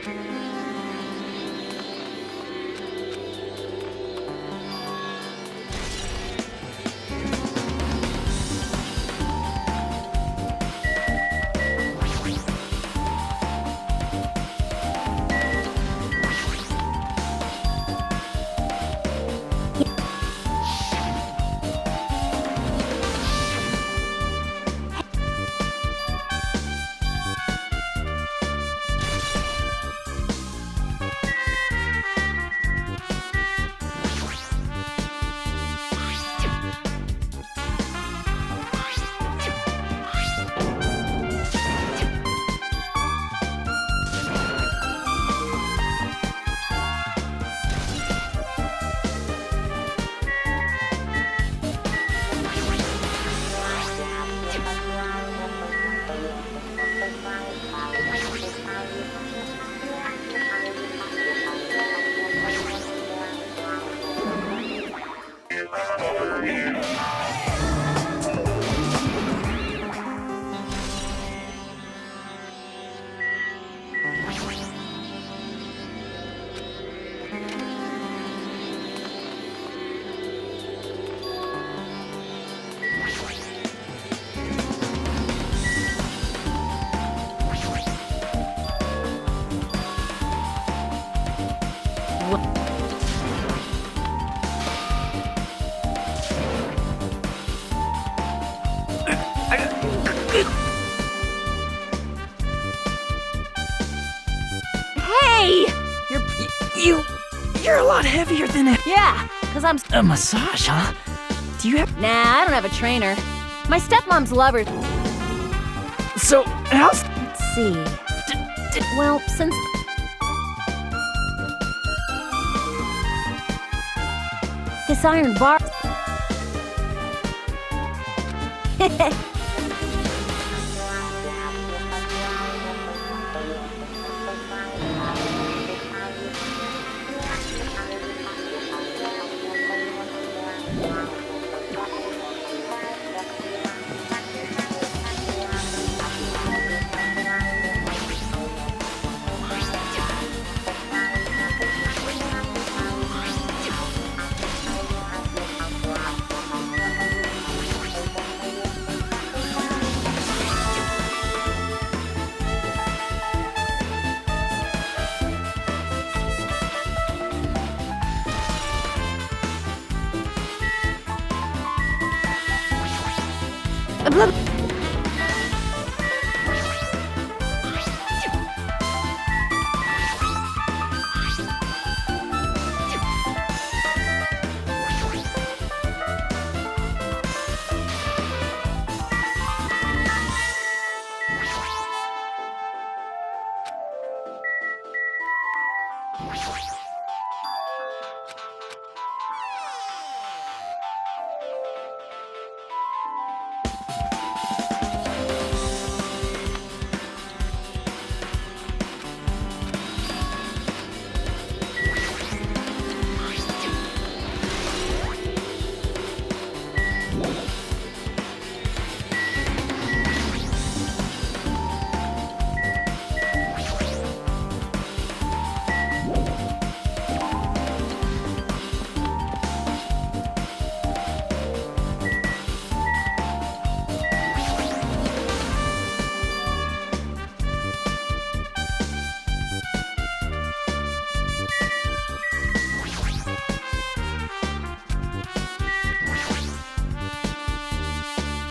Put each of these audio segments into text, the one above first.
Hey! You're a lot heavier than a... Yeah, because I'm... A massage, huh? Do you have... Nah, I don't have a trainer. My stepmom's lover... So, how's... Let's see... Well, since... This iron bar...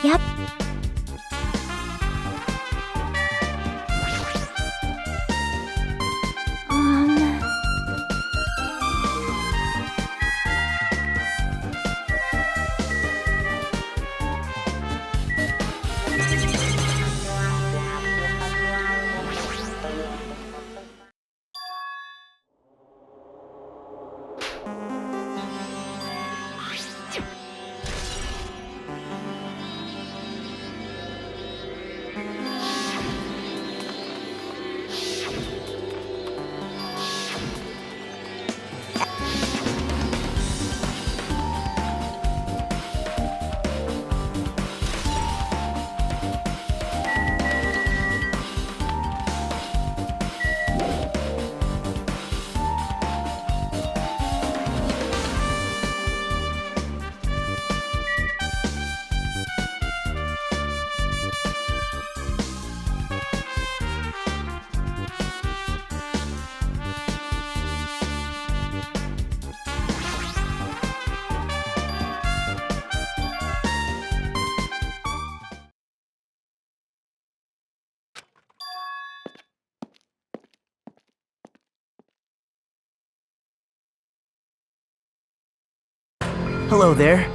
Yep. Hello there.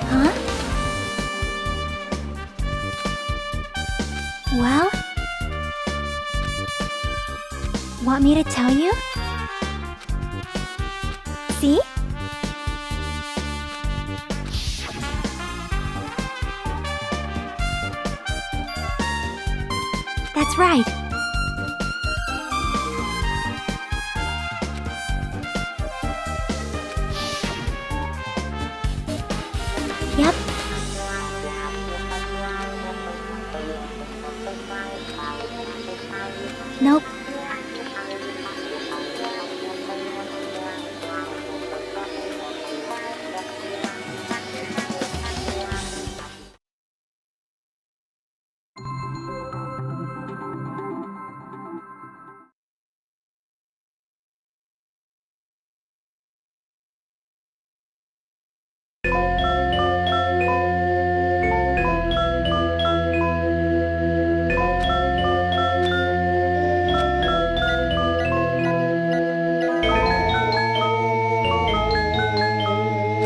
Huh? Well? Want me to tell you? See? That's right. Yep. Nope.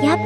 Yep.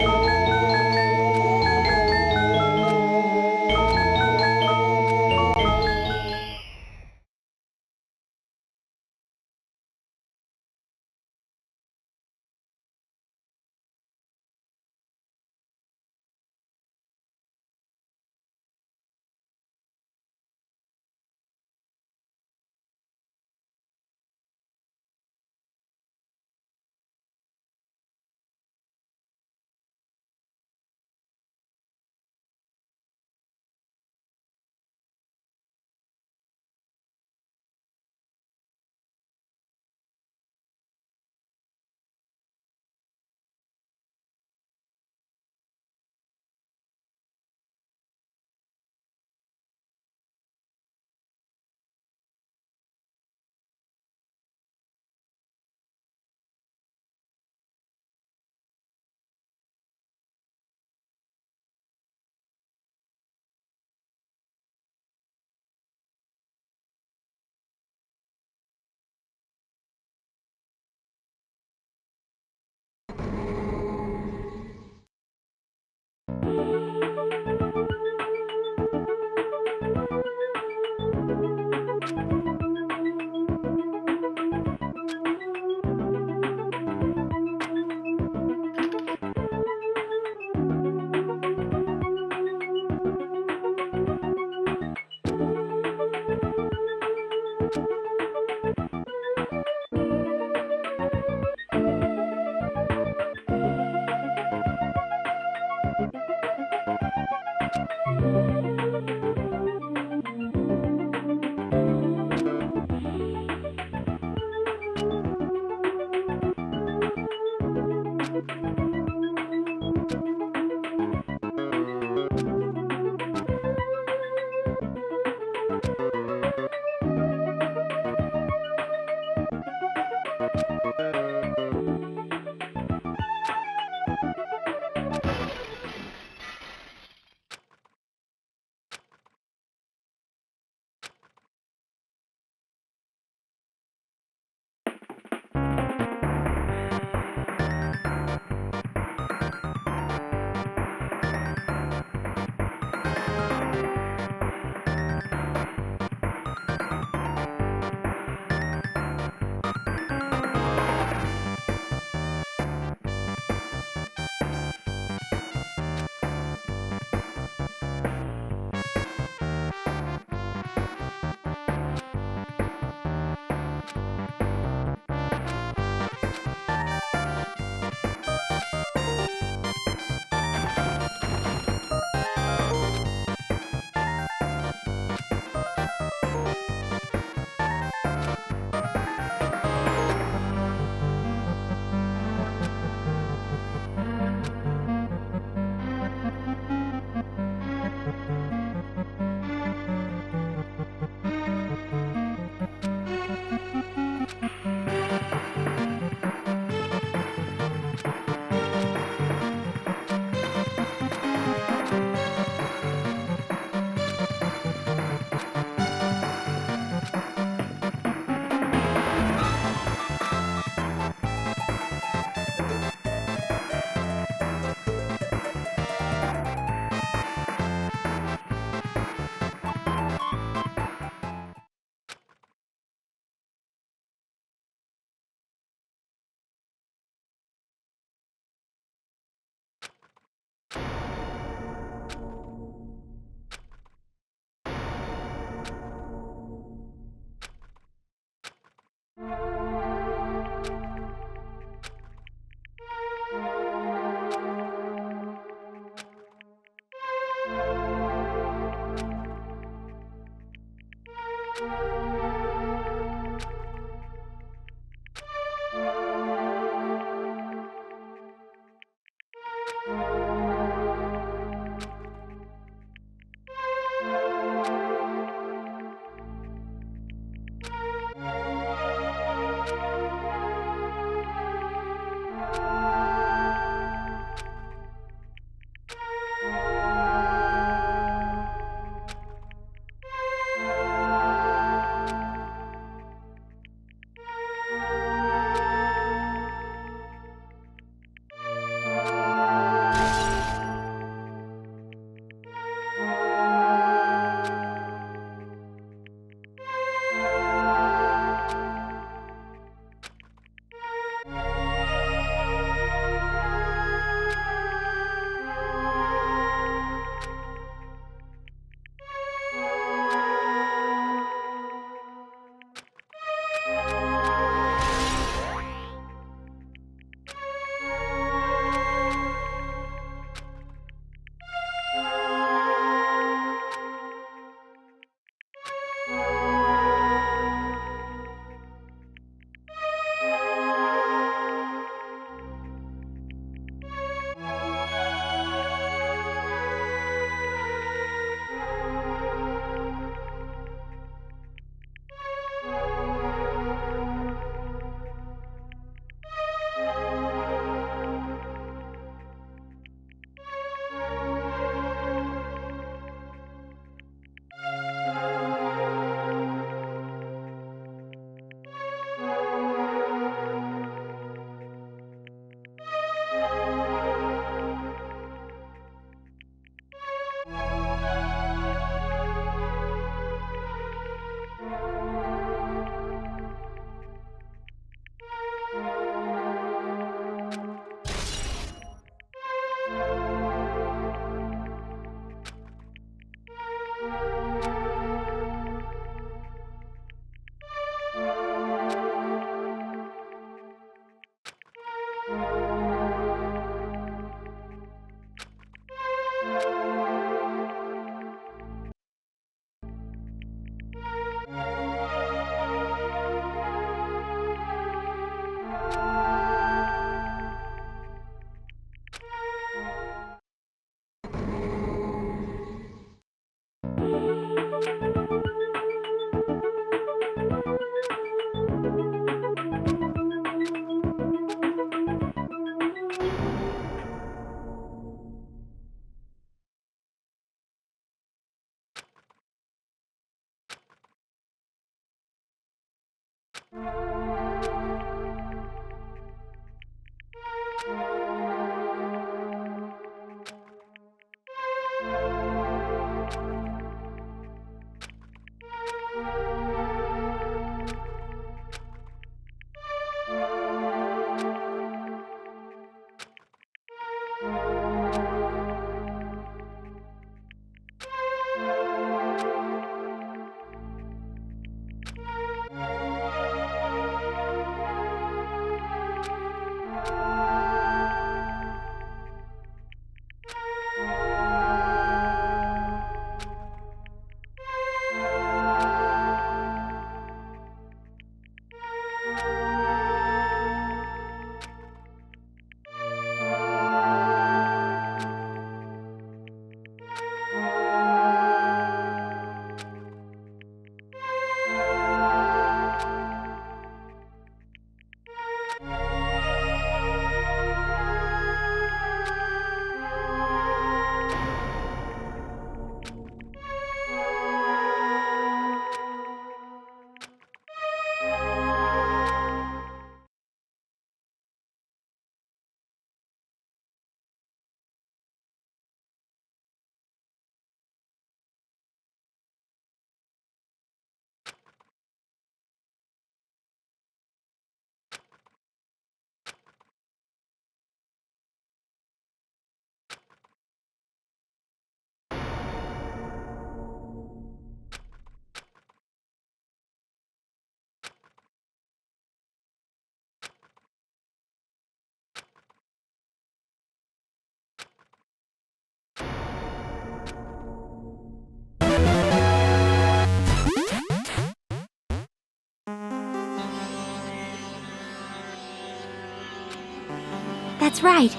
That's right.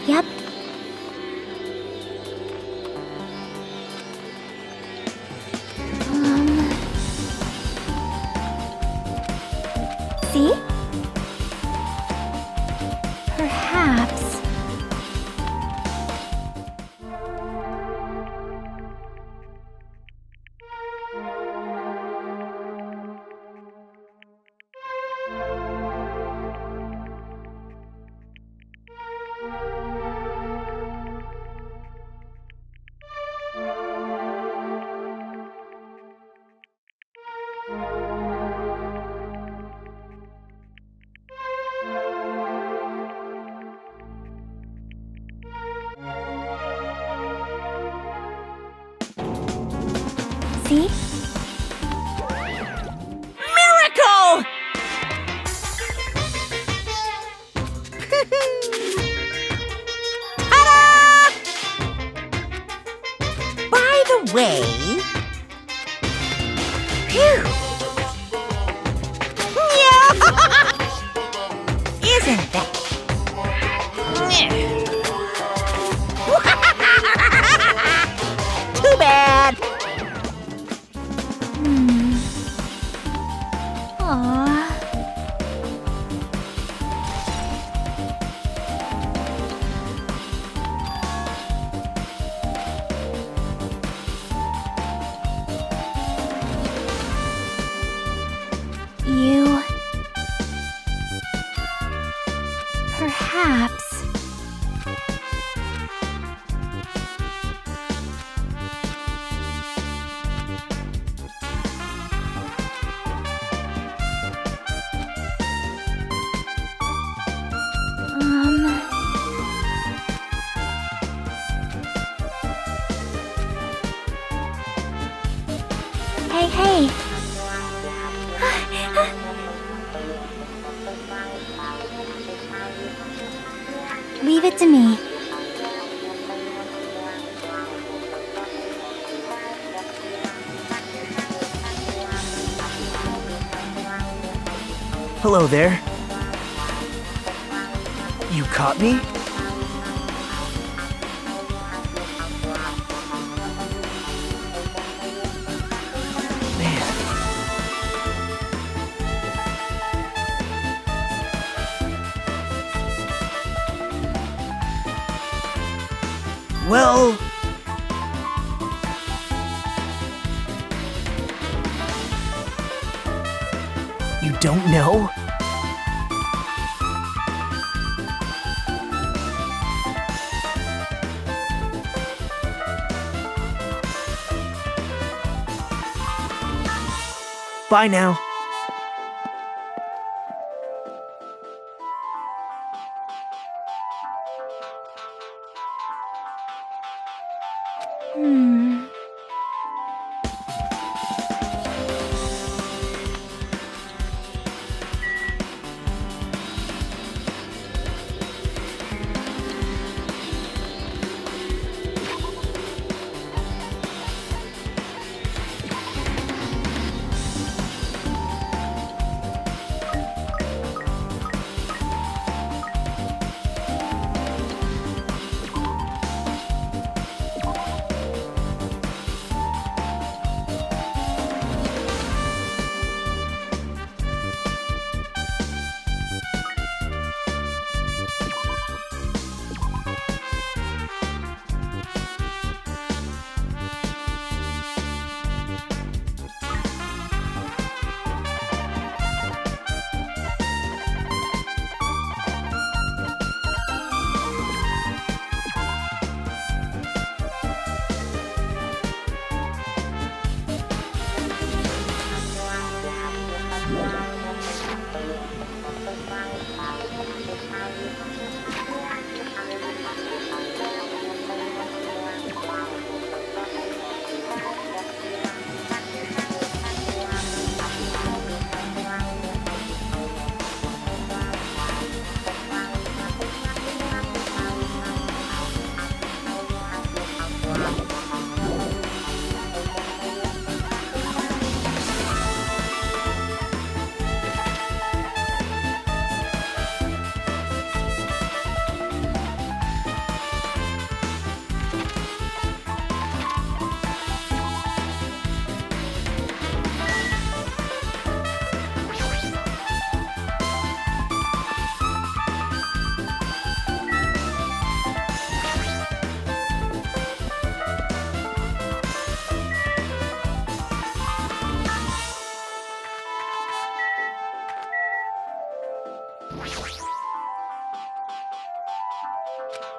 Yep. See? Perhaps. See? Miracle! Ta-da! By the way... Phew! Isn't that... Too bad! Aww. You... Perhaps... Hey, hey! Leave it to me. Hello there. You caught me? Man. Well... You don't know? Bye now.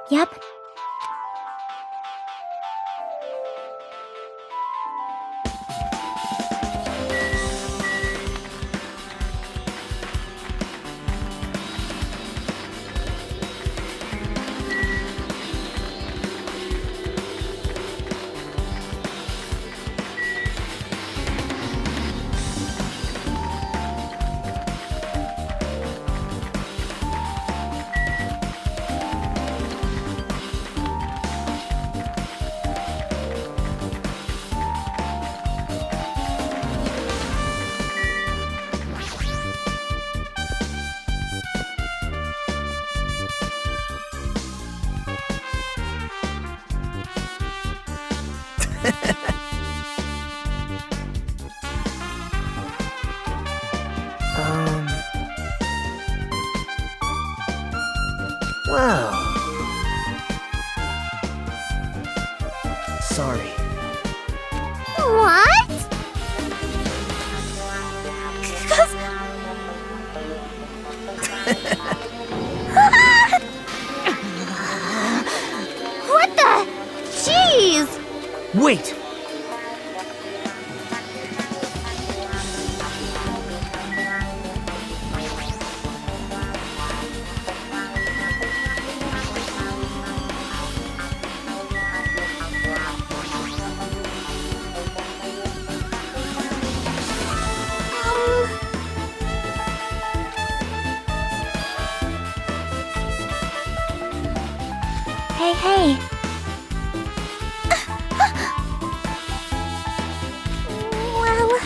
Yep. Wow. Sorry. What? 'Cause- What the? Jeez! Wait! Hey, hey. Well...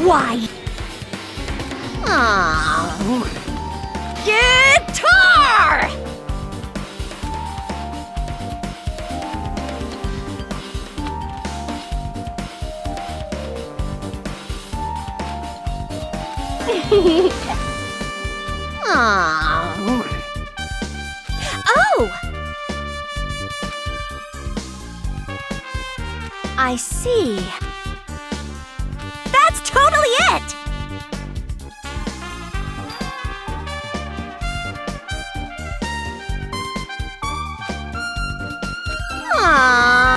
Why? Oh. Guitar! Oh. Oh! I see. That's totally it! Aww.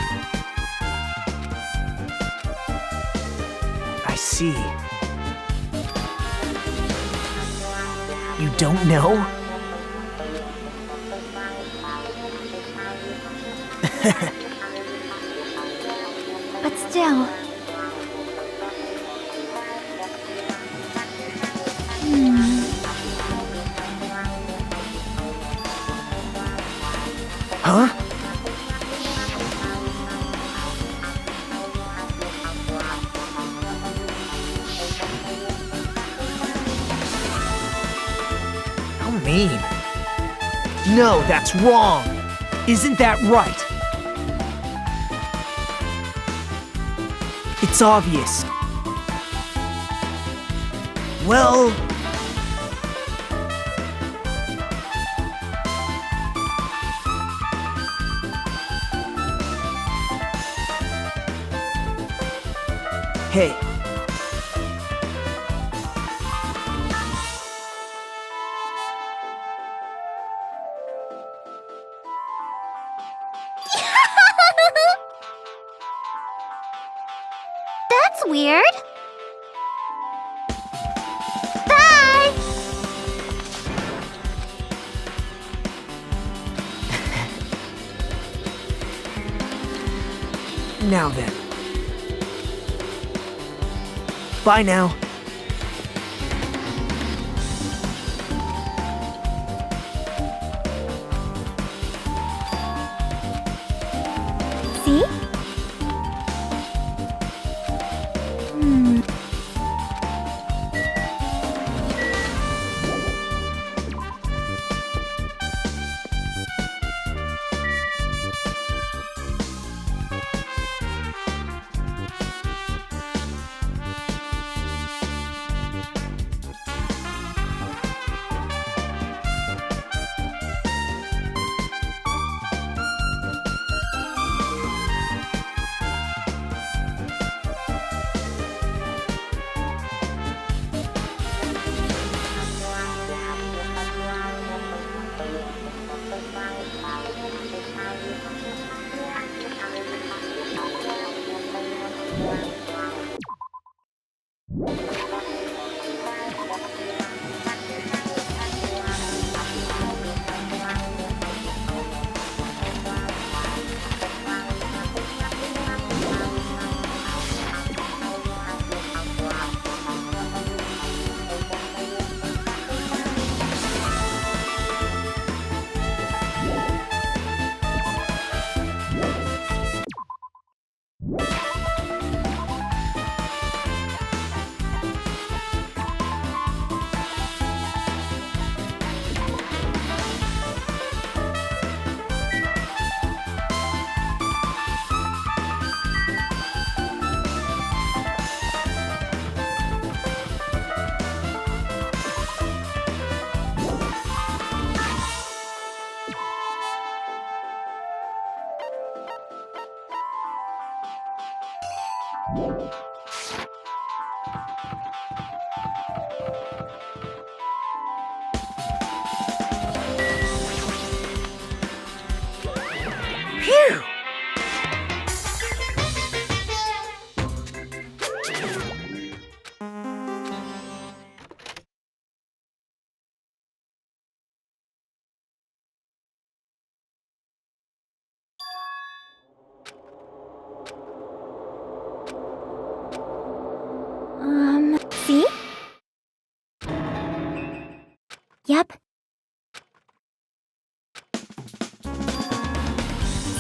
I see. You don't know? But still... Huh? How mean. No, that's wrong. Isn't that right? It's obvious. Well... Hey. That's weird. Bye! Now then. Bye now.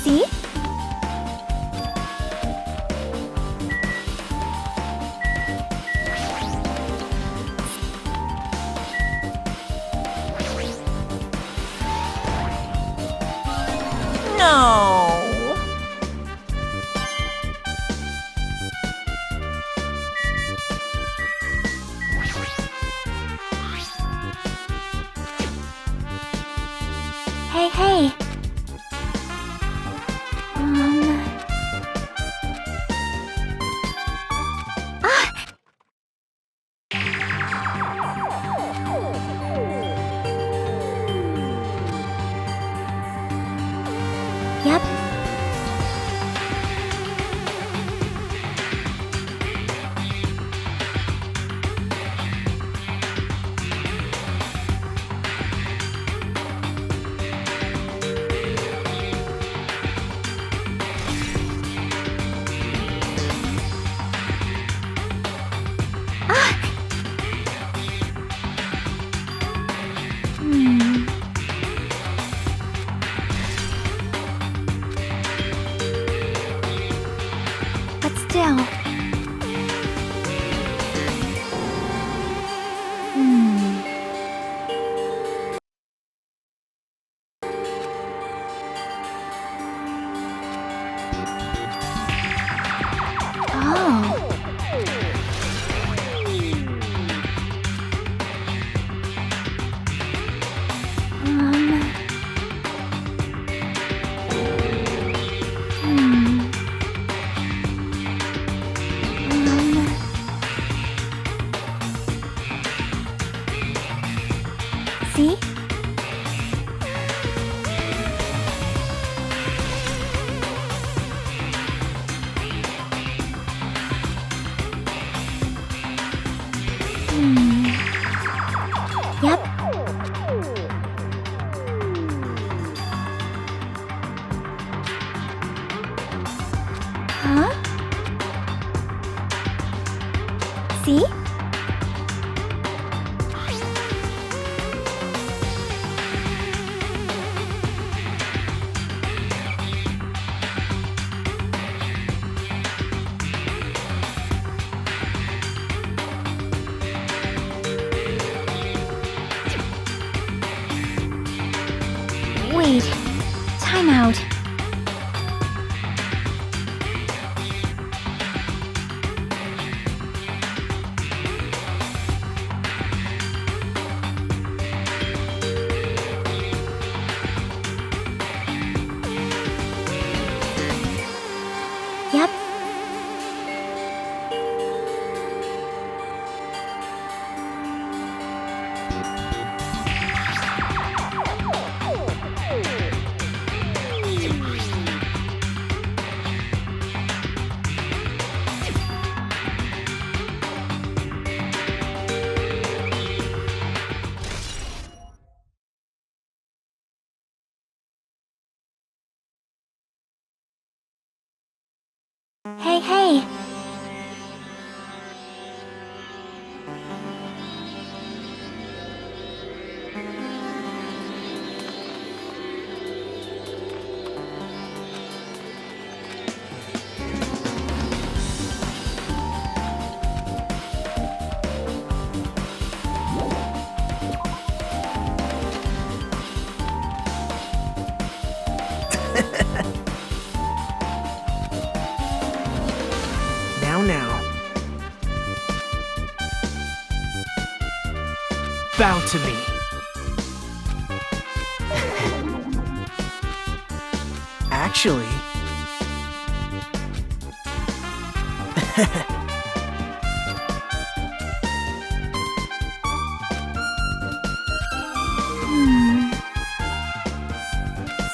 See? No. Hey, hey. Yep. But still. Oh. See? Yep. Huh? See? Wait. Time out. Yep. Hey, hey. Now. Bow to me. Actually...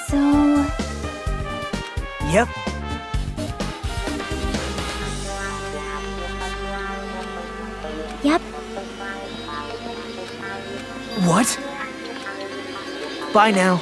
So... Yep. Yep. What? Bye now.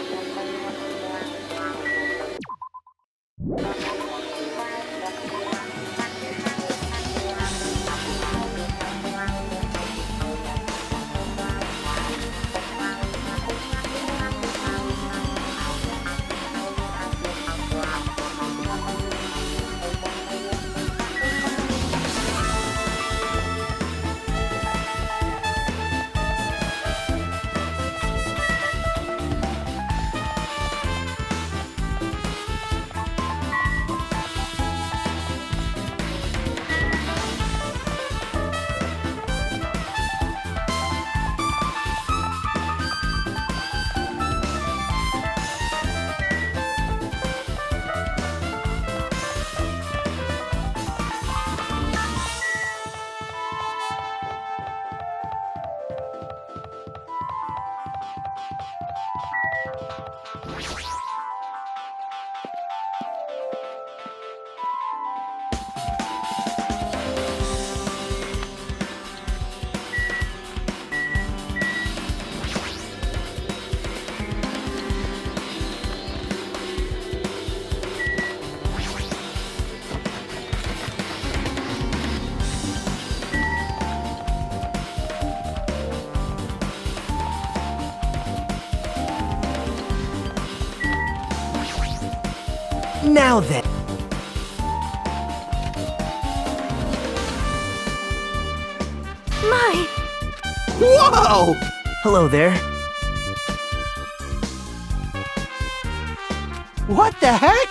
Now then. My, Whoa! Hello there. What the heck?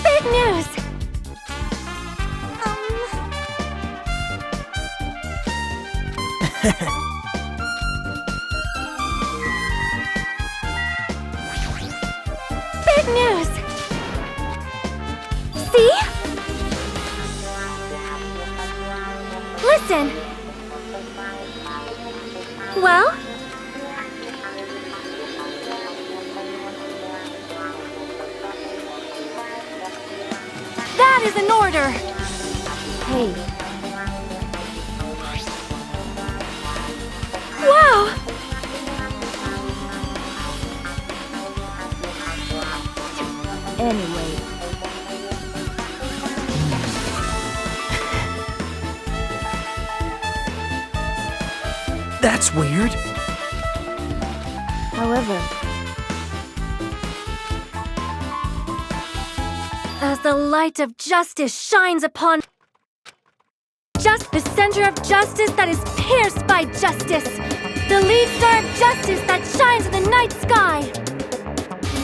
big news. Big news. See? Listen. Well? That is an order. Hey. Wow! Anyway. That's weird. However, as the light of justice shines upon just the center of justice that is pierced by justice, the lead star of justice that shines in the night sky,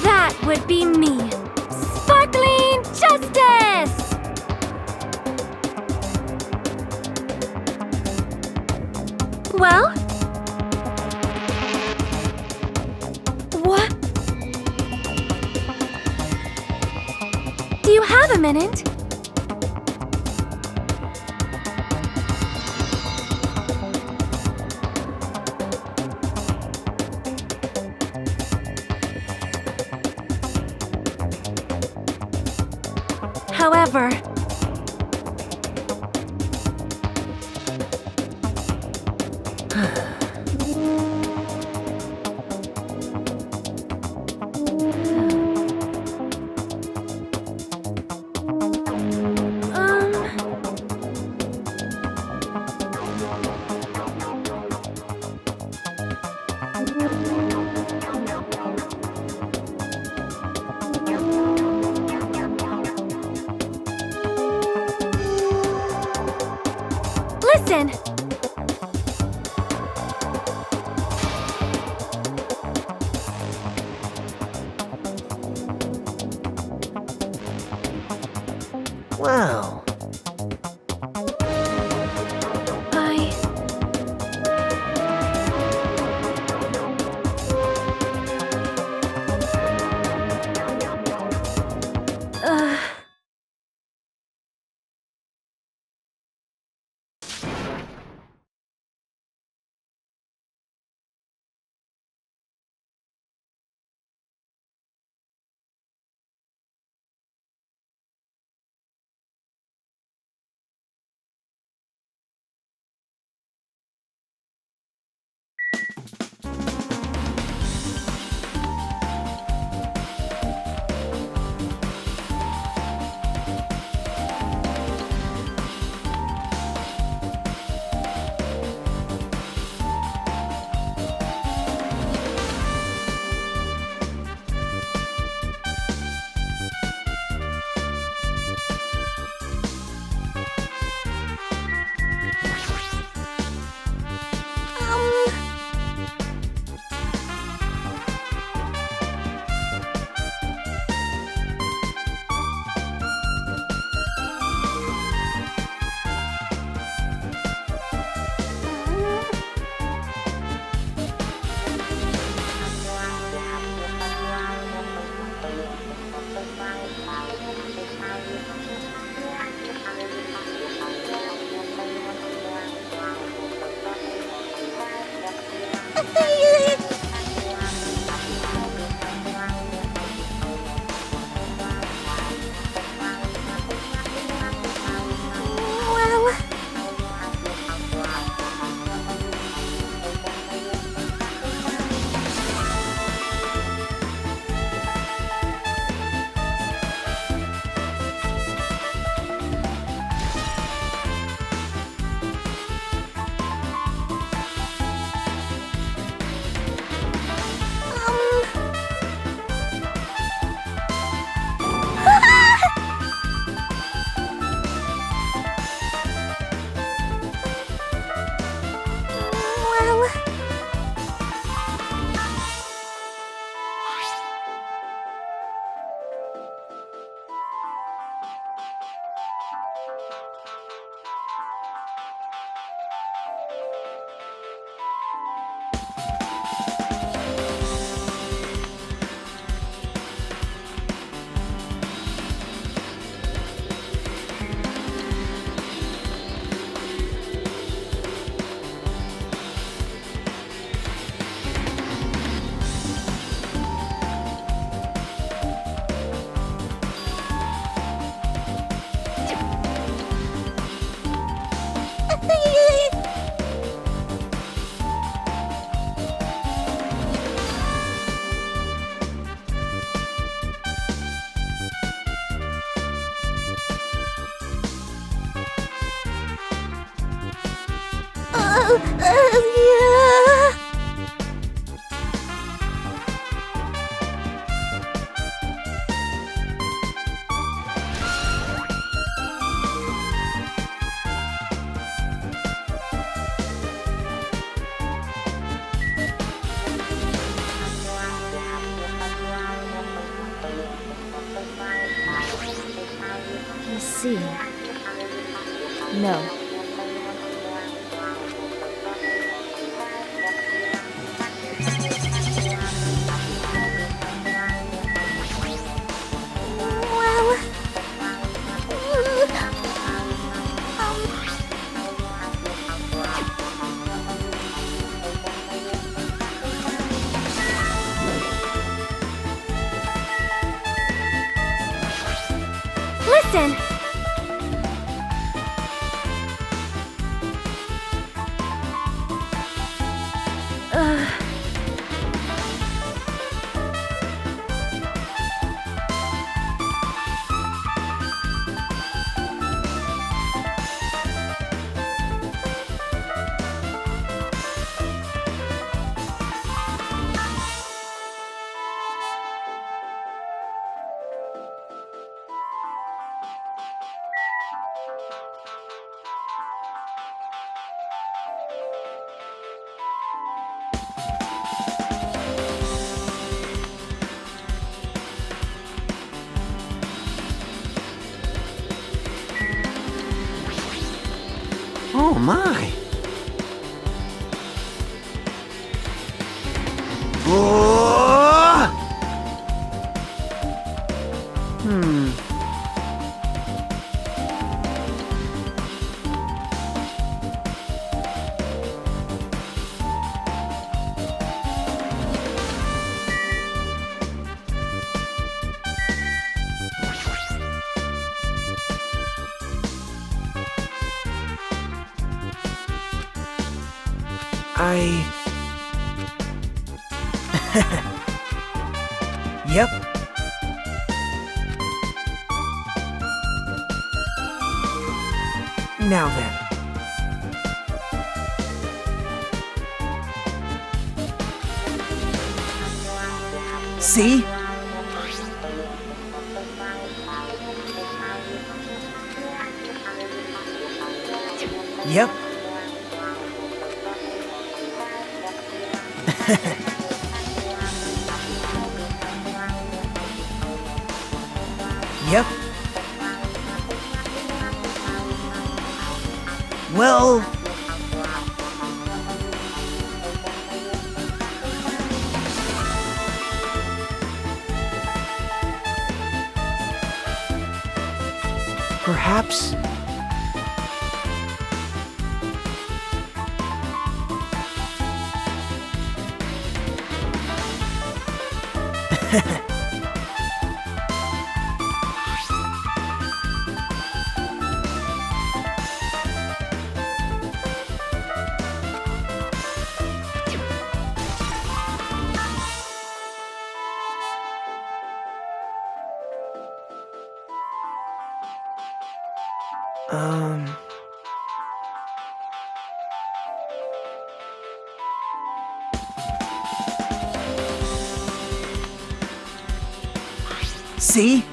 that would be me, sparkling justice! Well? What? Do you have a minute? However, listen! Wow. Let's see. No. Well... Listen! Oh my! Oh! Yep. Now then. See? Yep. Yep. Well... perhaps... See?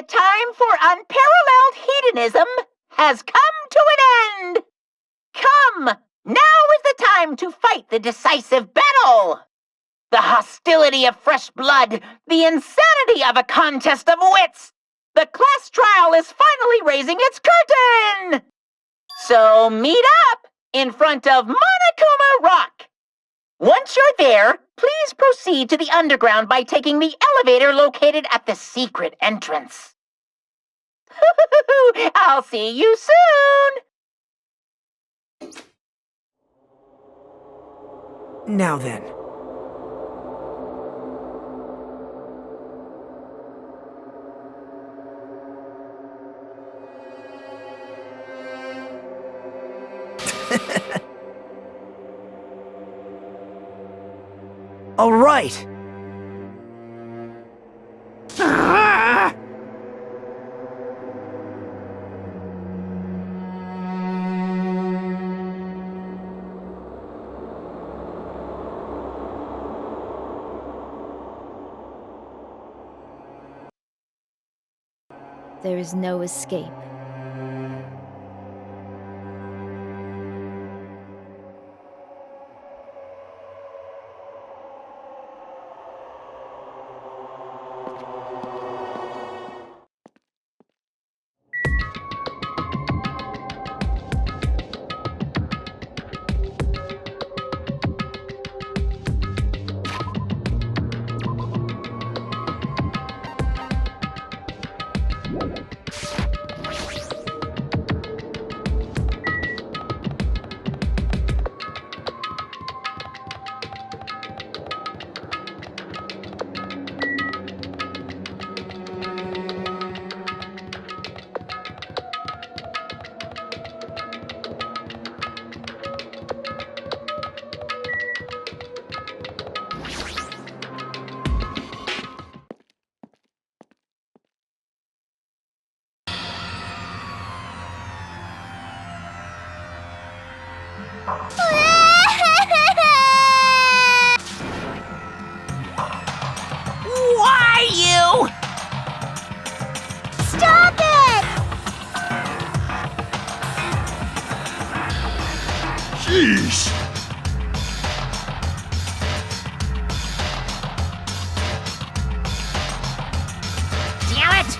time for unparalleled hedonism has come to an end. Come, now is the time to fight the decisive battle. The hostility of fresh blood, the insanity of a contest of wits. The class trial is finally raising its curtain. So meet up in front of Monokuma Rock. Once you're there, please proceed to the underground by taking the elevator located at the secret entrance. I'll see you soon! Now then. All right. There is no escape. Why you? Stop it! Sheesh! Damn it!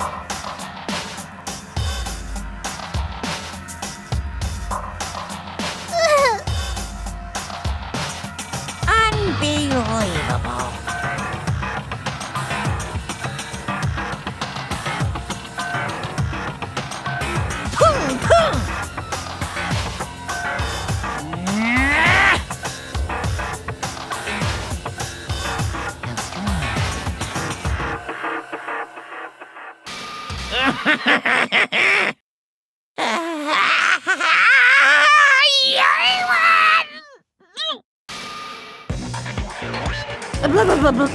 Unbelievable.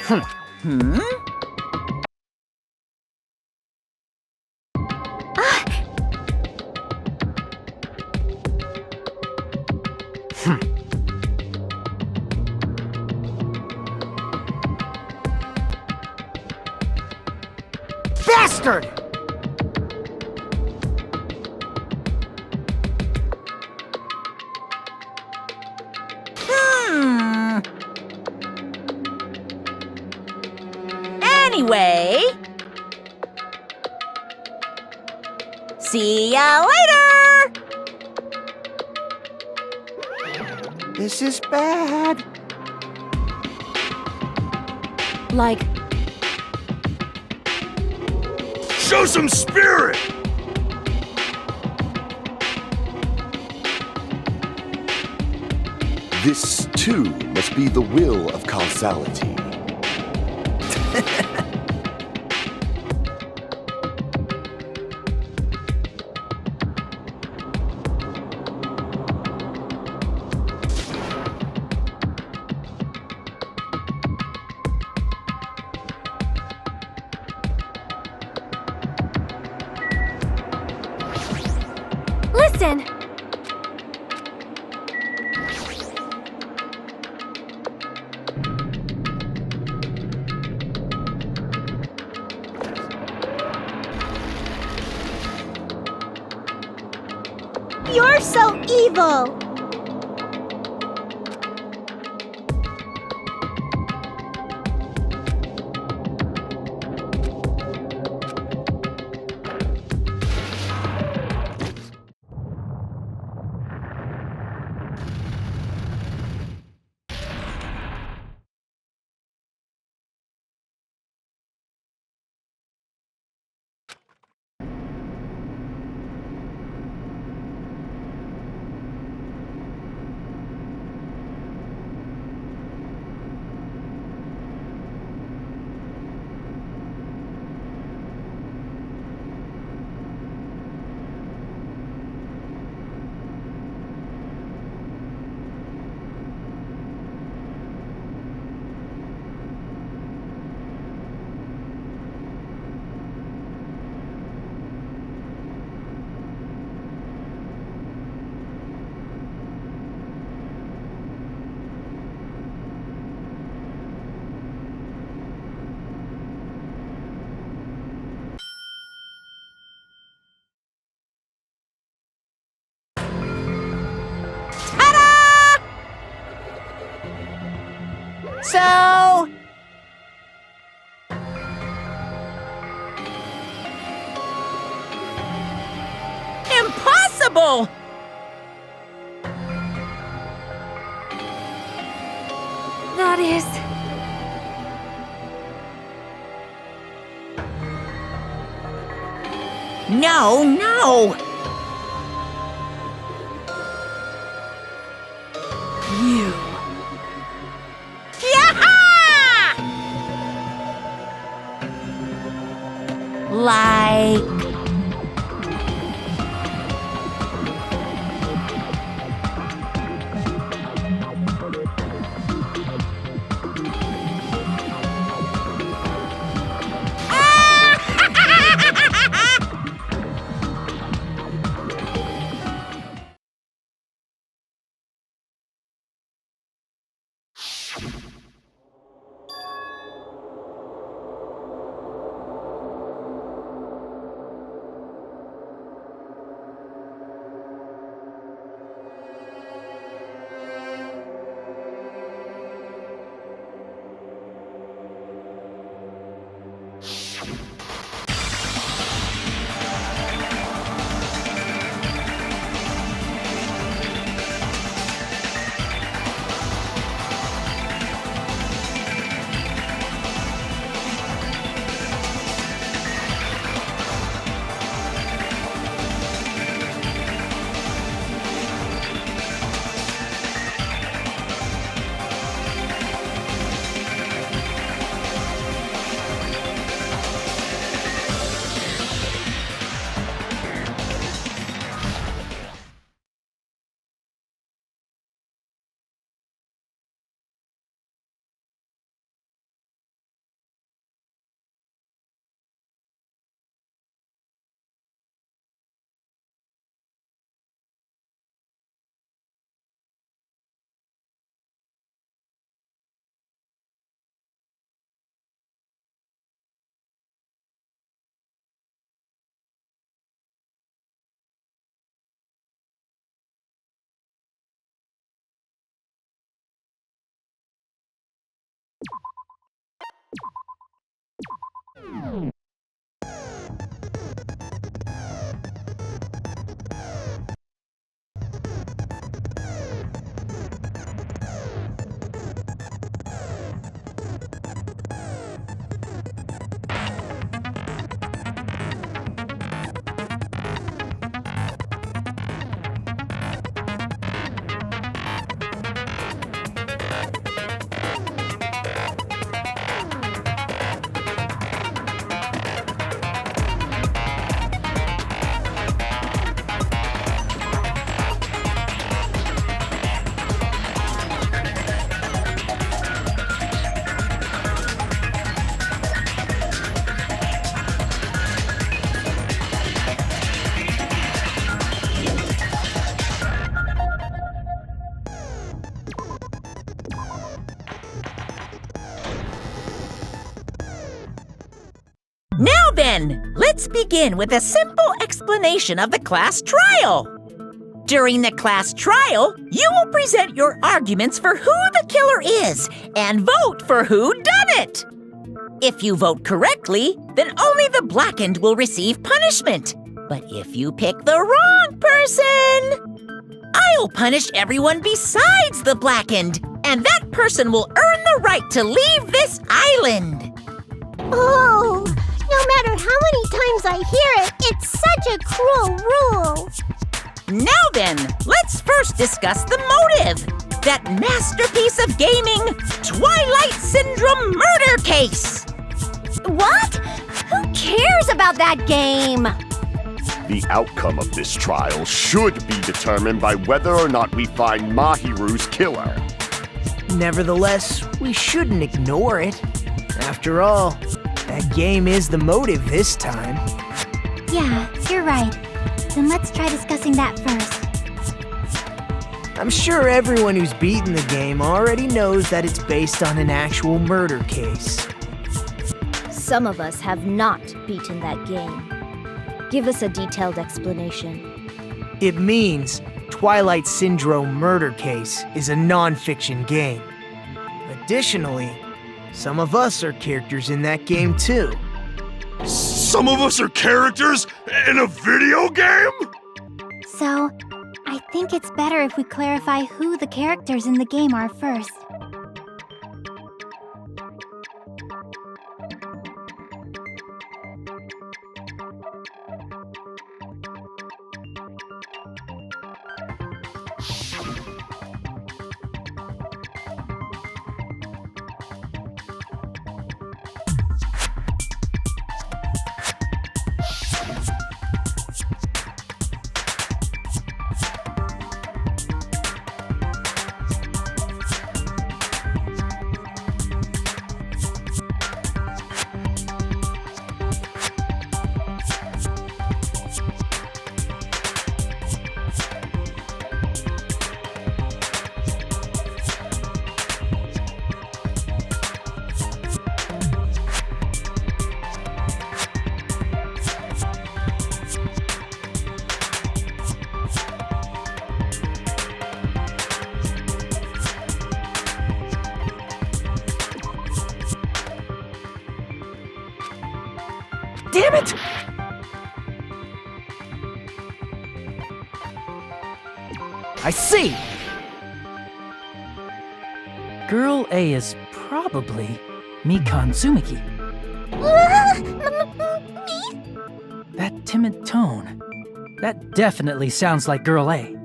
Pung, pung. Bastard! Anyway, see ya later! This is bad. Like, Show some spirit! This, too, must be the will of causality. listen! You're so evil! So... impossible! That is... No, no! You. Like... Now then, let's begin with a simple explanation of the class trial. During the class trial, you will present your arguments for who the killer is and vote for who done it. If you vote correctly, then only the blackened will receive punishment. But if you pick the wrong person, I'll punish everyone besides the blackened, and that person will earn the right to leave this island. Oh, no matter how many times I hear it, it's such a cruel rule. Now then, let's first discuss the motive. That masterpiece of gaming, Twilight Syndrome murder case. What? Who cares about that game? The outcome of this trial should be determined by whether or not we find Mahiru's killer. Nevertheless, we shouldn't ignore it. After all, that game is the motive this time. Yeah, you're right. Then let's try discussing that first. I'm sure everyone who's beaten the game already knows that it's based on an actual murder case. Some of us have not beaten that game. Give us a detailed explanation. It means Twilight Syndrome Murder Case is a non-fiction game. Additionally, some of us are characters in that game too. Some of us are characters in a video game? So, I think it's better if we clarify who the characters in the game are first. Damn it! I see! Girl A is probably Mikan Tsumiki. Me? That timid tone. That definitely sounds like Girl A.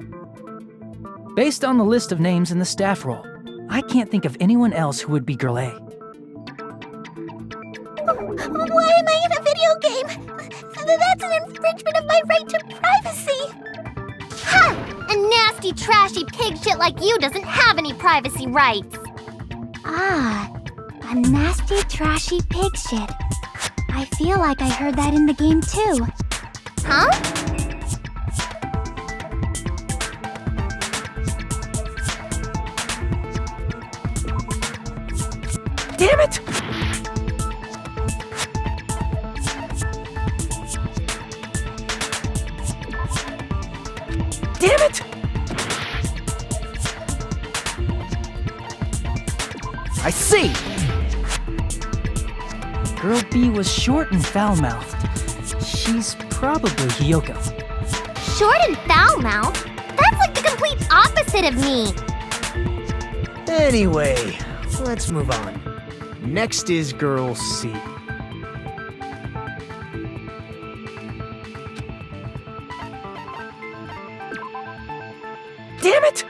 Based on the list of names in the staff roll, I can't think of anyone else who would be Girl A. Why am I in a video game? That's an infringement of my right to privacy. Ha! A nasty, trashy pig shit like you doesn't have any privacy rights. Ah, a nasty, trashy pig shit. I feel like I heard that in the game too. Huh? Damn it! Damn it! I see! Girl B was short and foul-mouthed. She's probably Hiyoko. Short and foul-mouthed? That's like the complete opposite of me. Anyway, let's move on. Next is Girl C. Damn it!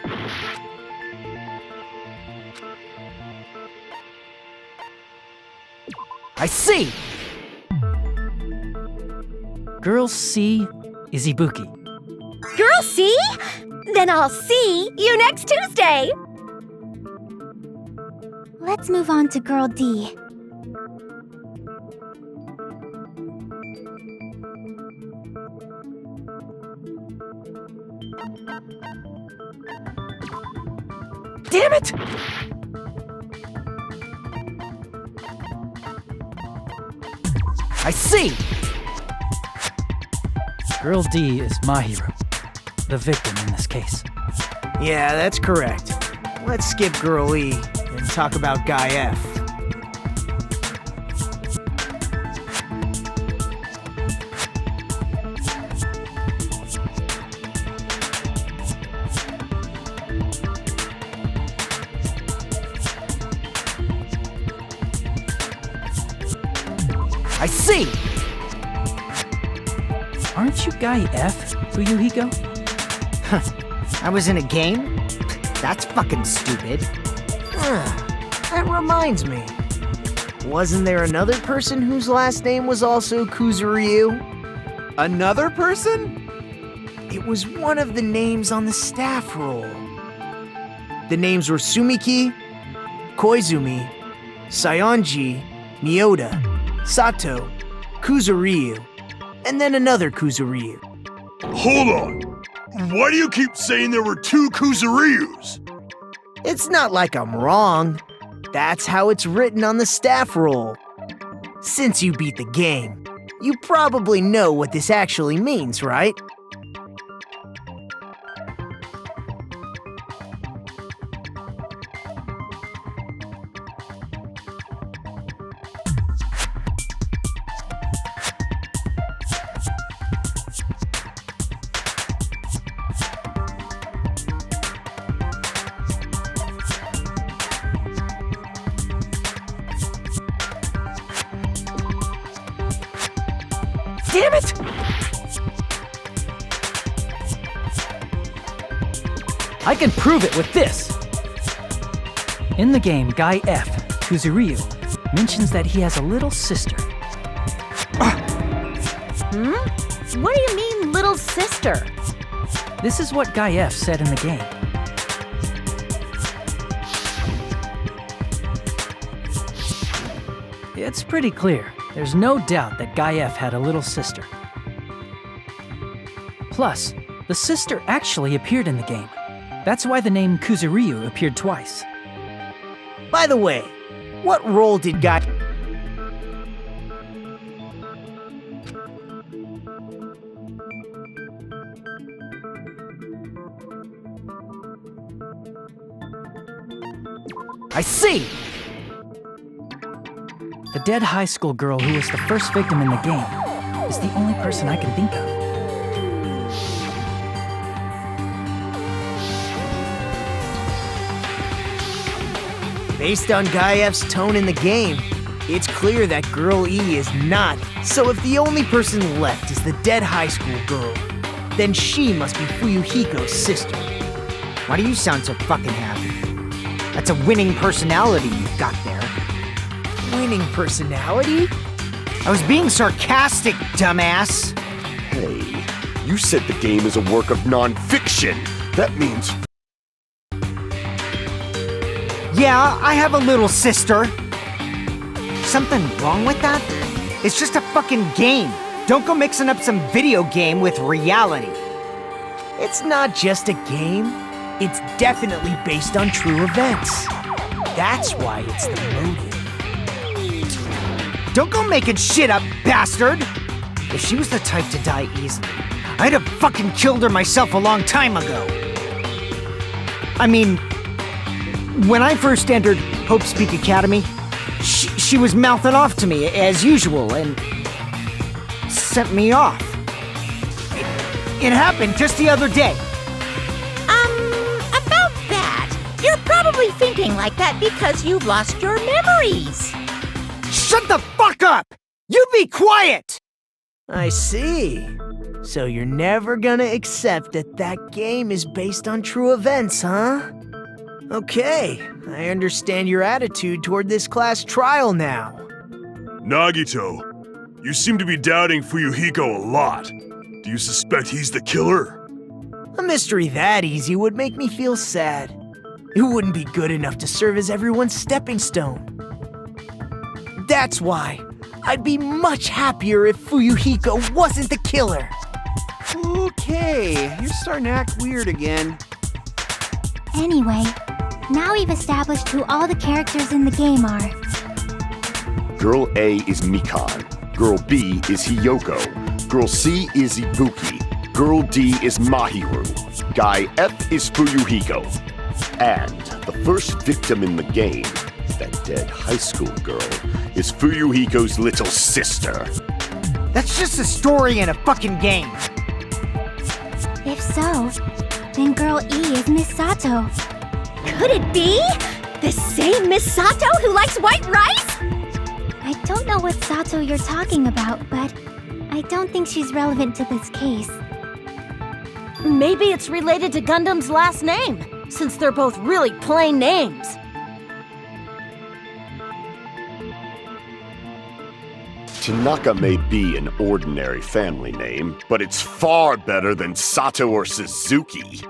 I see! Girl C is Ibuki. Girl C? Then I'll see you next Tuesday! Let's move on to Girl D. Damn it! I see! Girl D is Mahiru. the victim in this case. Yeah, that's correct. Let's skip Girl E and talk about Guy F. I see! Aren't you Guy F, Fuyuhiko? I was in a game? That's fucking stupid. That reminds me. Wasn't there another person whose last name was also Kuzuryu? Another person? It was one of the names on the staff roll. The names were Sumiki, Koizumi, Sayonji, Miyota, Sato, Kuzuryu, and then another Kuzuryu. Hold on. Why do you keep saying there were two Kuzuryus? It's not like I'm wrong. That's how it's written on the staff roll. Since you beat the game, you probably know what this actually means, right? Damn it! I can prove it with this! In the game, Guy F, Kuzuryu, mentions that he has a little sister. What do you mean, little sister? This is what Guy F said in the game. It's pretty clear. There's no doubt that Guy F had a little sister. Plus, the sister actually appeared in the game. That's why the name Kuzuryu appeared twice. By the way, what role did Guy... I see! The dead high school girl who was the first victim in the game is the only person I can think of. Based on Guy F's tone in the game, it's clear that Girl E is not. So if the only person left is the dead high school girl, then she must be Fuyuhiko's sister. Why do you sound so fucking happy? That's a winning personality you've got there. Winning personality? I was being sarcastic, dumbass. Hey, you said the game is a work of non-fiction. That means... Yeah, I have a little sister. Something wrong with that? It's just a fucking game. Don't go mixing up some video game with reality. It's not just a game. It's definitely based on true events. That's why it's the motive. Don't go making shit up, bastard! If she was the type to die easily, I'd have fucking killed her myself a long time ago. I mean, when I first entered Hope's Peak Academy, she was mouthing off to me as usual and sent me off. It happened just the other day. About that, you're probably thinking like that because you've lost your memories. Shut the fuck up! You be quiet! I see. So you're never gonna accept that that game is based on true events, huh? Okay, I understand your attitude toward this class trial now. Nagito, you seem to be doubting Fuyuhiko a lot. Do you suspect he's the killer? A mystery that easy would make me feel sad. It wouldn't be good enough to serve as everyone's stepping stone. That's why I'd be much happier if Fuyuhiko wasn't the killer. Okay, you're starting to act weird again. Anyway, now we've established who all the characters in the game are. Girl A is Mikan. Girl B is Hiyoko. Girl C is Ibuki. Girl D is Mahiru. Guy F is Fuyuhiko. And the first victim in the game, that dead high school girl, is Fuyuhiko's little sister. That's just a story in a fucking game. If so, then Girl E is Miss Sato. Could it be? The same Miss Sato who likes white rice? I don't know what Sato you're talking about, but I don't think she's relevant to this case. Maybe it's related to Gundam's last name, since they're both really plain names. Tanaka may be an ordinary family name, but it's far better than Sato or Suzuki.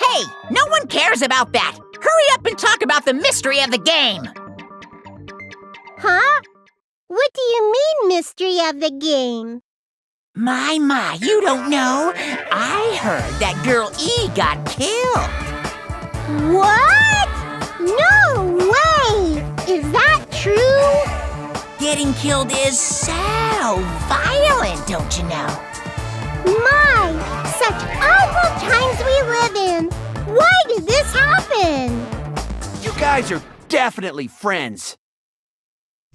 Hey, no one cares about that! Hurry up and talk about the mystery of the game! Huh? What do you mean, mystery of the game? My, you don't know. I heard that Girl E got killed. What? No way! Is that true? Getting killed is so violent, don't you know? My, such awful times we live in. Why did this happen? You guys are definitely friends.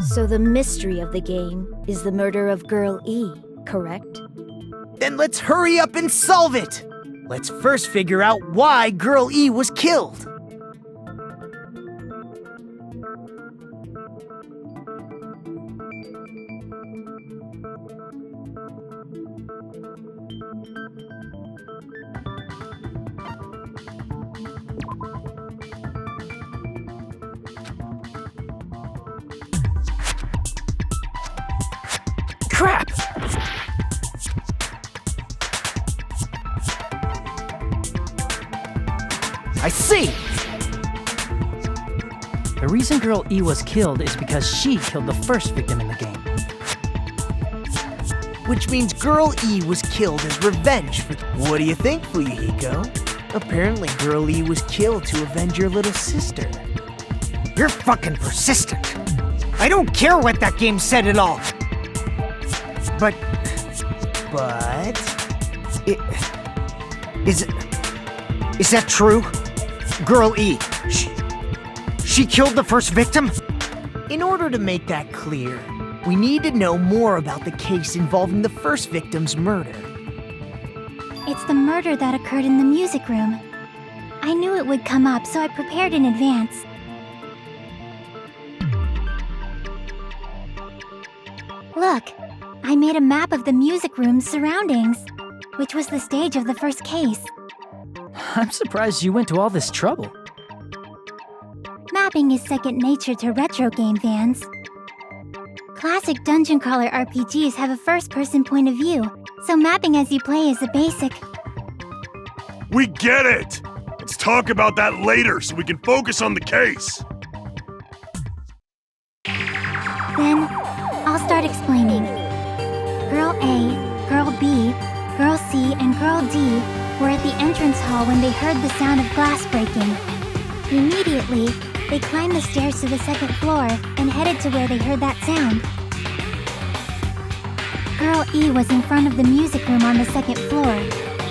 So the mystery of the game is the murder of Girl E, correct? Then let's hurry up and solve it! Let's first figure out why Girl E was killed. Crap! I see! The reason Girl E was killed is because she killed the first victim in the game. Which means Girl E was killed as revenge for... What do you think, Fuyuhiko? Apparently Girl E was killed to avenge your little sister. You're fucking persistent. I don't care what that game said at all. But... Is that true? Girl E, she killed the first victim? In order to make that clear, we need to know more about the case involving the first victim's murder. It's the murder that occurred in the music room. I knew it would come up, so I prepared in advance. Look, I made a map of the music room's surroundings, which was the stage of the first case. I'm surprised you went to all this trouble. Mapping is second nature to retro game fans. Classic dungeon crawler RPGs have a first-person point of view, so mapping as you play is a basic. We get it! Let's talk about that later so we can focus on the case. Then, I'll start explaining. Girl A, Girl B, Girl C, and Girl D were at the entrance hall when they heard the sound of glass breaking. Immediately, they climbed the stairs to the second floor and headed to where they heard that sound. Girl E was in front of the music room on the second floor,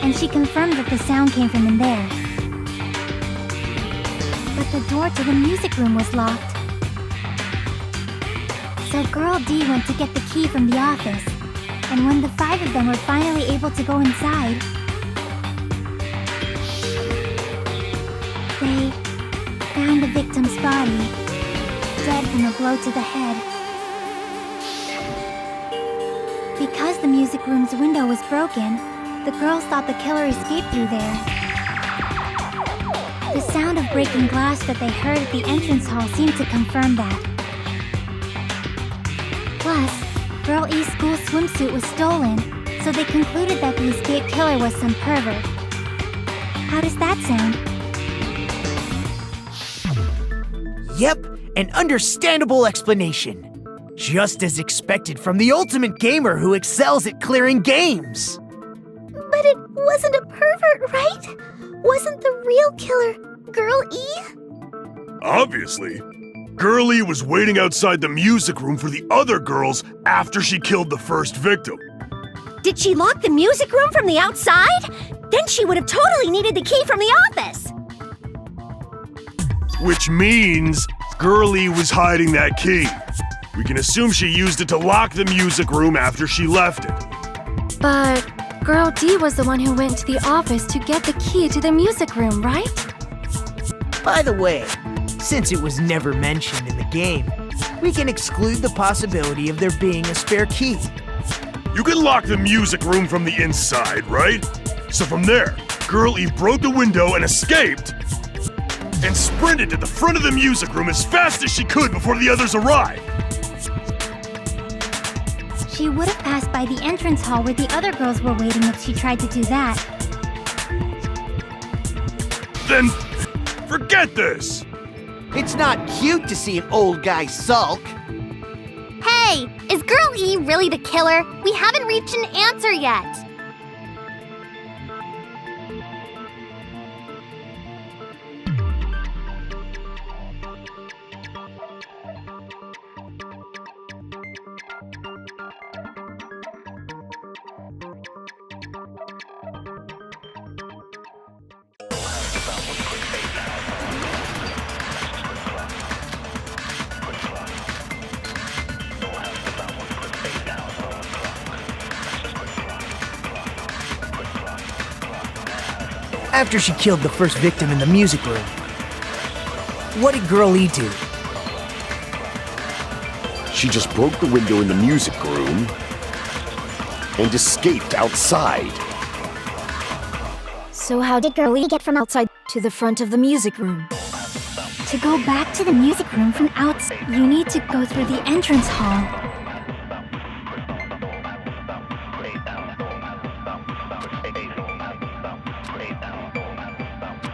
and she confirmed that the sound came from in there. But the door to the music room was locked. So Girl D went to get the key from the office, and when the 5 of them were finally able to go inside, they found the victim's body, dead from a blow to the head. Because the music room's window was broken, the girls thought the killer escaped through there. The sound of breaking glass that they heard at the entrance hall seemed to confirm that. Plus, Girl E's school swimsuit was stolen, so they concluded that the escaped killer was some pervert. How does that sound? Yep, an understandable explanation. Just as expected from the ultimate gamer who excels at clearing games. But it wasn't a pervert, right? Wasn't the real killer Girl E? Obviously. Girlie was waiting outside the music room for the other girls after she killed the first victim. Did she lock the music room from the outside? Then she would have totally needed the key from the office. Which means Girlie was hiding that key. We can assume she used it to lock the music room after she left it. But Girl D was the one who went to the office to get the key to the music room, right? By the way, since it was never mentioned in the game, we can exclude the possibility of there being a spare key. You can lock the music room from the inside, right? So from there, Girl E broke the window and escaped, and sprinted to the front of the music room as fast as she could before the others arrived. She would have passed by the entrance hall where the other girls were waiting if she tried to do that. Then, forget this! It's not cute to see an old guy sulk. Hey, is Girl E really the killer? We haven't reached an answer yet. After she killed the first victim in the music room, what did Girl E do? She just broke the window in the music room and escaped outside. So how did Girlie get from outside to the front of the music room? To go back to the music room from outside, you need to go through the entrance hall.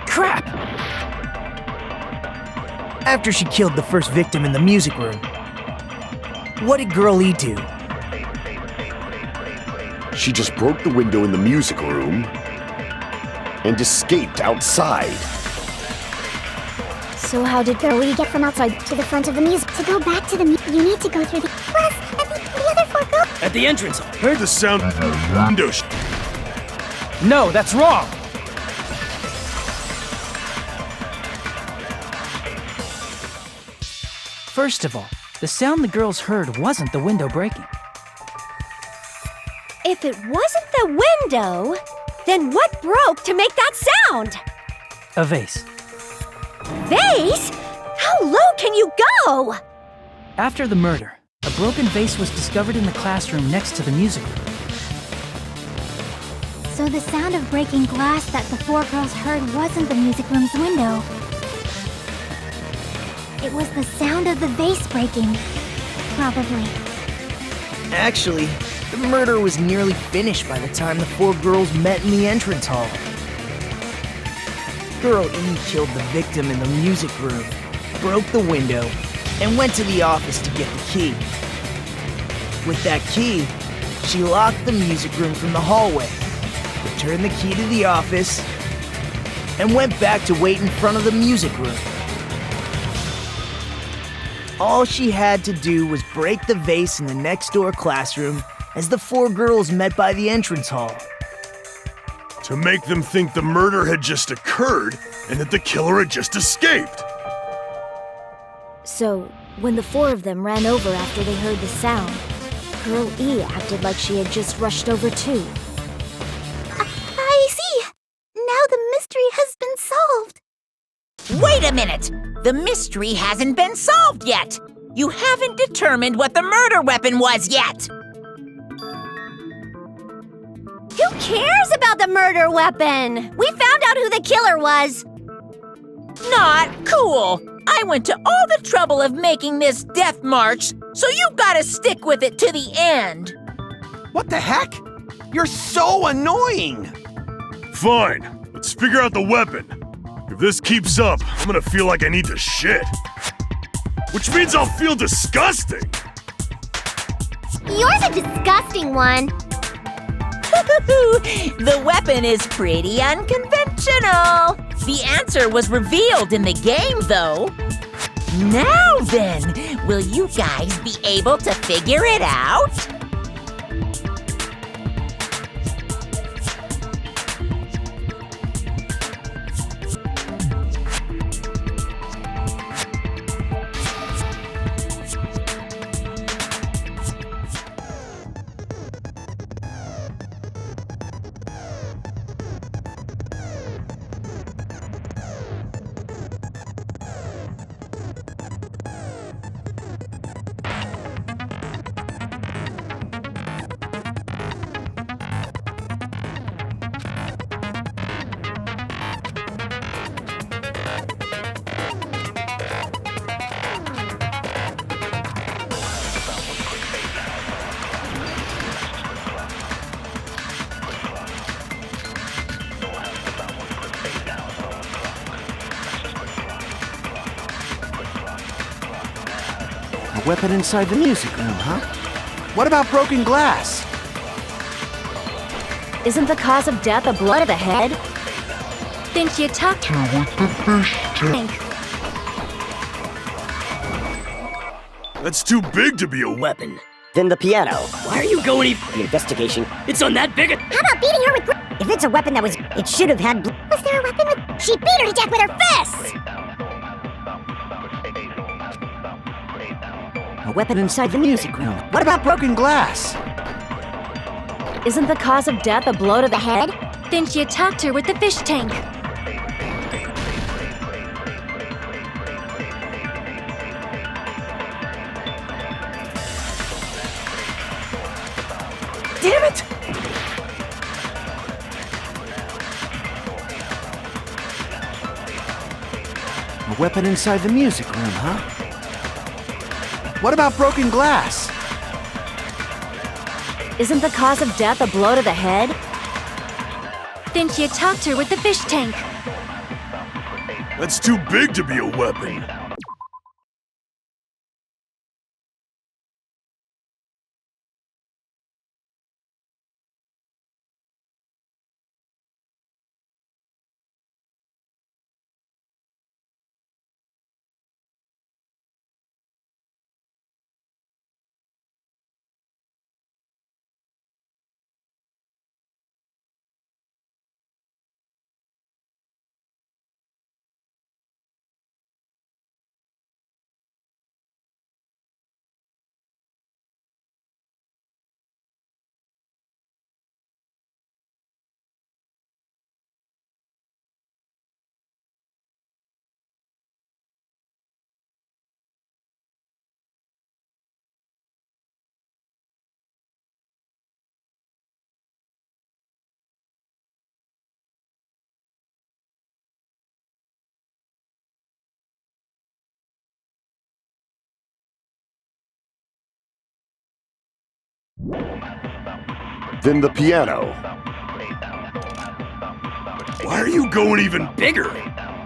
Crap! After she killed the first victim in the music room, what did Girl E do? She just broke the window in the music room and escaped outside. So how did Girlie get from outside to the front of the music? To go back to the you need to go through the the other four girls. At the entrance hall. Heard the sound of the window. No, that's wrong. First of all, the sound the girls heard wasn't the window breaking. If it wasn't the window, then what broke to make that sound? A vase. Vase? How low can you go? After the murder, a broken vase was discovered in the classroom next to the music room. So the sound of breaking glass that the four girls heard wasn't the music room's window. It was the sound of the vase breaking. Probably. Actually, the murder was nearly finished by the time the four girls met in the entrance hall. Girl E killed the victim in the music room, broke the window, and went to the office to get the key. With that key, she locked the music room from the hallway, returned the key to the office, and went back to wait in front of the music room. All she had to do was break the vase in the next door classroom as the four girls met by the entrance hall. To make them think the murder had just occurred and that the killer had just escaped. So, when the four of them ran over after they heard the sound, Girl E acted like she had just rushed over too. I see. Now the mystery has been solved. Wait a minute! The mystery hasn't been solved yet! You haven't determined what the murder weapon was yet! Who cares about the murder weapon? We found out who the killer was. Not cool! I went to all the trouble of making this death march, so you gotta stick with it to the end! What the heck? You're so annoying! Fine, let's figure out the weapon. If this keeps up, I'm gonna feel like I need to shit. Which means I'll feel disgusting! You're the disgusting one. The weapon is pretty unconventional. The answer was revealed in the game, though. Now then, will you guys be able to figure it out? A weapon inside the music room, huh? What about broken glass? Isn't the cause of death a blow to the head? Then she attacked her with the fish tank. That's too big to be a weapon. Then the piano. Why are you going The investigation. It's on that big a... How about beating her with... If it's a weapon that was... It should have had... Was there a weapon with... She beat her to death with her fists! A weapon inside the music room. What about broken glass? Isn't the cause of death a blow to the head? Then she attacked her with the fish tank. Damn it! A weapon inside the music room, huh? What about broken glass? Isn't the cause of death a blow to the head? Then she attacked her with the fish tank. That's too big to be a weapon. Then the piano. Why are you going even bigger?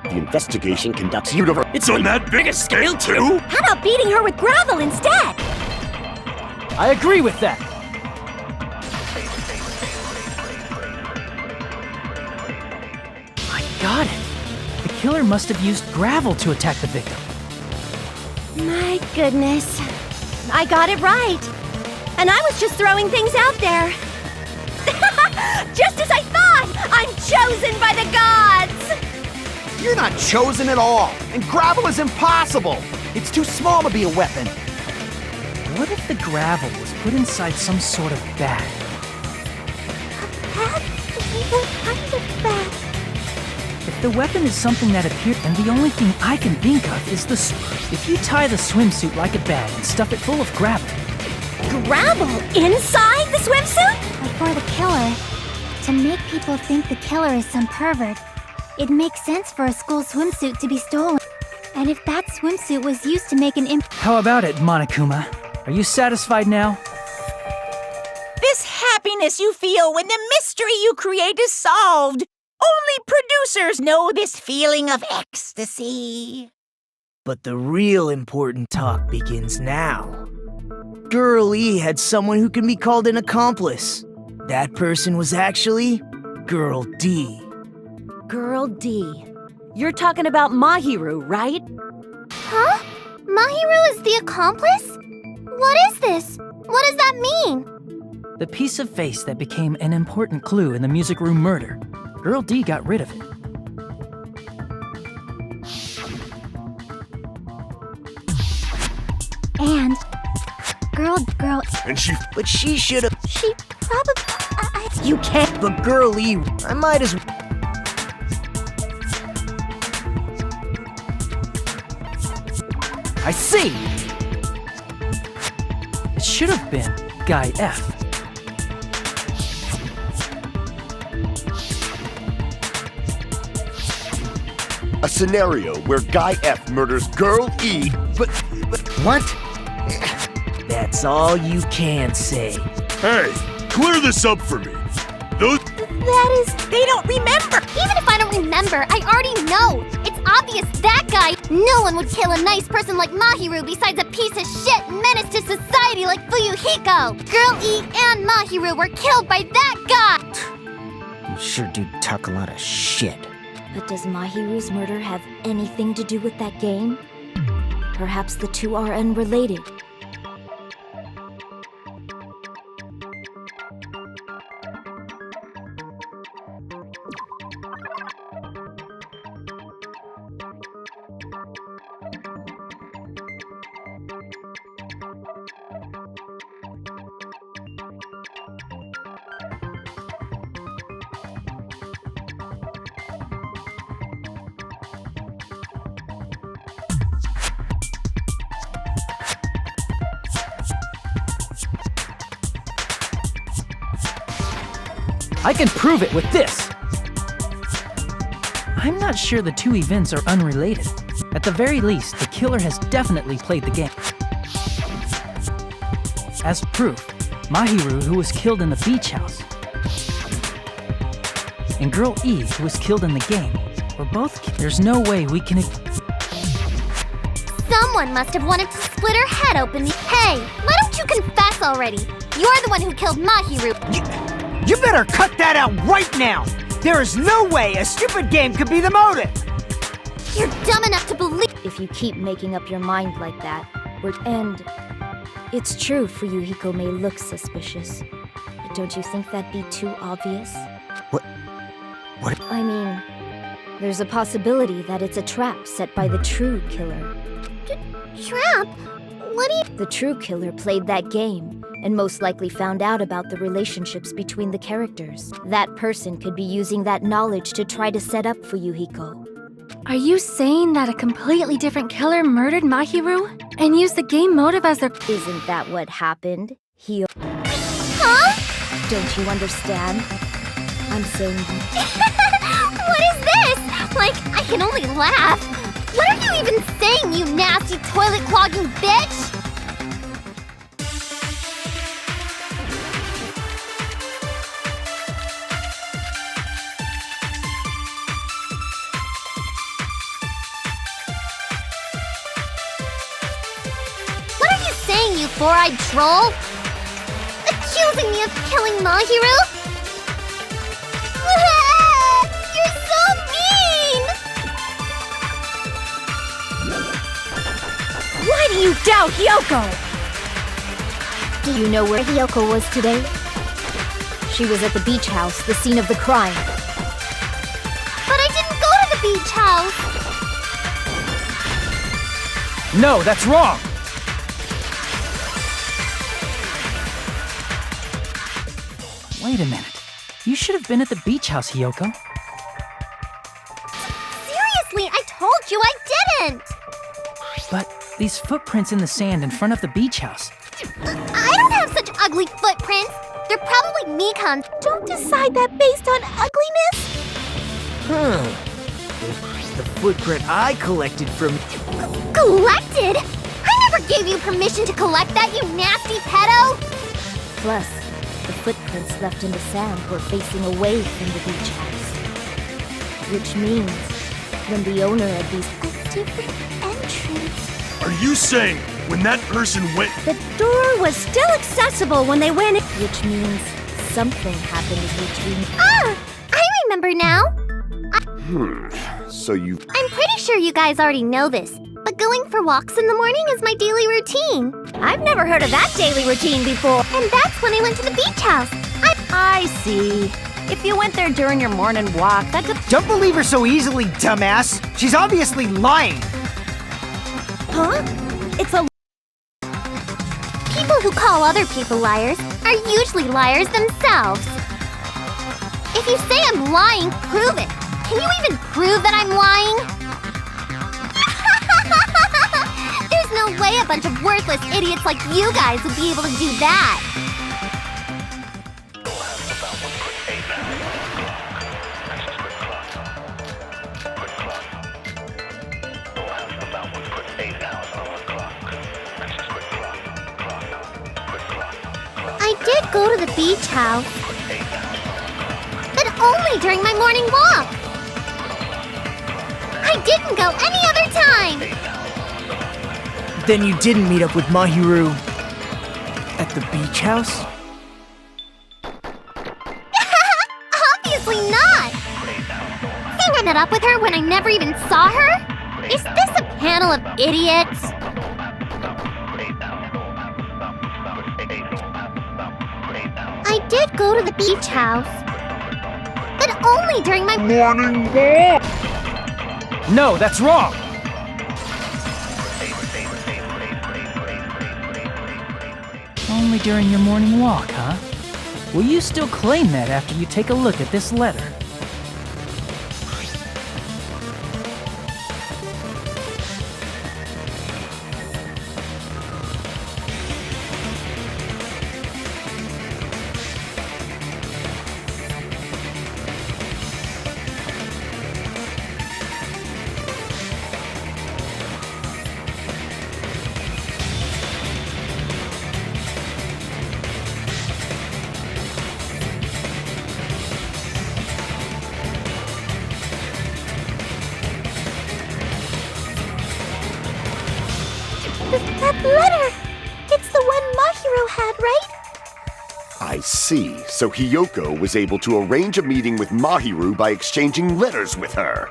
The investigation conducts Universe. It's on that big a scale, too? How about beating her with gravel instead? I agree with that. I got it. The killer must have used gravel to attack the victim. My goodness. I got it right. And I was just throwing things out there. Just as I thought! I'm chosen by the gods! You're not chosen at all, and gravel is impossible. It's too small to be a weapon. What if the gravel was put inside some sort of bag? What kind of bag? If the weapon is something that appeared, and the only thing I can think of is if you tie the swimsuit like a bag and stuff it full of gravel. Gravel inside the swimsuit? For the killer. To make people think the killer is some pervert, it makes sense for a school swimsuit to be stolen. And if that swimsuit was used to make an How about it, Monokuma? Are you satisfied now? This happiness you feel when the mystery you create is solved. Only producers know this feeling of ecstasy. But the real important talk begins now. Girl E had someone who can be called an accomplice. That person was actually Girl D. Girl D. You're talking about Mahiru, right? Huh? Mahiru is the accomplice? What is this? What does that mean? The piece of face that became an important clue in the music room murder. Girl D got rid of it. And girl. And she But she should have. She probably. You can't. But Girl E, I might as well. I see! It should have been Guy F. A scenario where Guy F murders Girl E, But what? That's all you can say. Hey, clear this up for me. Those That is... They don't remember! Even if I don't remember, I already know! It's obvious that guy... No one would kill a nice person like Mahiru besides a piece of shit menace to society like Fuyuhiko! Girl E and Mahiru were killed by that guy! You sure do talk a lot of shit. But does Mahiru's murder have anything to do with that game? Perhaps the two are unrelated. I can prove it with this! I'm not sure the two events are unrelated. At the very least, the killer has definitely played the game. As proof, Mahiru, who was killed in the beach house, and Girl E, who was killed in the game, were both There's no way we can... Someone must have wanted to split her head open. Hey, why don't you confess already? You're the one who killed Mahiru. You better cut that out right now! There is no way a stupid game could be the motive! You're dumb enough to believe... If you keep making up your mind like that, and it's true Fuyuhiko may look suspicious, but don't you think that'd be too obvious? What? I mean, there's a possibility that it's a trap set by the true killer. Trap? What do you... The true killer played that game, and most likely found out about the relationships between the characters. That person could be using that knowledge to try to set up Fuyuhiko. Are you saying that a completely different killer murdered Mahiru and used the game motive as their... Isn't that what happened? Huh? Don't you understand? I'm saying... What is this? Like, I can only laugh. What are you even saying, you nasty toilet-clogging bitch? What are you saying, you four-eyed troll? Accusing me of killing Mahiru? You're so mean! Why do you doubt Hyoko? Do you know where Hyoko was today? She was at the beach house, the scene of the crime. But I didn't go to the beach house! No, that's wrong! Wait a minute. You should have been at the beach house, Hyoko. Seriously, I told you I didn't! But these footprints in the sand in front of the beach house. I don't have such ugly footprints! They're probably Mikan's. Don't decide that based on ugliness! The footprint I collected from... Collected? I never gave you permission to collect that, you nasty pedo! Plus, the footprints left in the sand were facing away from the beach house. Which means, when the owner of these... A different entrance. Are you saying when that person went... The door was still accessible when they went in. Which means something happened between... Ah! I remember now! So you... I'm pretty sure you guys already know this, but Going for walks in the morning is my daily routine. I've never heard of that daily routine before. And that's when I went to the beach house. I see. If you went there during your morning walk, that just... Don't believe her so easily, dumbass. She's obviously lying. Huh? It's a... People who call other people liars are usually liars themselves. If you say I'm lying, prove it. Can you even prove that I'm lying? There's no way a bunch of worthless idiots like you guys would be able to do that. I did go to the beach house, but only during my morning walk. I didn't go any other time. Then you didn't meet up with Mahiru at the beach house? Obviously not. Saying I met up with her when I never even saw her? Is this a panel of idiots? I did go to the beach house, but only during my morning walk. No, that's wrong! Only during your morning walk, huh? Will you still claim that after you take a look at this letter? That letter! It's the one Mahiru had, right? I see. So Hiyoko was able to arrange a meeting with Mahiru by exchanging letters with her.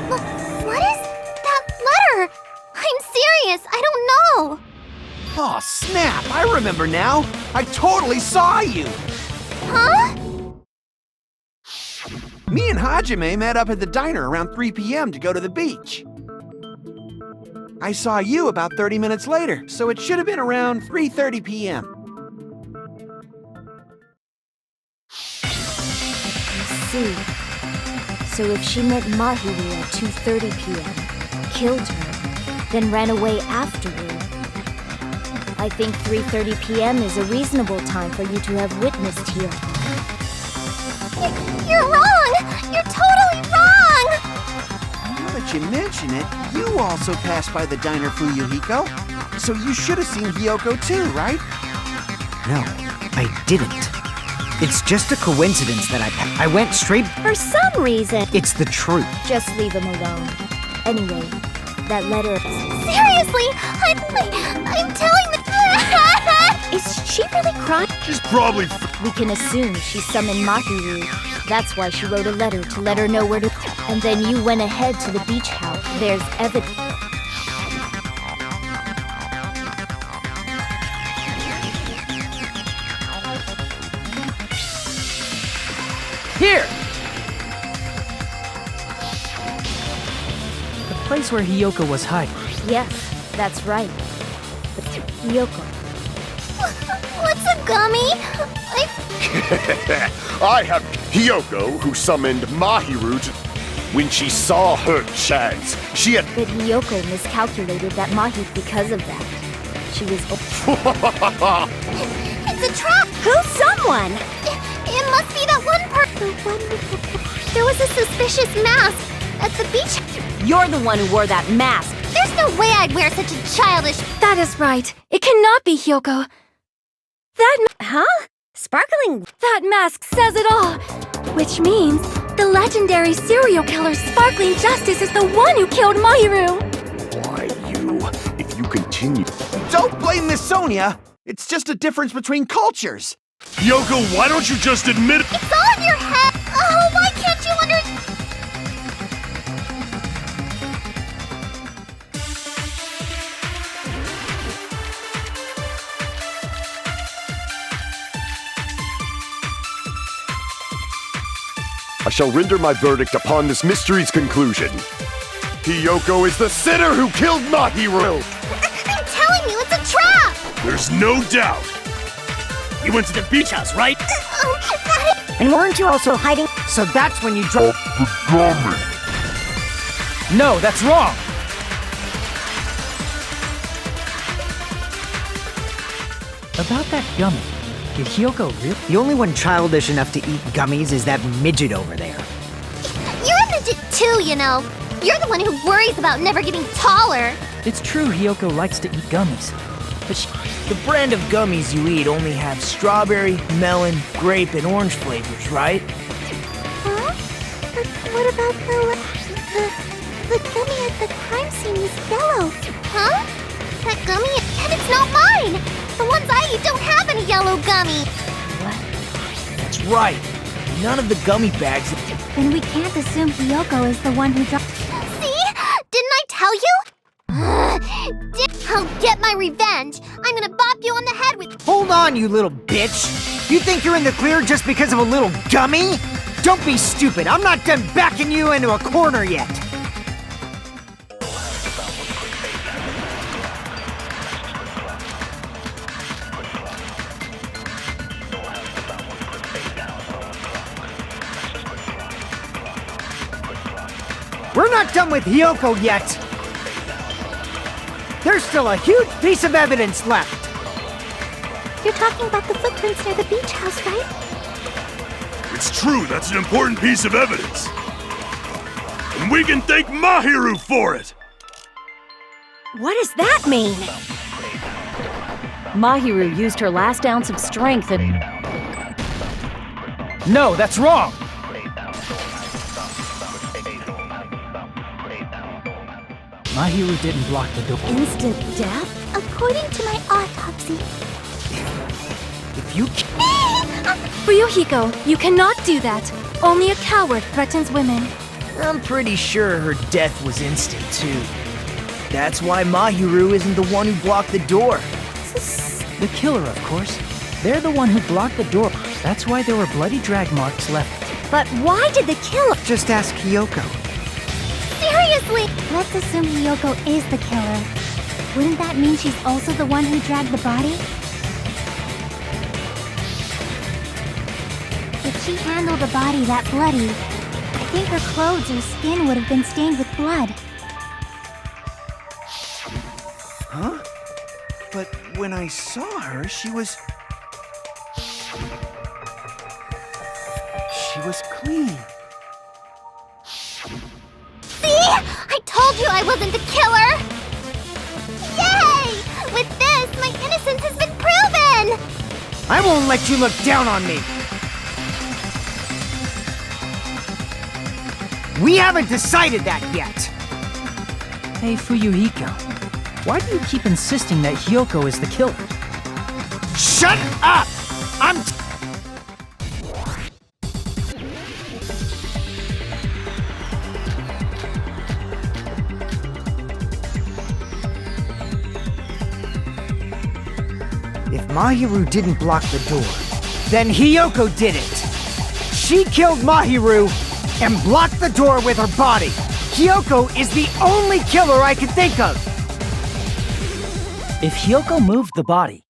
What is that letter? I'm serious, I don't know. Oh, snap! I remember now. I totally saw you. Huh? Me and Hajime met up at the diner around 3 p.m. to go to the beach. I saw you about 30 minutes later, so it should have been around 3:30 p.m. See. So if she met Mahiru at 2:30 p.m., killed her, then ran away afterward, I think 3:30 p.m. is a reasonable time for you to have witnessed here. You're wrong! You're totally wrong! Now that you mention it, you also passed by the diner, Fuyuhiko. So you should have seen Hiyoko too, right? No, I didn't. It's just a coincidence that I went straight... For some reason. It's the truth. Just leave him alone. Anyway, that letter... Seriously! I'm telling the... Is she really crying? She's probably... We can assume she summoned Mahiru. That's why she wrote a letter to let her know where to... And then you went ahead to the beach house. There's evidence. Here! The place where Hiyoko was hiding. Yes, that's right. But Hiyoko. What's a gummy? I have Hiyoko, who summoned Mahiru to... When she saw her chance, she had... But Hiyoko miscalculated that Mahi because of that. She was... It's a trap! Who's someone? It must be that one person. There was a suspicious mask at the beach. You're the one who wore that mask. There's no way I'd wear such a childish... That is right. It cannot be Hiyoko. Huh? Sparkling... That mask says it all. Which means the legendary serial killer Sparkling Justice is the one who killed Mahiru. Why, if you continue... Don't blame Miss Sonia. It's just a difference between cultures. Hiyoko, why don't you just admit it? It's all in your head. Oh, why can't you I shall render my verdict upon this mystery's conclusion. Hiyoko is the sinner who killed Mahiru! I'm telling you, it's a trap! There's no doubt. You went to the beach house, right? And weren't you also hiding? So that's when you drop. No, that's wrong! About that gummy, did Hiyoko really? The only one childish enough to eat gummies is that midget over there. You're a midget too, you know. You're the one who worries about never getting taller. It's true Hiyoko likes to eat gummies, but The brand of gummies you eat only have strawberry, melon, grape, and orange flavors, right? Huh? But what about the gummy at the crime scene is yellow? Huh? That gummy? And it's not mine! The ones I eat don't have any yellow gummy! That's right. None of the gummy bags. Then we can't assume Hiyoko is the one who dropped. See? Didn't I tell you? I'll get my revenge! I'm gonna bop you on the head with— Hold on, you little bitch! You think you're in the clear just because of a little gummy? Don't be stupid. I'm not done backing you into a corner yet. We're not done with Hiyoko yet. There's still a huge piece of evidence left. You're talking about the footprints near the beach house, right? It's true, that's an important piece of evidence. And we can thank Mahiru for it! What does that mean? Mahiru used her last ounce of strength and... No, that's wrong! Mahiru didn't block the door. Instant death? According to my autopsy. If you Fuyuhiko, you cannot do that. Only a coward threatens women. I'm pretty sure her death was instant, too. That's why Mahiru isn't the one who blocked the door. The killer, of course. They're the one who blocked the door. That's why there were bloody drag marks left. But why did the killer... Just ask Hiyoko. Seriously! Let's assume Hiyoko is the killer. Wouldn't that mean she's also the one who dragged the body? If she handled a body that bloody, I think her clothes or skin would have been stained with blood. Huh? But when I saw her, she was clean. See? I told you I wasn't the killer! Yay! With this, my innocence has been proven! I won't let you look down on me! We haven't decided that yet! Hey, Fuyuhiko. Why do you keep insisting that Hiyoko is the killer? Shut up! If Mahiru didn't block the door, then Hiyoko did it! She killed Mahiru and blocked the door with her body! Hiyoko is the only killer I can think of! If Hiyoko moved the body,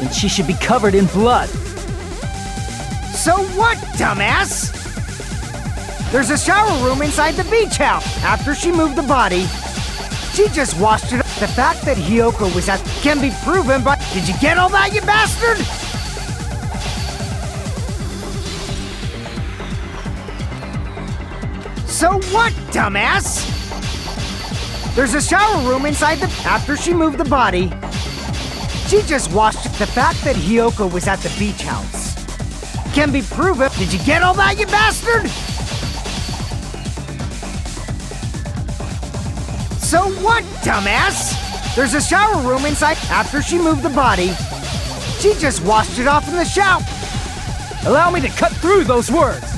then she should be covered in blood. So what, dumbass? There's a shower room inside the beach house. After she moved the body, she just washed it up. The fact that Hiyoko was at can be proven by... Did you get all that, you bastard? So what, dumbass? There's a shower room inside the... After she moved the body, she just washed it. The fact that Hiyoko was at the beach house can be proven. Did you get all that, you bastard? So what, dumbass? There's a shower room inside. After she moved the body, she just washed it off in the shower. Allow me to cut through those words.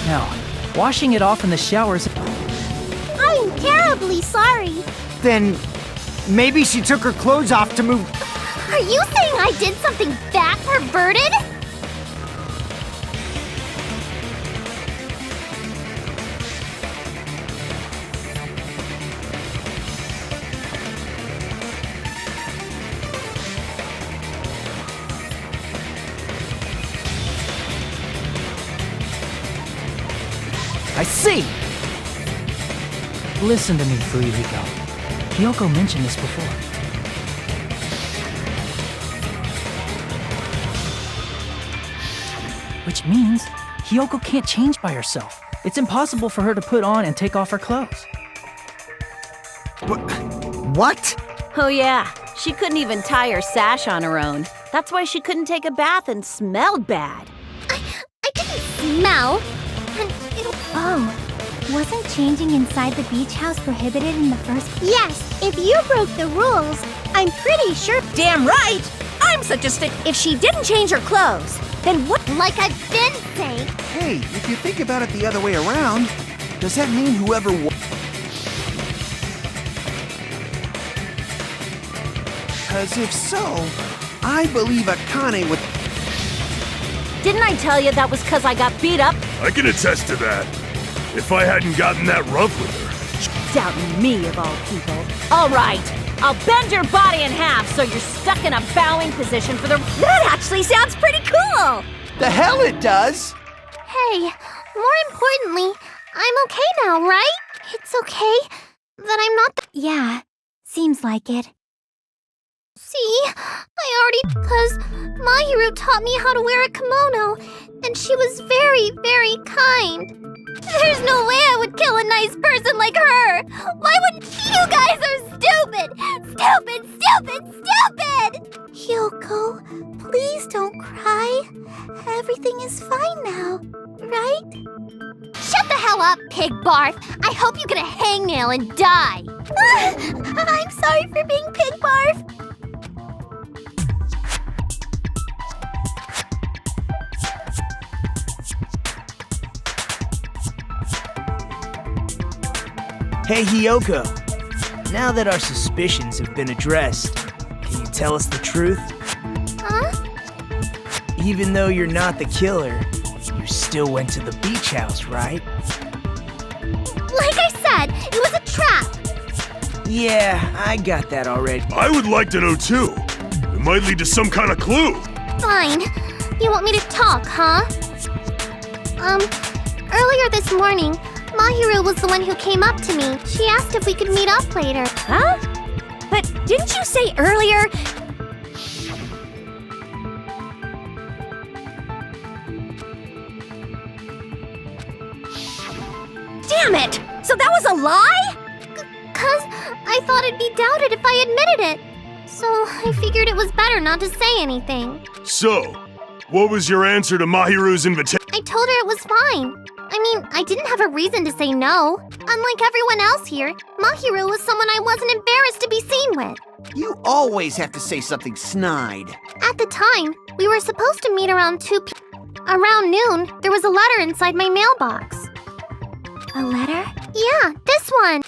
Now, washing it off in the shower is... I'm terribly sorry. Then maybe she took her clothes off to move. Are you saying I did something that perverted? I see. Listen to me, Fuyuhiko. Kyoko mentioned this before. Which means Kyoko can't change by herself. It's impossible for her to put on and take off her clothes. What? Oh yeah, she couldn't even tie her sash on her own. That's why she couldn't take a bath and smelled bad. I didn't smell. And oh, wasn't changing inside the beach house prohibited in the first place? Yes, if you broke the rules, I'm pretty sure. Damn right! I'm such a stick. If she didn't change her clothes, then what? Like I've been saying. Hey, if you think about it the other way around, does that mean whoever Because if so, I believe Akane would... Didn't I tell you that was because I got beat up? I can attest to that. If I hadn't gotten that rough with her. Doubting me, of all people. All right, I'll bend your body in half so you're stuck in a bowing position for the... That actually sounds pretty cool! The hell it does! Hey, more importantly, I'm okay now, right? It's okay that I'm not Yeah, seems like it. See, I already... Because Mahiru taught me how to wear a kimono, and she was very, very kind. There's no way I would kill a nice person like her! Why wouldn't... You guys are stupid! Stupid, stupid, stupid! Hyoko, please don't cry. Everything is fine now, right? Shut the hell up, pig barf! I hope you get a hangnail and die! I'm sorry for being pig barf! Hey, Hyoko. Now that our suspicions have been addressed, can you tell us the truth? Huh? Even though you're not the killer, you still went to the beach house, right? Like I said, it was a trap! Yeah, I got that already. I would like to know too. It might lead to some kind of clue. Fine. You want me to talk, huh? Earlier this morning, Mahiru was the one who came up to me. She asked if we could meet up later. Huh? But didn't you say earlier... Damn it! So that was a lie? 'Cause I thought it'd be doubted if I admitted it. So I figured it was better not to say anything. So, what was your answer to Mahiru's invitation? I told her it was fine. I mean, I didn't have a reason to say no. Unlike everyone else here, Mahiru was someone I wasn't embarrassed to be seen with. You always have to say something snide. At the time, we were supposed to meet around 2 p.m. Around noon, there was a letter inside my mailbox. A letter? Yeah, this one.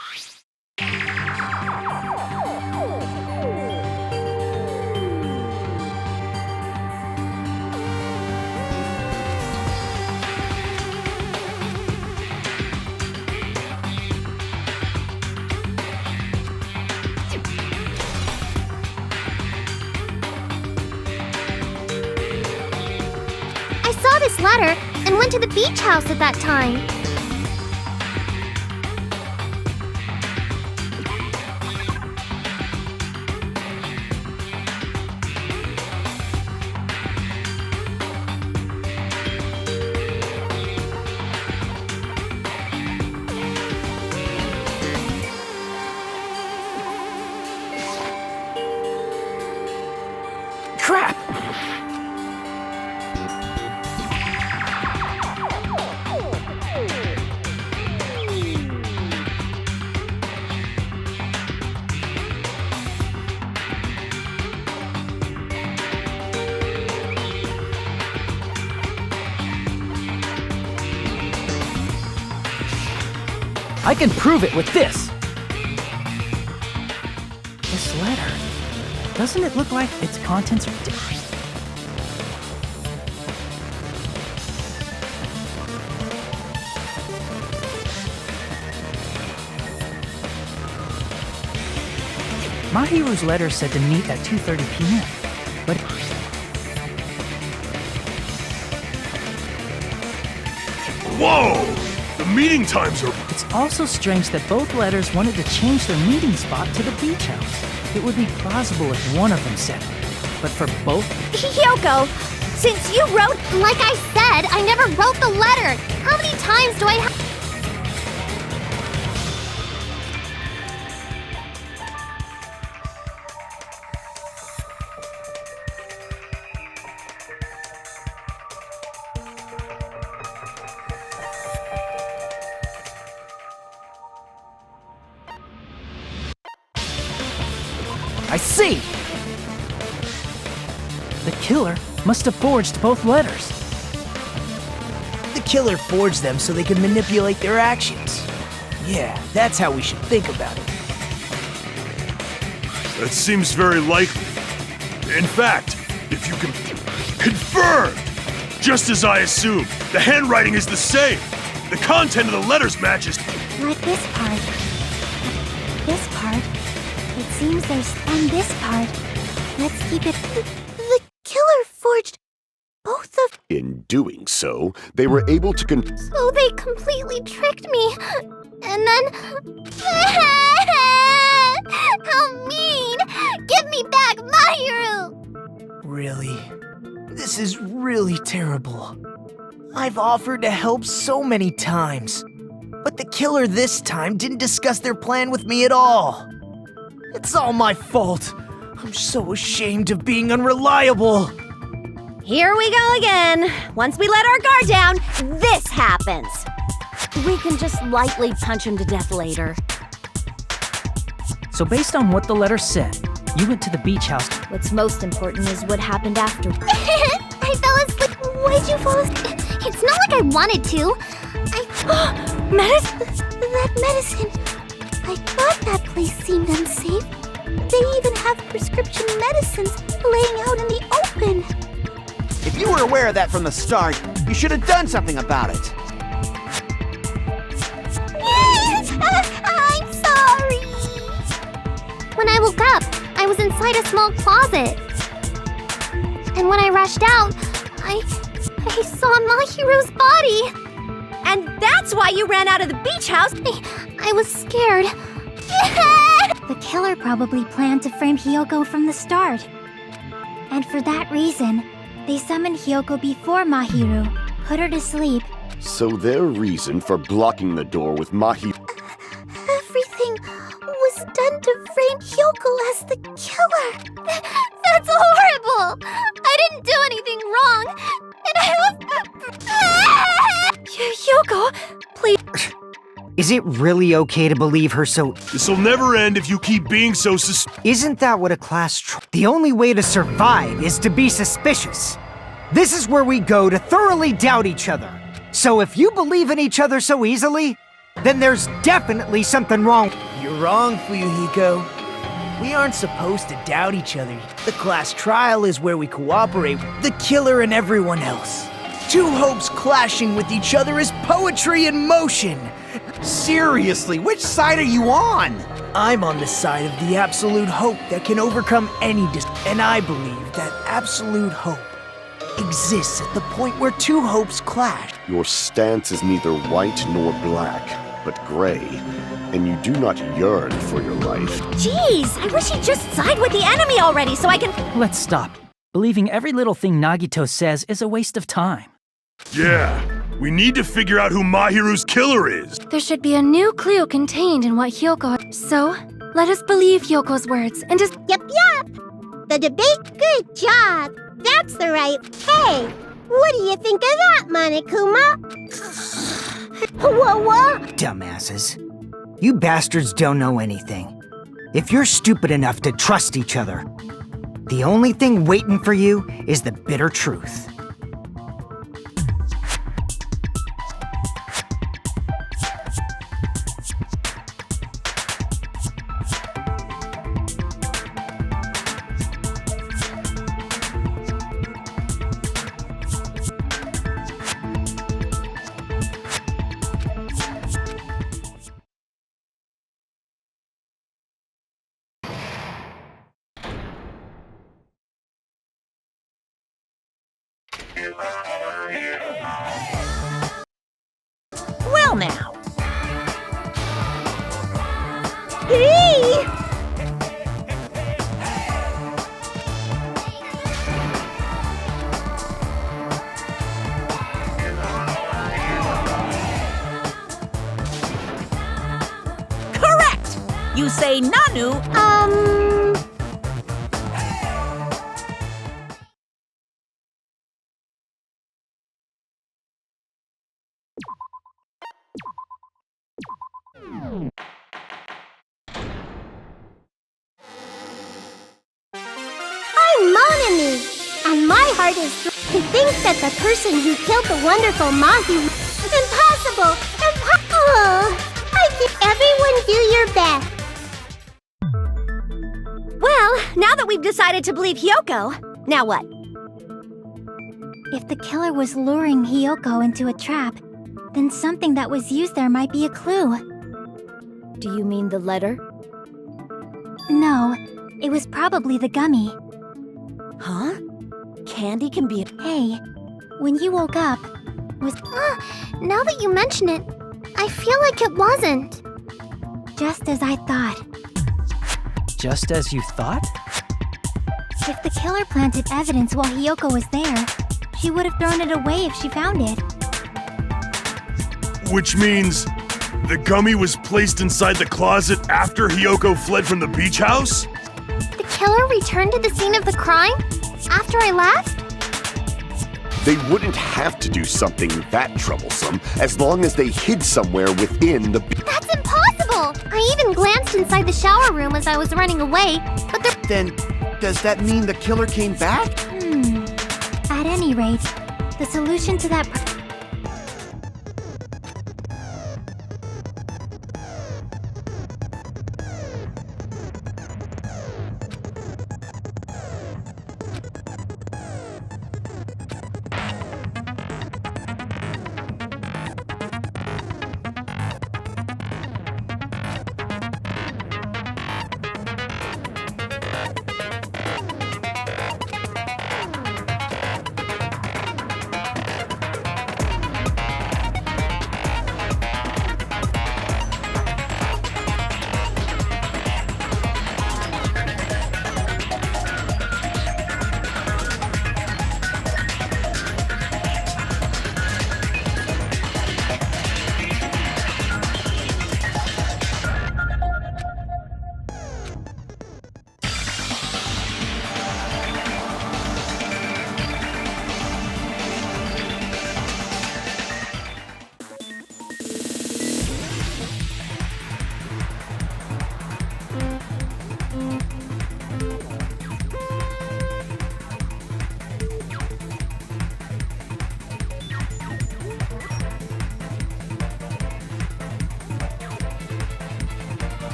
I saw this letter and went to the beach house at that time. Crap! I can prove it with this. This letter. Doesn't it look like its contents are different? Mahiru's letter said to meet at 2:30 p.m., but Whoa! The meeting times are... it's also strange that both letters wanted to change their meeting spot to the beach house. It would be plausible if one of them said it, but for both... Hyoko, since you wrote... Like I said, I never wrote the letter. How many times do I have... I see! The killer must have forged both letters. The killer forged them so they could manipulate their actions. Yeah, that's how we should think about it. That seems very likely. In fact, if you can... Confirmed! Just as I assumed, the handwriting is the same. The content of the letters matches. Like this part. This part. It seems there's... And this part. Let's keep it... The killer forged both of... In doing so, they were able to So they completely tricked me. And then... How mean! Give me back Mahiru! Really? This is really terrible. I've offered to help so many times, but the killer this time didn't discuss their plan with me at all. It's all my fault. I'm so ashamed of being unreliable. Here we go again. Once we let our guard down, this happens. We can just lightly punch him to death later. So based on what the letter said, you went to the beach house. What's most important is what happened after. I fell asleep. Why'd you fall asleep? It's not like I wanted to. Medicine? That medicine. I thought that place seemed unsafe. They even have prescription medicines laying out in the open. If you were aware of that from the start, you should have done something about it. I'm sorry. When I woke up, I was inside a small closet. And when I rushed out, I saw Mahiru's body. And that's why you ran out of the beach house. I was scared. The killer probably planned to frame Hyoko from the start. And for that reason, they summoned Hyoko before Mahiru, put her to sleep. So their reason for blocking the door with Everything was done to frame Hyoko as the killer. That's horrible. I didn't do anything wrong. And I Hyoko, please. Is it really okay to believe her so... This'll never end if you keep being so Isn't that what a class The only way to survive is to be suspicious. This is where we go to thoroughly doubt each other. So if you believe in each other so easily, then there's definitely something wrong. You're wrong, Fuyuhiko. We aren't supposed to doubt each other. The class trial is where we cooperate with the killer and everyone else. Two hopes clashing with each other is poetry in motion. Seriously, which side are you on? I'm on the side of the absolute hope that can overcome any and I believe that absolute hope exists at the point where two hopes clash. Your stance is neither white nor black, but gray, and you do not yearn for your life. Jeez, I wish he'd just side with the enemy already so I can... Let's stop. Believing every little thing Nagito says is a waste of time. Yeah, we need to figure out who Mahiru's killer is. There should be a new clue contained in what Hyoko... So, let us believe Hyoko's words and just... Yep. The debate, good job. That's the right... Hey, what do you think of that, Monokuma? Whoa. Dumbasses. You bastards don't know anything. If you're stupid enough to trust each other, the only thing waiting for you is the bitter truth. Well now. Hey! Correct! You say Nanu. I'm Monami, and my heart is to think that the person who killed the wonderful Mahi. Impossible! Impossible! I think everyone do your best. Well, now that we've decided to believe Hyoko, now what? If the killer was luring Hyoko into a trap, then something that was used there might be a clue. Do you mean the letter? No, it was probably the gummy. Huh? Candy can be Hey, when you woke up, was Now that you mention it, I feel like it wasn't. just as I thought. Just as you thought? If the killer planted evidence while Hyoko was there, she would have thrown it away if she found it. Which means the gummy was placed inside the closet after Hyoko fled from the beach house? The killer returned to the scene of the crime after I left? They wouldn't have to do something that troublesome as long as they hid somewhere within the... That's impossible! I even glanced inside the shower room as I was running away, but there... Then, does that mean the killer came back? At any rate, the solution to that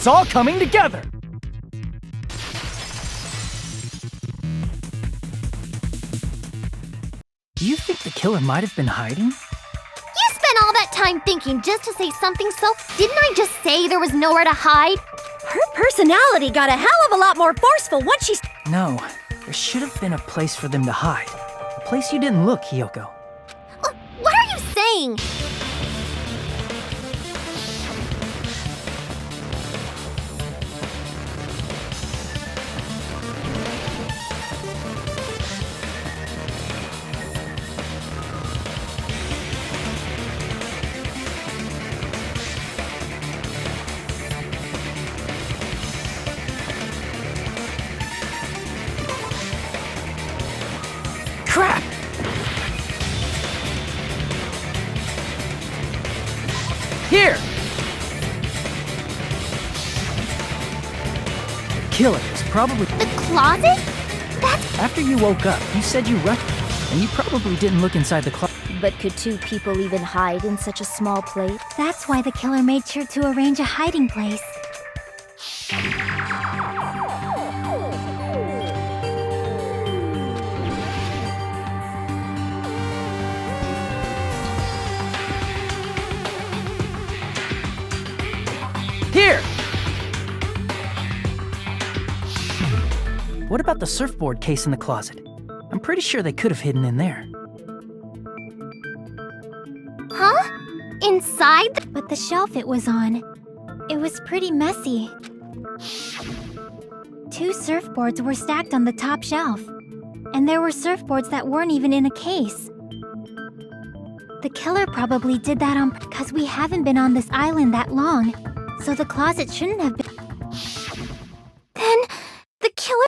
It's all coming together! Do you think the killer might have been hiding? You spent all that time thinking just to say something so... Didn't I just say there was nowhere to hide? Her personality got a hell of a lot more forceful once she's... No, there should have been a place for them to hide. A place you didn't look, Hiyoko. What are you saying? Crap! Here! The killer is probably... The closet? That's... After you woke up, you said you rushed, and you probably didn't look inside the closet. But could two people even hide in such a small place? That's why the killer made sure to arrange a hiding place. Here! What about the surfboard case in the closet? I'm pretty sure they could have hidden in there. Huh? Inside? But the shelf it was on, it was pretty messy. 2 surfboards were stacked on the top shelf, and there were surfboards that weren't even in a case. The killer probably did that on because we haven't been on this island that long, so the closet shouldn't have been. Then the killer.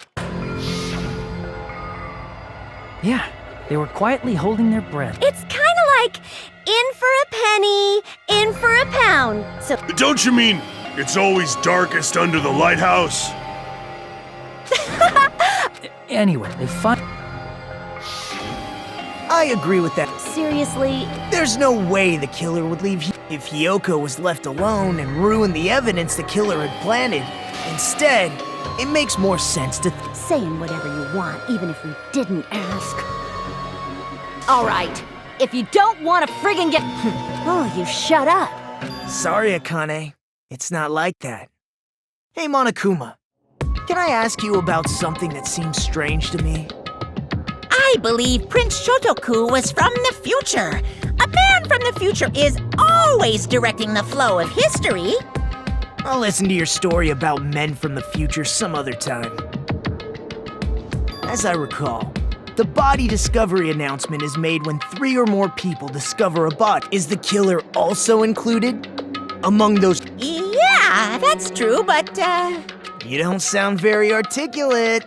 Yeah, they were quietly holding their breath. It's kind of like in for a penny, in for a pound. So Don't you mean it's always darkest under the lighthouse? Anyway, they find... I agree with that. seriously, There's no way the killer would leave if Hiyoko was left alone and ruin the evidence the killer had planted. Instead, it makes more sense to... saying whatever you want, even if we didn't ask. All right, if you don't want to friggin' get... oh, you shut up. Sorry, Akane. It's not like that. Hey, Monokuma. Can I ask you about something that seems strange to me? I believe Prince Shotoku was from the future. A man from the future is always directing the flow of history. I'll listen to your story about men from the future some other time. As I recall, the body discovery announcement is made when 3 or more people discover a body. Is the killer also included among those? Yeah, that's true, but, You don't sound very articulate.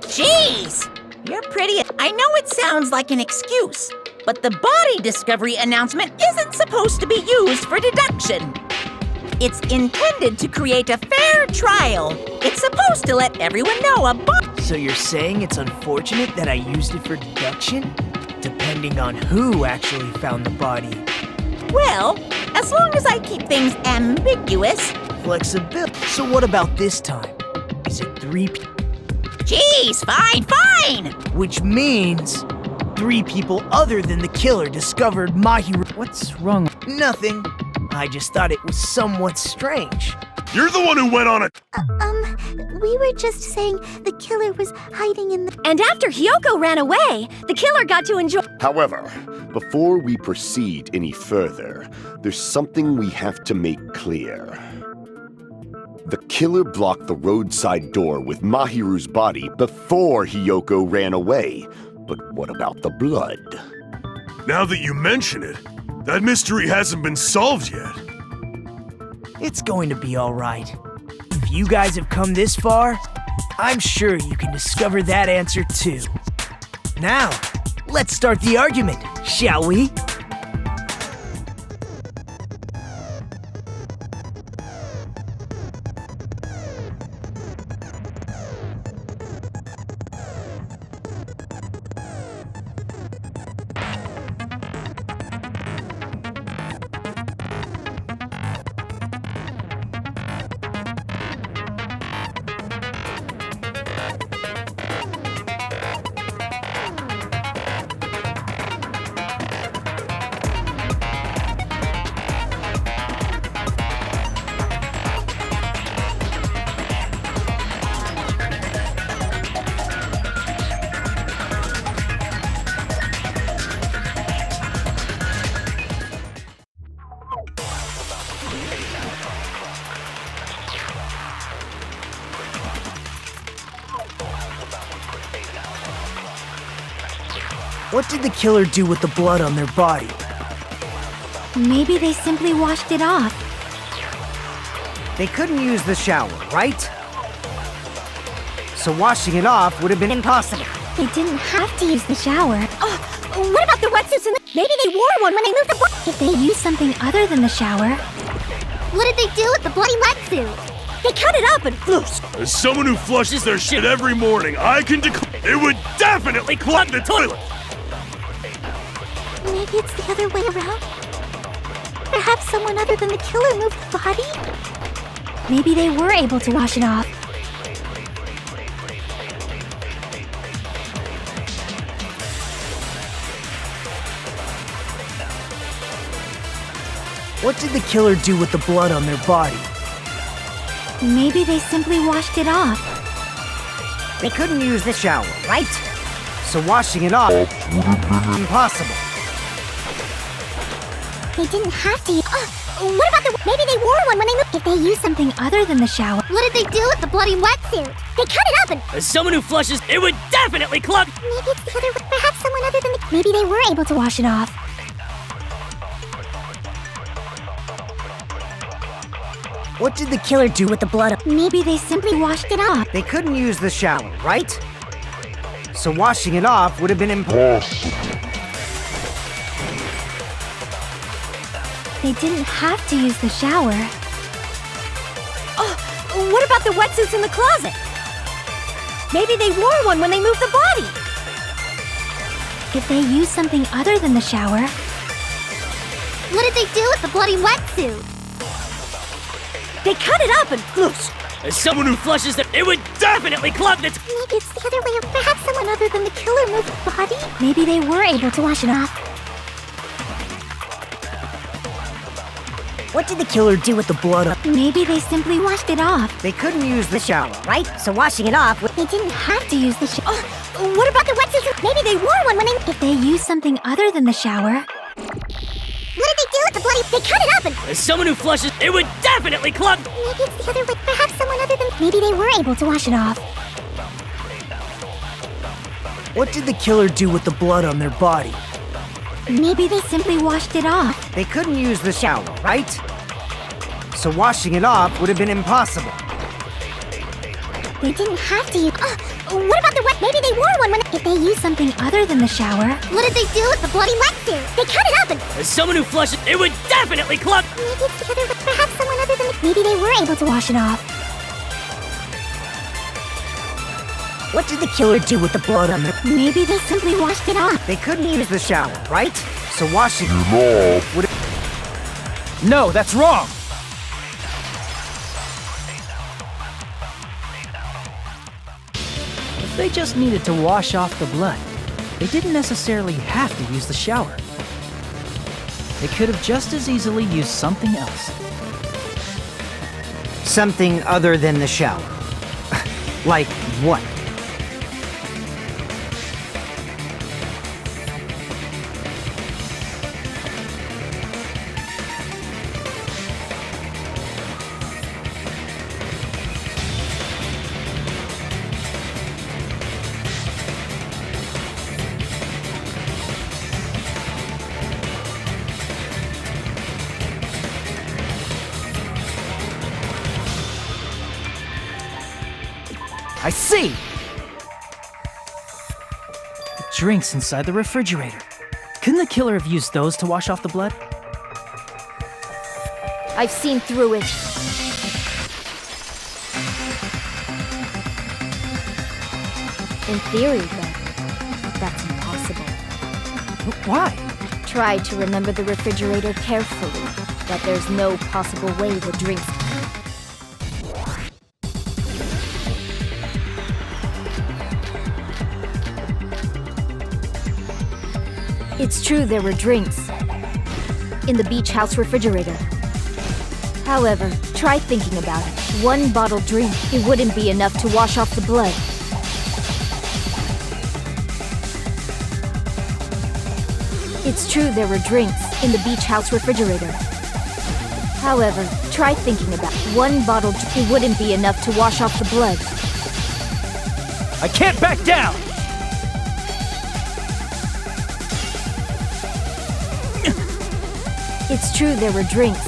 Jeez! You're pretty... I know it sounds like an excuse, but the body discovery announcement isn't supposed to be used for deduction. It's intended to create a fair trial. It's supposed to let everyone know a body... So you're saying it's unfortunate that I used it for deduction? Depending on who actually found the body. Well, as long as I keep things ambiguous... Flexibility. So what about this time? Is it 3 people? Jeez, fine! Which means 3 people other than the killer discovered Mahiru. What's wrong? Nothing. I just thought it was somewhat strange. You're the one who went on a... We were just saying the killer was hiding in the... And after Hiyoko ran away, the killer got to enjoy... However, before we proceed any further, there's something we have to make clear. The killer blocked the roadside door with Mahiru's body before Hiyoko ran away. But what about the blood? Now that you mention it, that mystery hasn't been solved yet. It's going to be all right. If you guys have come this far, I'm sure you can discover that answer too. Now, let's start the argument, shall we? What did the killer do with the blood on their body? Maybe they simply washed it off. They couldn't use the shower, right? So washing it off would have been impossible. They didn't have to use the shower. Oh, what about the wetsuits and maybe they wore one when they moved the If they used something other than the shower. What did they do with the bloody wetsuit? They cut it up and floofs. As someone who flushes their shit every morning, I can declare it would definitely clog the toilet! Maybe it's the other way around? Perhaps someone other than the killer moved the body? Maybe they were able to wash it off. What did the killer do with the blood on their body? Maybe they simply washed it off. They couldn't use the shower, right? So washing it off would have been impossible. They didn't have to. What about the? Maybe they wore one when they moved. If they used something other than the shower. What did they do with the bloody wetsuit? They cut it up and. As someone who flushes, it would definitely clog. Maybe it's the other. Perhaps someone other than the. Maybe they were able to wash it off. What did the killer do with the blood? Maybe they simply washed it off. They couldn't use the shower, right? So washing it off would have been impossible. They didn't have to use the shower. Oh, what about the wetsuits in the closet? Maybe they wore one when they moved the body. If they used something other than the shower. What did they do with the bloody wetsuit? They cut it up and floofs. As someone who flushes their, it would definitely clog the. Maybe it's the other way around. Perhaps someone other than the killer moved the body? Maybe they were able to wash it off. What did the killer do with the blood? Maybe they simply washed it off. They couldn't use the shower, Right? So washing it off would... They didn't have to use the shower. What about the wetsuit? Maybe they wore one when they. If they used something other than the shower. What did they do with the bloody? They cut it up and. As someone who flushes, it would definitely clog. Maybe it's the other way. Perhaps someone other than. Maybe they were able to wash it off. What did the killer do with the blood on their body? Maybe they simply washed it off. They couldn't use the shower, right? So washing it off would have been impossible. They didn't have to use. What about the wet? Maybe they wore one when. If they used something other than the shower. What did they do with the bloody wetsuit? They cut it up and. As someone who flushes, it would definitely clog. Maybe it's the other way. Perhaps someone other than. Maybe they were able to wash it off. What did the killer do with the blood on their... Maybe they simply washed it off. They couldn't use the shower, right? So washing it off would have... No, that's wrong! If they just needed to wash off the blood, they didn't necessarily have to use the shower. They could have just as easily used something else. Something other than the shower. Like what? I see! The drinks inside the refrigerator. Couldn't the killer have used those to wash off the blood? I've seen through it. In theory, but that's impossible. Why? Try to remember the refrigerator carefully, but there's no possible way the drinks... It's true there were drinks in the beach house refrigerator. However, try thinking about it. One bottled drink, it wouldn't be enough to wash off the blood. It's true there were drinks in the beach house refrigerator. However, try thinking about it. One bottled drink, it wouldn't be enough to wash off the blood. I can't back down! It's true there were drinks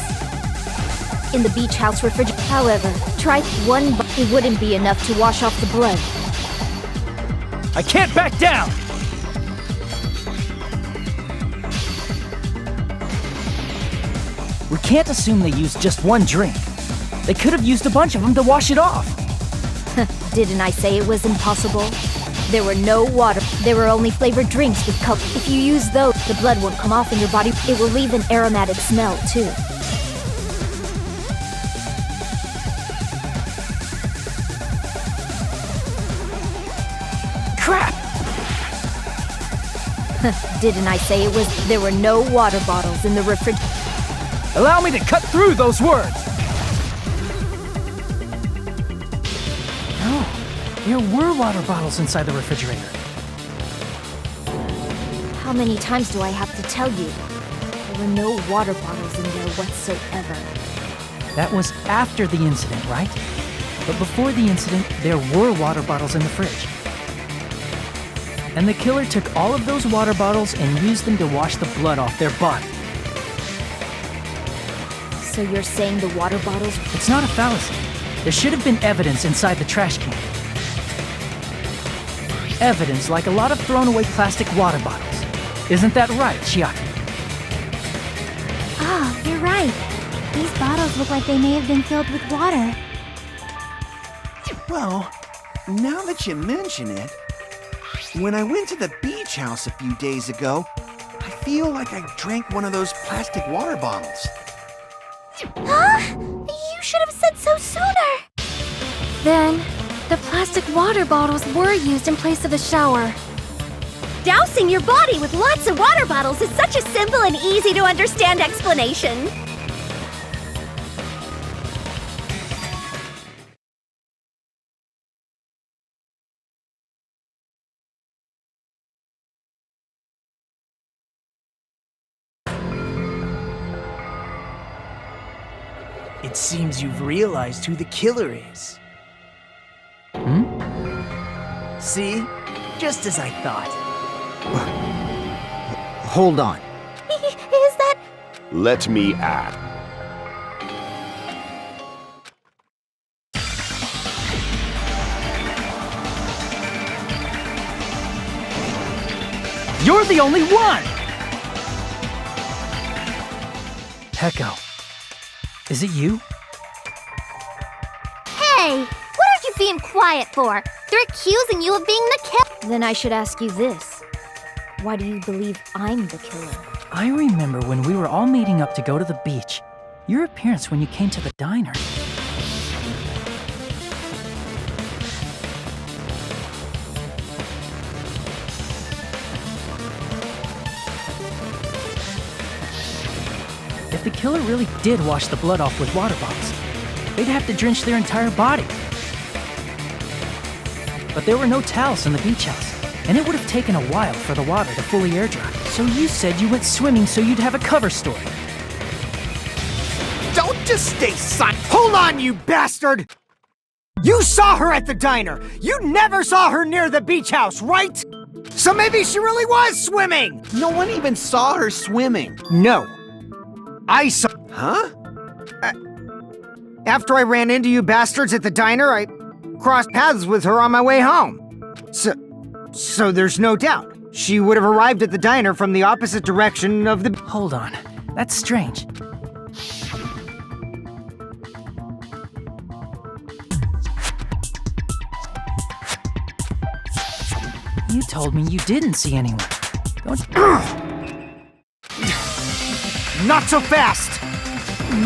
in the beach house refrigerator. However, try one, but it wouldn't be enough to wash off the blood. I can't back down! We can't assume they used just one drink. They could have used a bunch of them to wash it off. Didn't I say it was impossible? There were no water. There were only flavored drinks with color. If you use those, the blood won't come off in your body. It will leave an aromatic smell, too. Crap! Didn't I say it was? There were no water bottles in the refrigerator. Allow me to cut through those words! No, there were water bottles inside the refrigerator. How many times do I have to tell you? There were no water bottles in there whatsoever. That was after the incident, right? But before the incident, there were water bottles in the fridge. And the killer took all of those water bottles and used them to wash the blood off their body. So you're saying the water bottles... It's not a fallacy. There should have been evidence inside the trash can. Evidence like a lot of thrown-away plastic water bottles. Isn't that right, Chiaki? Oh, you're right. These bottles look like they may have been filled with water. Well, now that you mention it, when I went to the beach house a few days ago, I feel like I drank one of those plastic water bottles. Huh? You should have said so sooner! Then, the plastic water bottles were used in place of the shower. Dousing your body with lots of water bottles is such a simple and easy to understand explanation. It seems you've realized who the killer is. See? Just as I thought. Hold on. Is that... Let me add. You're the only one! Peko. Is it you? Hey! What are you being quiet for? They're accusing you of being the killer. Then I should ask you this. Why do you believe I'm the killer? I remember when we were all meeting up to go to the beach. Your appearance when you came to the diner. If the killer really did wash the blood off with water bottles, they'd have to drench their entire body. But there were no towels in the beach house, and it would have taken a while for the water to fully air dry. So you said you went swimming so you'd have a cover story. Don't just stay silent. Hold on, you bastard! You saw her at the diner. You never saw her near the beach house, right? So maybe she really was swimming. No one even saw her swimming. No. I saw... Huh? After I ran into you bastards at the diner, I crossed paths with her on my way home. So there's no doubt. She would have arrived at the diner from the opposite direction of the... Hold on. That's strange. You told me you didn't see anyone. Not so fast!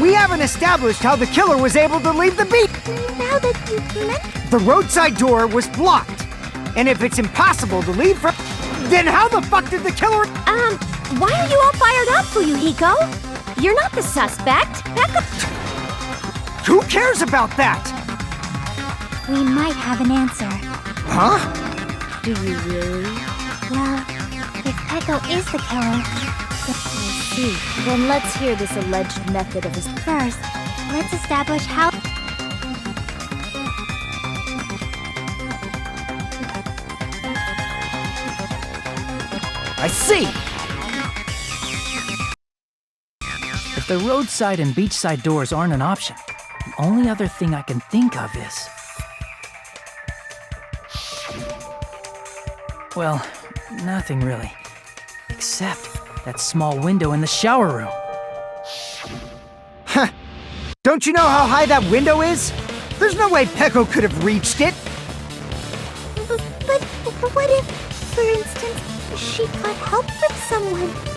We haven't established how the killer was able to leave the beach! Now that you've mentioned... The roadside door was blocked. And if it's impossible to leave from... Then how the fuck did the killer... Why are you all fired up, Fuyuhiko? You're not the suspect. Back up. Who cares about that? We might have an answer. Huh? Do you really? Well, if Peko is the killer... I see. Then let's hear this alleged method of his... First, let's establish how... I see! If the roadside and beachside doors aren't an option, the only other thing I can think of is... Well, nothing really. Except that small window in the shower room. Huh. Don't you know how high that window is? There's no way Peko could have reached it. But what if, for instance, she got help from someone?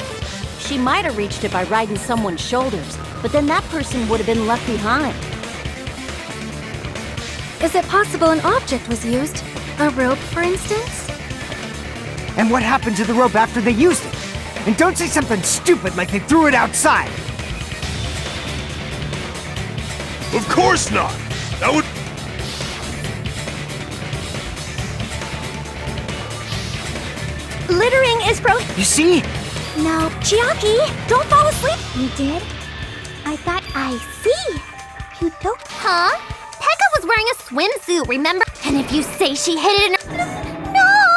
She might have reached it by riding someone's shoulders, but then that person would have been left behind. Is it possible an object was used? A rope, for instance? And what happened to the rope after they used it? And don't say something stupid like they threw it outside. Of course not! That would... Littering is You see? No, Chiaki, don't fall asleep. You did? I thought I see. You don't? Huh? Pekka was wearing a swimsuit, remember? And if you say she hid it in her... No!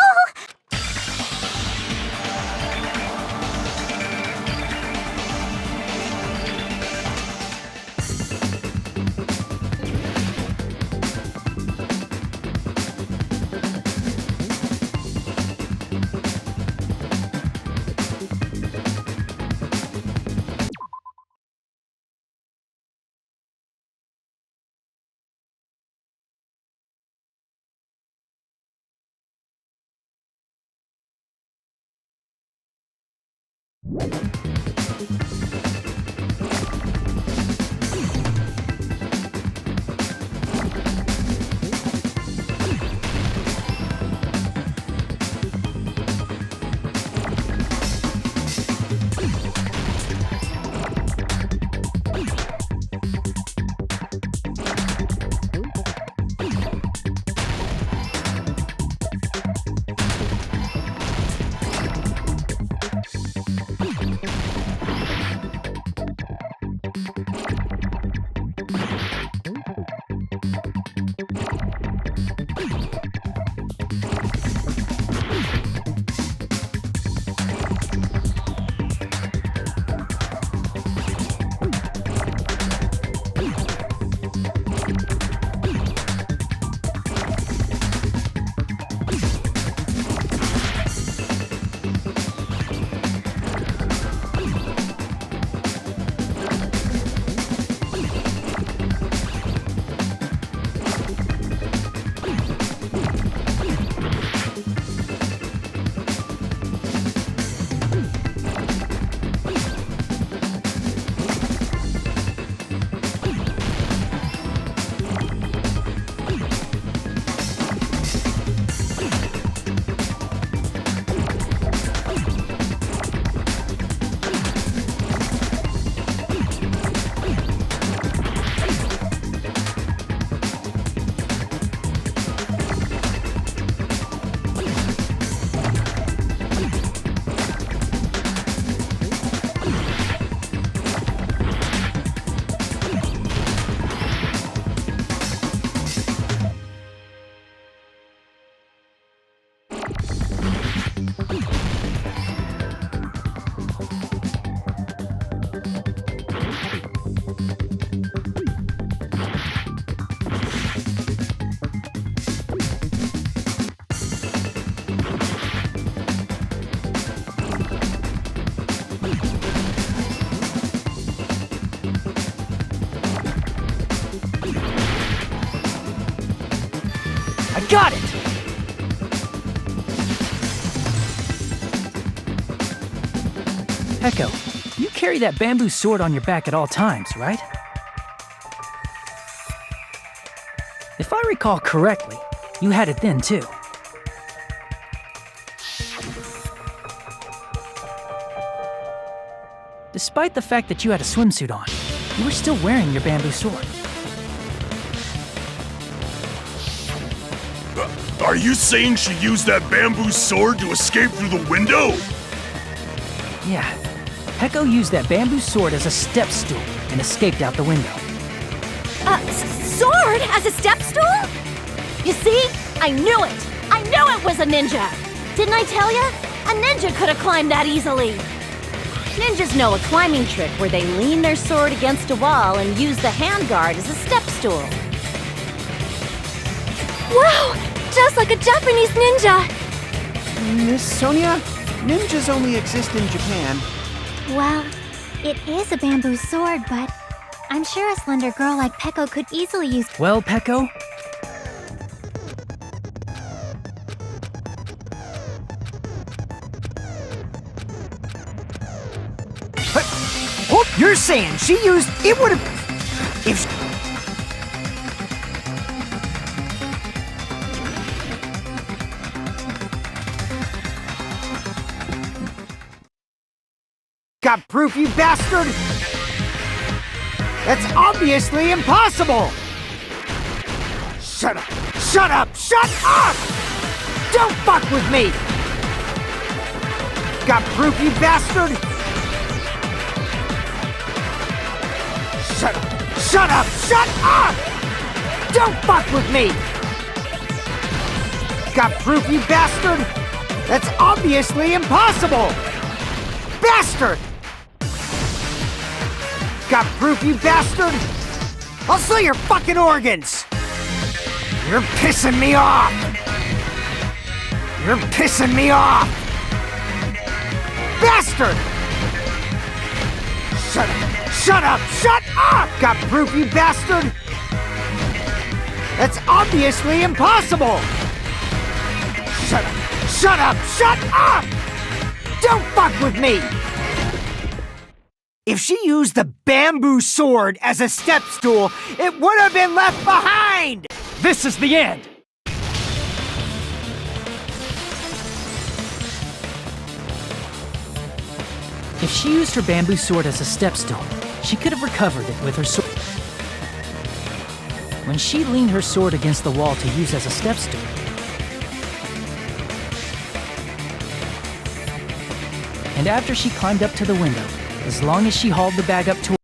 Got it! Peko, you carry that bamboo sword on your back at all times, right? If I recall correctly, you had it then too. Despite the fact that you had a swimsuit on, you were still wearing your bamboo sword. Are you saying she used that bamboo sword to escape through the window? Yeah. Peko used that bamboo sword as a step stool and escaped out the window. Sword as a step stool? You see? I knew it! I knew it was a ninja! Didn't I tell ya? A ninja could have climbed that easily! Ninjas know a climbing trick where they lean their sword against a wall and use the handguard as a step stool. Wow! Just like a Japanese ninja! Miss Sonia, ninjas only exist in Japan. Well, it is a bamboo sword, but I'm sure a slender girl like Peko could easily use. Well, Peko, Oh, you're saying she used... It would have... If... Got proof, you bastard? That's obviously impossible! Shut up! Shut up! Shut up! Don't fuck with me! Got proof, you bastard? Shut up! Shut up! Shut up! Don't fuck with me! Got proof, you bastard? That's obviously impossible! Bastard! Got proof, you bastard? I'll sell your fucking organs! You're pissing me off! You're pissing me off! Bastard! Shut up! Shut up! Shut up! Got proof, you bastard? That's obviously impossible! Shut up! Shut up! Shut up! Don't fuck with me! If she used the bamboo sword as a step stool, it would have been left behind! this is the end! If she used her bamboo sword as a step stool, she could have recovered it with her sword. When she leaned her sword against the wall to use as a step stool, and after she climbed up to the window, as long as she hauled the bag up to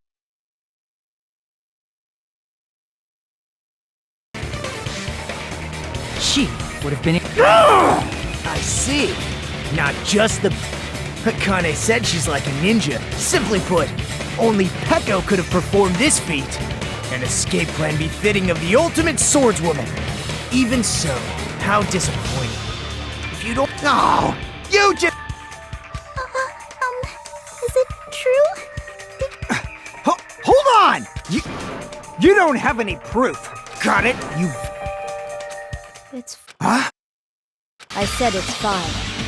she would have been... I see. Not just the... Akane said she's like a ninja. Simply put, only Peko could have performed this feat. An escape plan befitting of the ultimate swordswoman. Even so, how disappointing. If you don't... Oh, you just... Is it true? Hold on! You don't have any proof. Got it? You... It's... Huh? I said it's fine.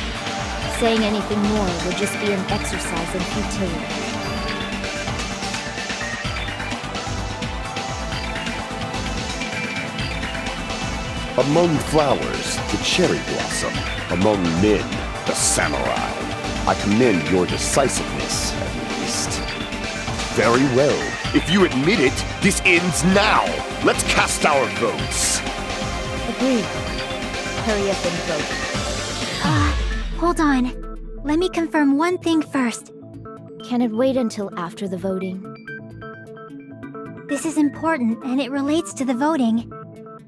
Saying anything more would just be an exercise in futility. Among flowers, the cherry blossom. Among men, the samurai. I commend your decisiveness, at least. Very well. If you admit it, this ends now. Let's cast our votes. Agreed. Hurry up and vote. Hold on. Let me confirm one thing first. Can it wait until after the voting? This is important, and it relates to the voting.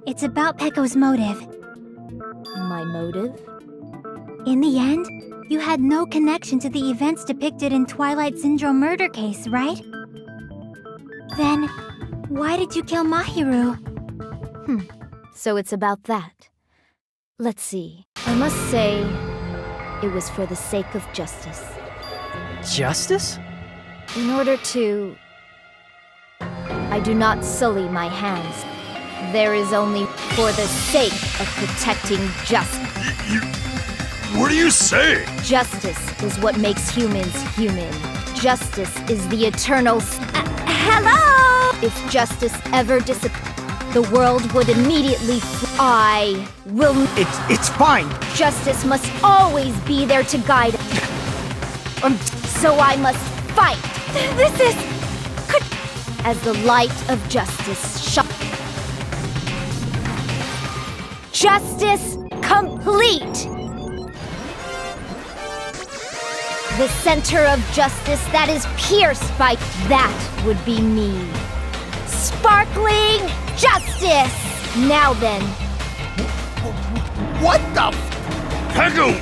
It's about Peko's motive. My motive? In the end, you had no connection to the events depicted in Twilight Syndrome murder case, right? Then, why did you kill Mahiru? So it's about that. Let's see. I must say, it was for the sake of justice. Justice? In order to... I do not sully my hands. There is only for the sake of protecting justice. What are you saying? Justice is what makes humans human. Justice is the eternal... hello! If justice ever disappeared, the world would immediately... I will... It's fine. Justice must always be there to guide us. So I must fight. This is... As the light of justice shines. Justice complete! The center of justice that is pierced by... That would be me. Sparkling justice! Now then. What the Peko!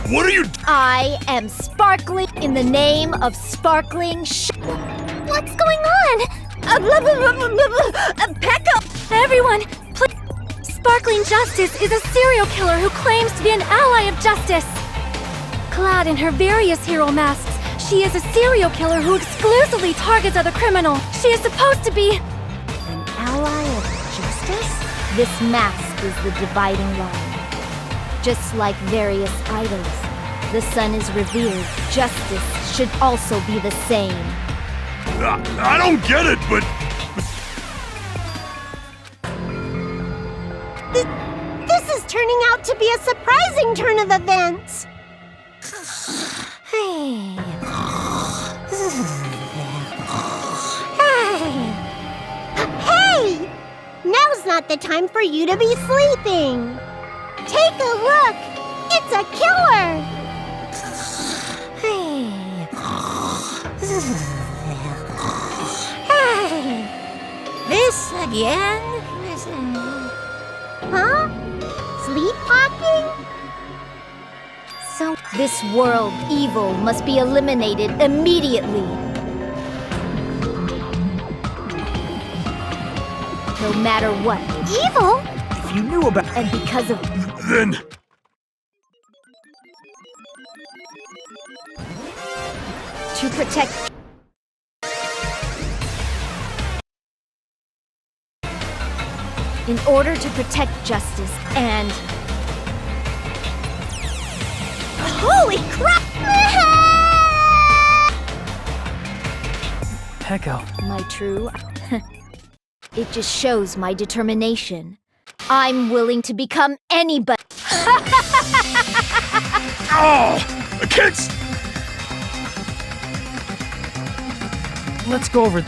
What are you? I am sparkling in the name of sparkling What's going on? Pekka! Everyone, please. Sparkling Justice is a serial killer who claims to be an ally of justice. Clad in her various hero masks, she is a serial killer who exclusively targets other criminals. She is supposed to be An ally of justice? This mask is the dividing line. Just like various idols, the sun is revered. Justice should also be the same. I don't get it, but This is turning out to be a surprising turn of events. Hey! Now's not the time for you to be sleeping. Take a look. It's a killer. This again? Huh? Sleepwalking? So, this world evil must be eliminated immediately. No matter what. Evil? If you knew about... And because of then to protect in order to protect justice and Holy crap! Pecco, my true it just shows my determination. I'm willing to become anybody. oh, kids. let's go over.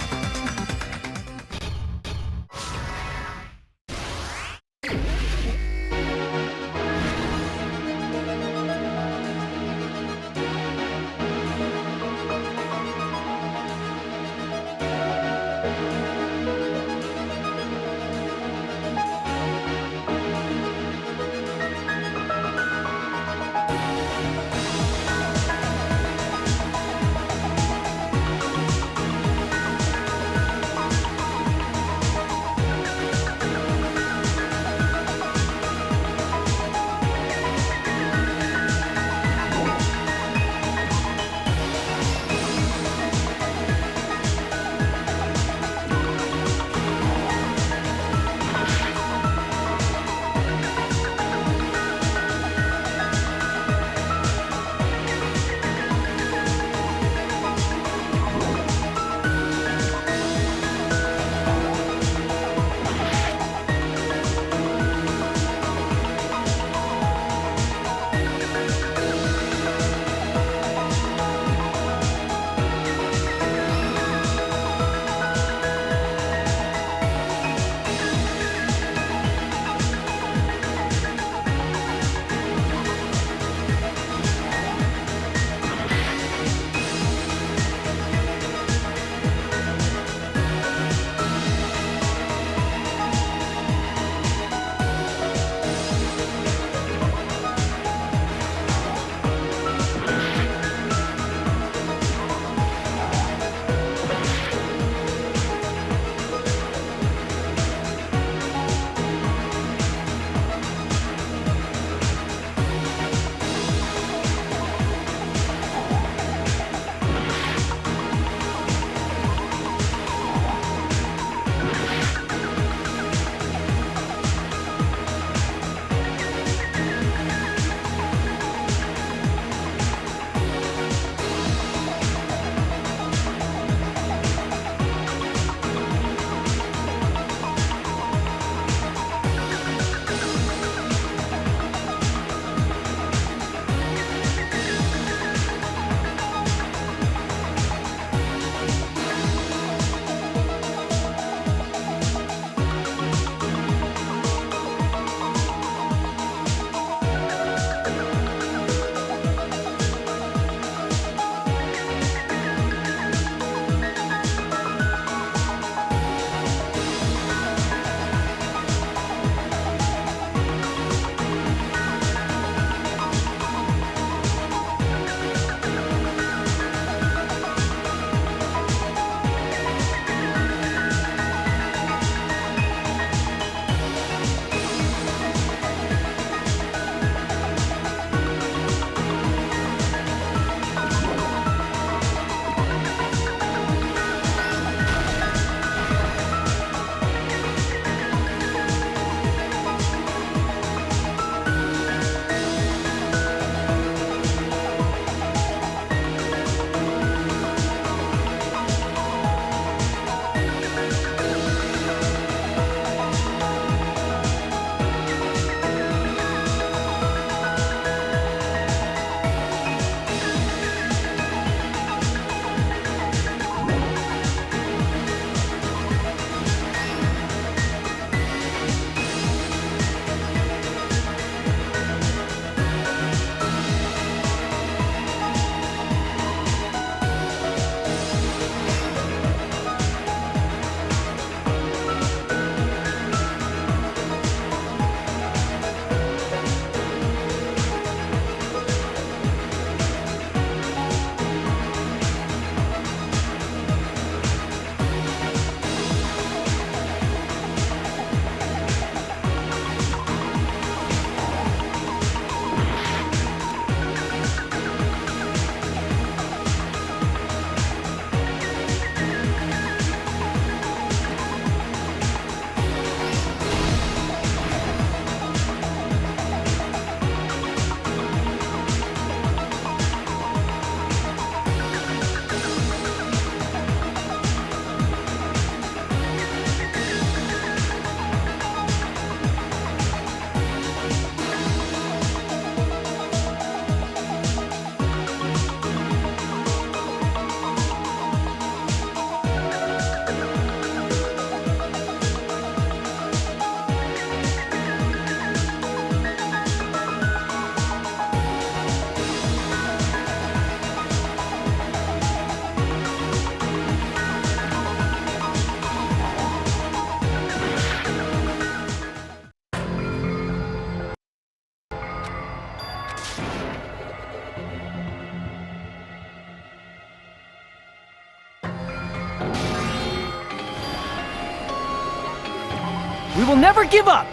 We will never give up!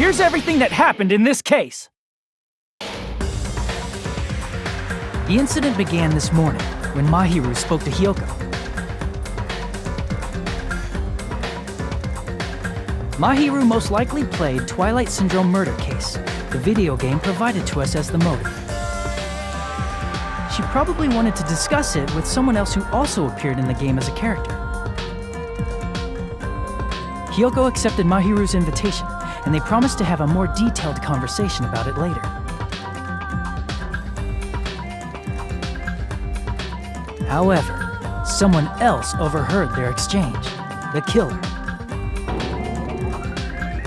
Here's everything that happened in this case. The incident began this morning when Mahiru spoke to Hyoko. Mahiru most likely played Twilight Syndrome Murder Case, the video game provided to us as the motive. She probably wanted to discuss it with someone else who also appeared in the game as a character. Hyoko accepted Mahiru's invitation, and they promised to have a more detailed conversation about it later. However, someone else overheard their exchange, the killer.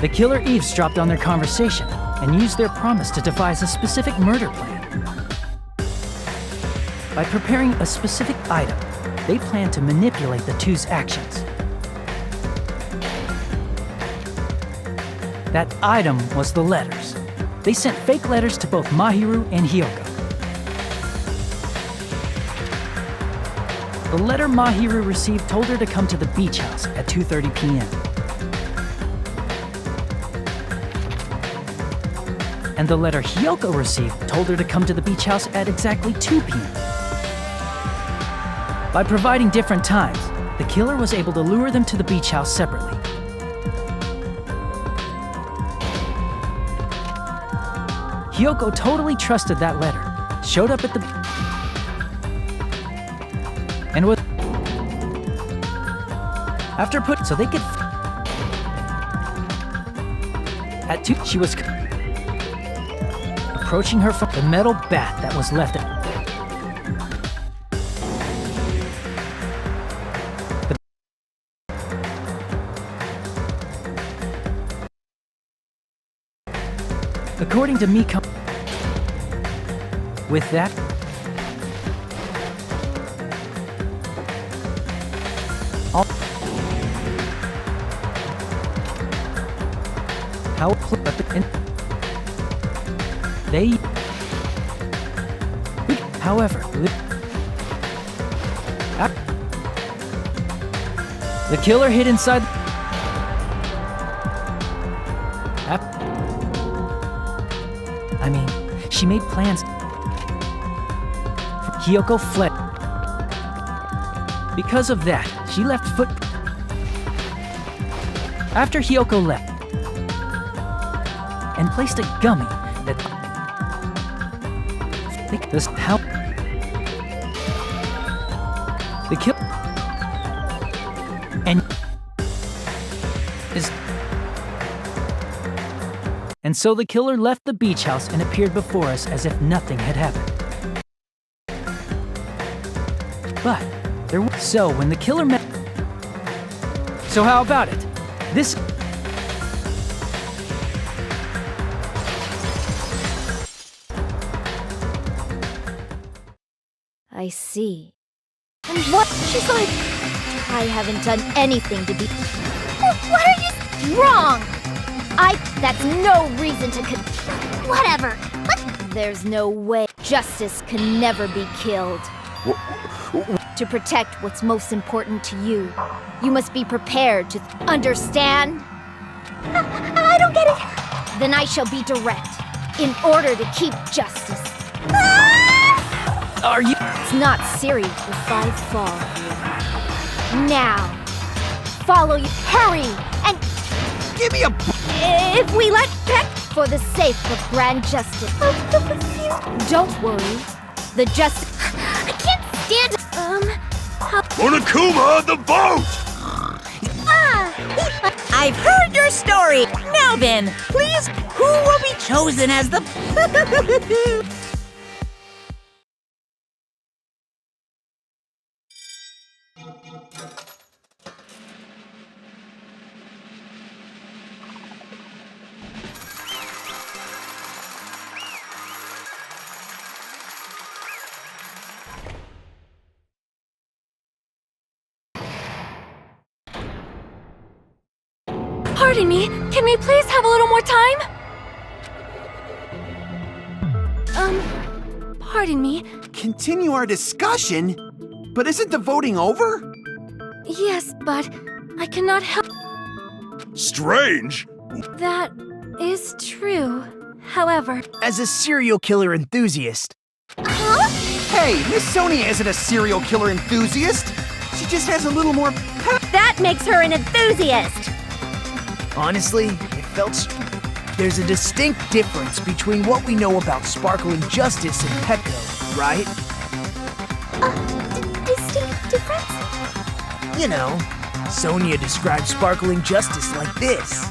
The killer eavesdropped on their conversation and used their promise to devise a specific murder plan. By preparing a specific item, they planned to manipulate the two's actions. That item was the letters. They sent fake letters to both Mahiru and Hyoko. The letter Mahiru received told her to come to the beach house at 2:30 p.m. And the letter Hyoko received told her to come to the beach house at exactly 2 p.m. By providing different times, the killer was able to lure them to the beach house separately. Hyoko totally trusted that letter, showed up at the... and was... After so they could... At 2, she was... approaching her from the metal bat that was left at... According to Miko, with that, how they, however, the killer hid inside. I mean, she made plans. Hyoko fled. Because of that, she left foot. After Hyoko left, and placed a gummy that this how the kill and is And so the killer left the beach house and appeared before us as if nothing had happened. But there was... So when the killer met... So how about it? This... I see. And what? She's like... I haven't done anything to be... What are you... Wrong! That's no reason to Whatever. There's no way. Justice can never be killed. To protect what's most important to you, you must be prepared to understand? I don't get it. Then I shall be direct, in order to keep justice. Are you... It's not serious if I fall here. Now, follow you. Hurry! And Give me a... if we let Peck for the sake of grand justice. Don't worry. The justice... I can't stand... Monokuma, the boat! I've heard your story. Now then, please, who will be chosen as the... Pardon me, can we please have a little more time? Pardon me. Continue our discussion? But isn't the voting over? Yes, but I cannot help. Strange. That is true. However, As a serial killer enthusiast, Hey, Miss Sonia isn't a serial killer enthusiast. She just has a little more... That makes her an enthusiast. honestly, it felt... There's a distinct difference between what we know about sparkling justice and Petco, right? Distinct difference? You know, Sonia describes sparkling justice like this.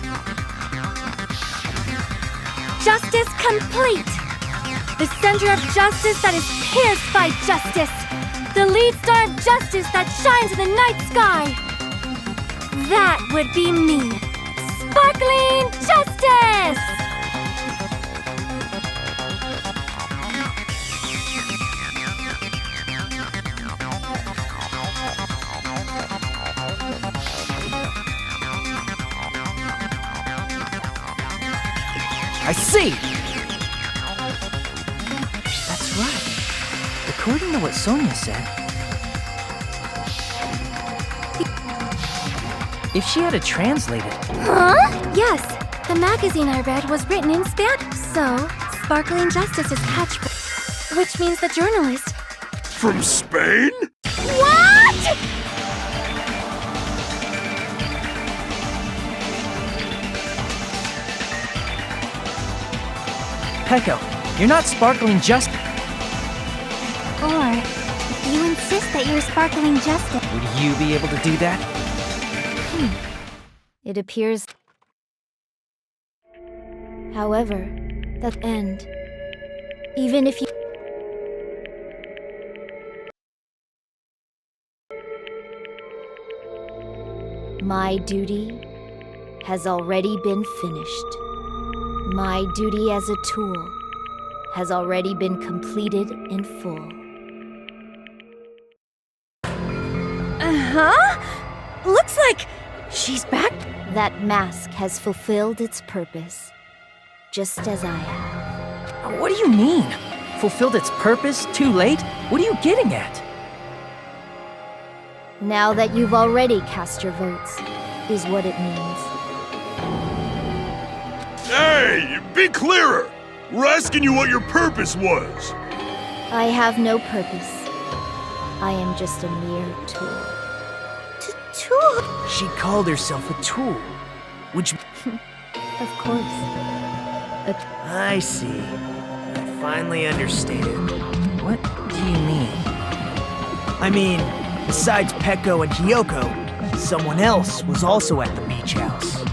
justice complete. The center of justice that is pierced by justice. The lead star of justice that shines in the night sky. That would be me. Sparkling justice! I see! That's right. According to what Sonia said, if she had it translated, Yes, the magazine I read was written in Spanish. So, Sparkling Justice is catchphrase, which means the journalist. From Spain? What? Pecco, you're not sparkling just. Or, if you insist that you're sparkling justice. Would you be able to do that? It appears. However, that end. Even if you. My duty has already been finished. My duty as a tool has already been completed in full. Looks like she's back. That mask has fulfilled its purpose, just as I have. What do you mean? Fulfilled its purpose? Too late? What are you getting at? Now that you've already cast your votes, is what it means. Hey, be clearer! We're asking you what your purpose was. I have no purpose. I am just a mere tool. She called herself a tool, which... Of course. I see. I finally understand. What do you mean? I mean, besides Pecco and Hiyoko, someone else was also at the beach house.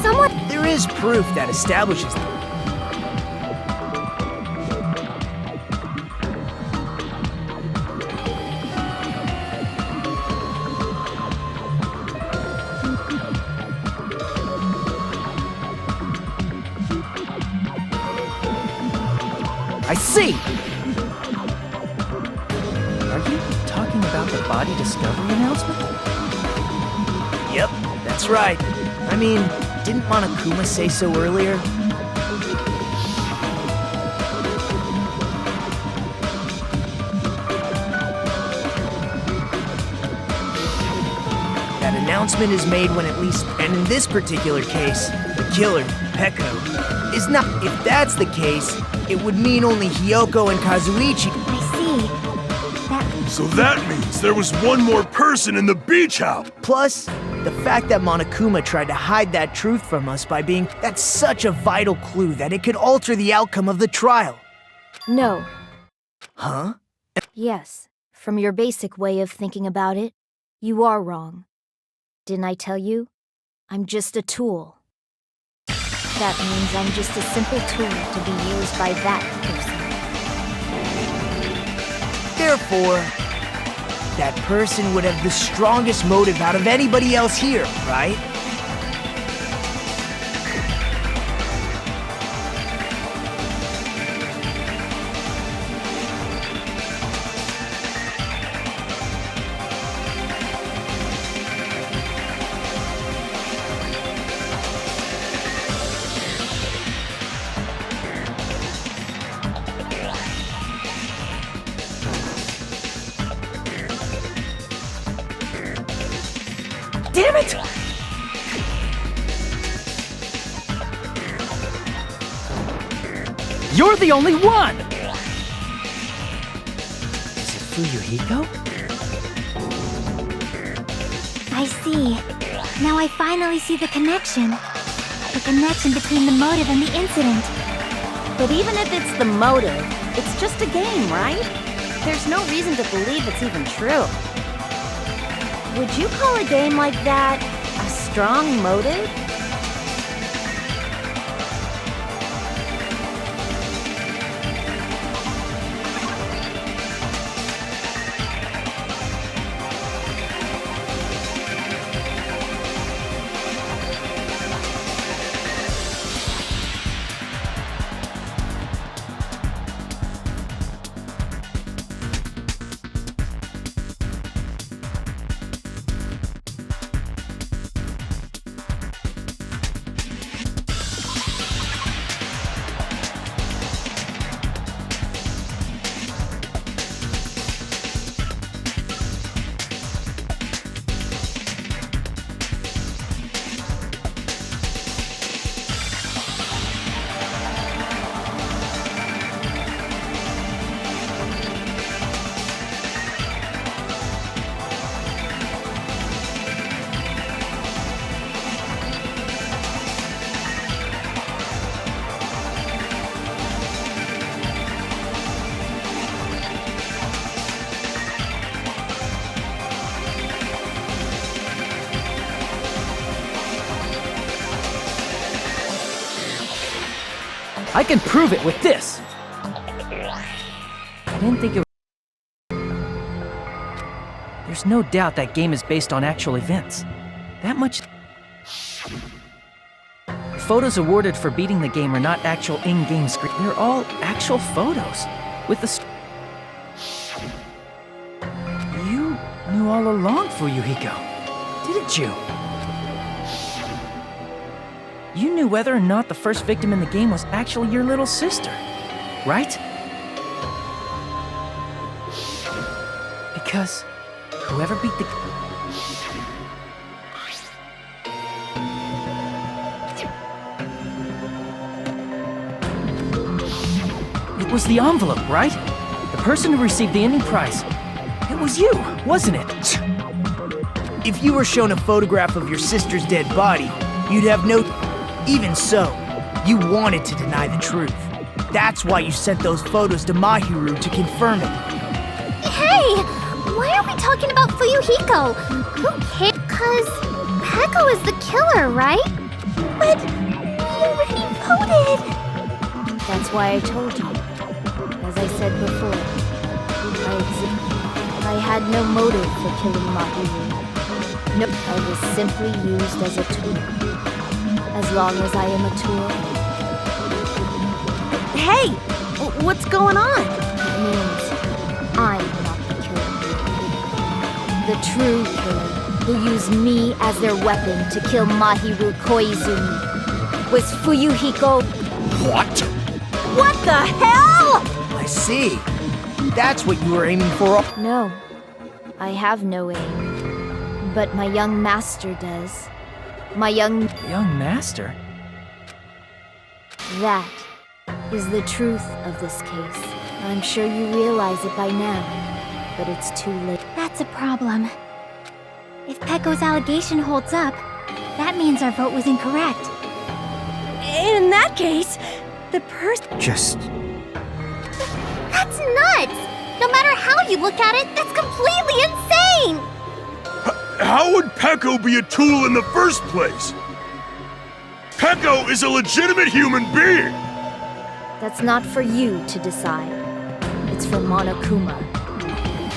Someone... There there is proof that establishes them. I see! Are you talking about the body discovery announcement? Yep, that's right. I mean, didn't Monokuma say so earlier? That announcement is made when at least, and in this particular case, the killer, Peko, is not. If that's the case, it would mean only Hiyoko and Kazuichi. I see. So that means there was one more person in the beach house. Plus, the fact that Monokuma tried to hide that truth from us by being. That's such a vital clue that it could alter the outcome of the trial. No. Huh? Yes. From your basic way of thinking about it, you are wrong. Didn't I tell you? I'm just a tool. That means I'm just a simple tool to be used by that person. Therefore, that person would have the strongest motive out of anybody else here, right? Damn it! You're the only one! Is it Fuyuhiko? I see. Now I finally see the connection. The connection between the motive and the incident. But even if it's the motive, it's just a game, right? There's no reason to believe it's even true. Would you call a game like that a strong motive? I can prove it with this! I didn't think it was... There's no doubt that game is based on actual events. That much... Photos awarded for beating the game are not actual in-game screen. They're all actual photos. With the... You knew all along, Fuyuhiko, didn't you? You knew whether or not the first victim in the game was actually your little sister, right? Because whoever beat the... It was the envelope, right? The person who received the ending prize. It was you, wasn't it? If you were shown a photograph of your sister's dead body, you'd have no... Even so, you wanted to deny the truth. That's why you sent those photos to Mahiru to confirm it. Hey! Why are we talking about Fuyuhiko? Who cares? 'Cause Peko is the killer, right? But devoted! That's why I told you. As I said before, I had no motive for killing Mahiru. No, I was simply used as a tool. As long as I am a tool, Hey! What's going on? it means I'm not the killer. The true killer, who used me as their weapon to kill Mahiru Koizumi, was Fuyuhiko. What? What the hell? I see. That's what you were aiming for. No, I have no aim. But my young master does. My young... Young master? That is the truth of this case. I'm sure you realize it by now, but it's too late. That's a problem. If Pecco's allegation holds up, that means our vote was incorrect. In that case, the person... Just... That's nuts! No matter how you look at it, that's completely insane! How would Pecco be a tool in the first place? Pecco is a legitimate human being! That's not for you to decide. It's for Monokuma.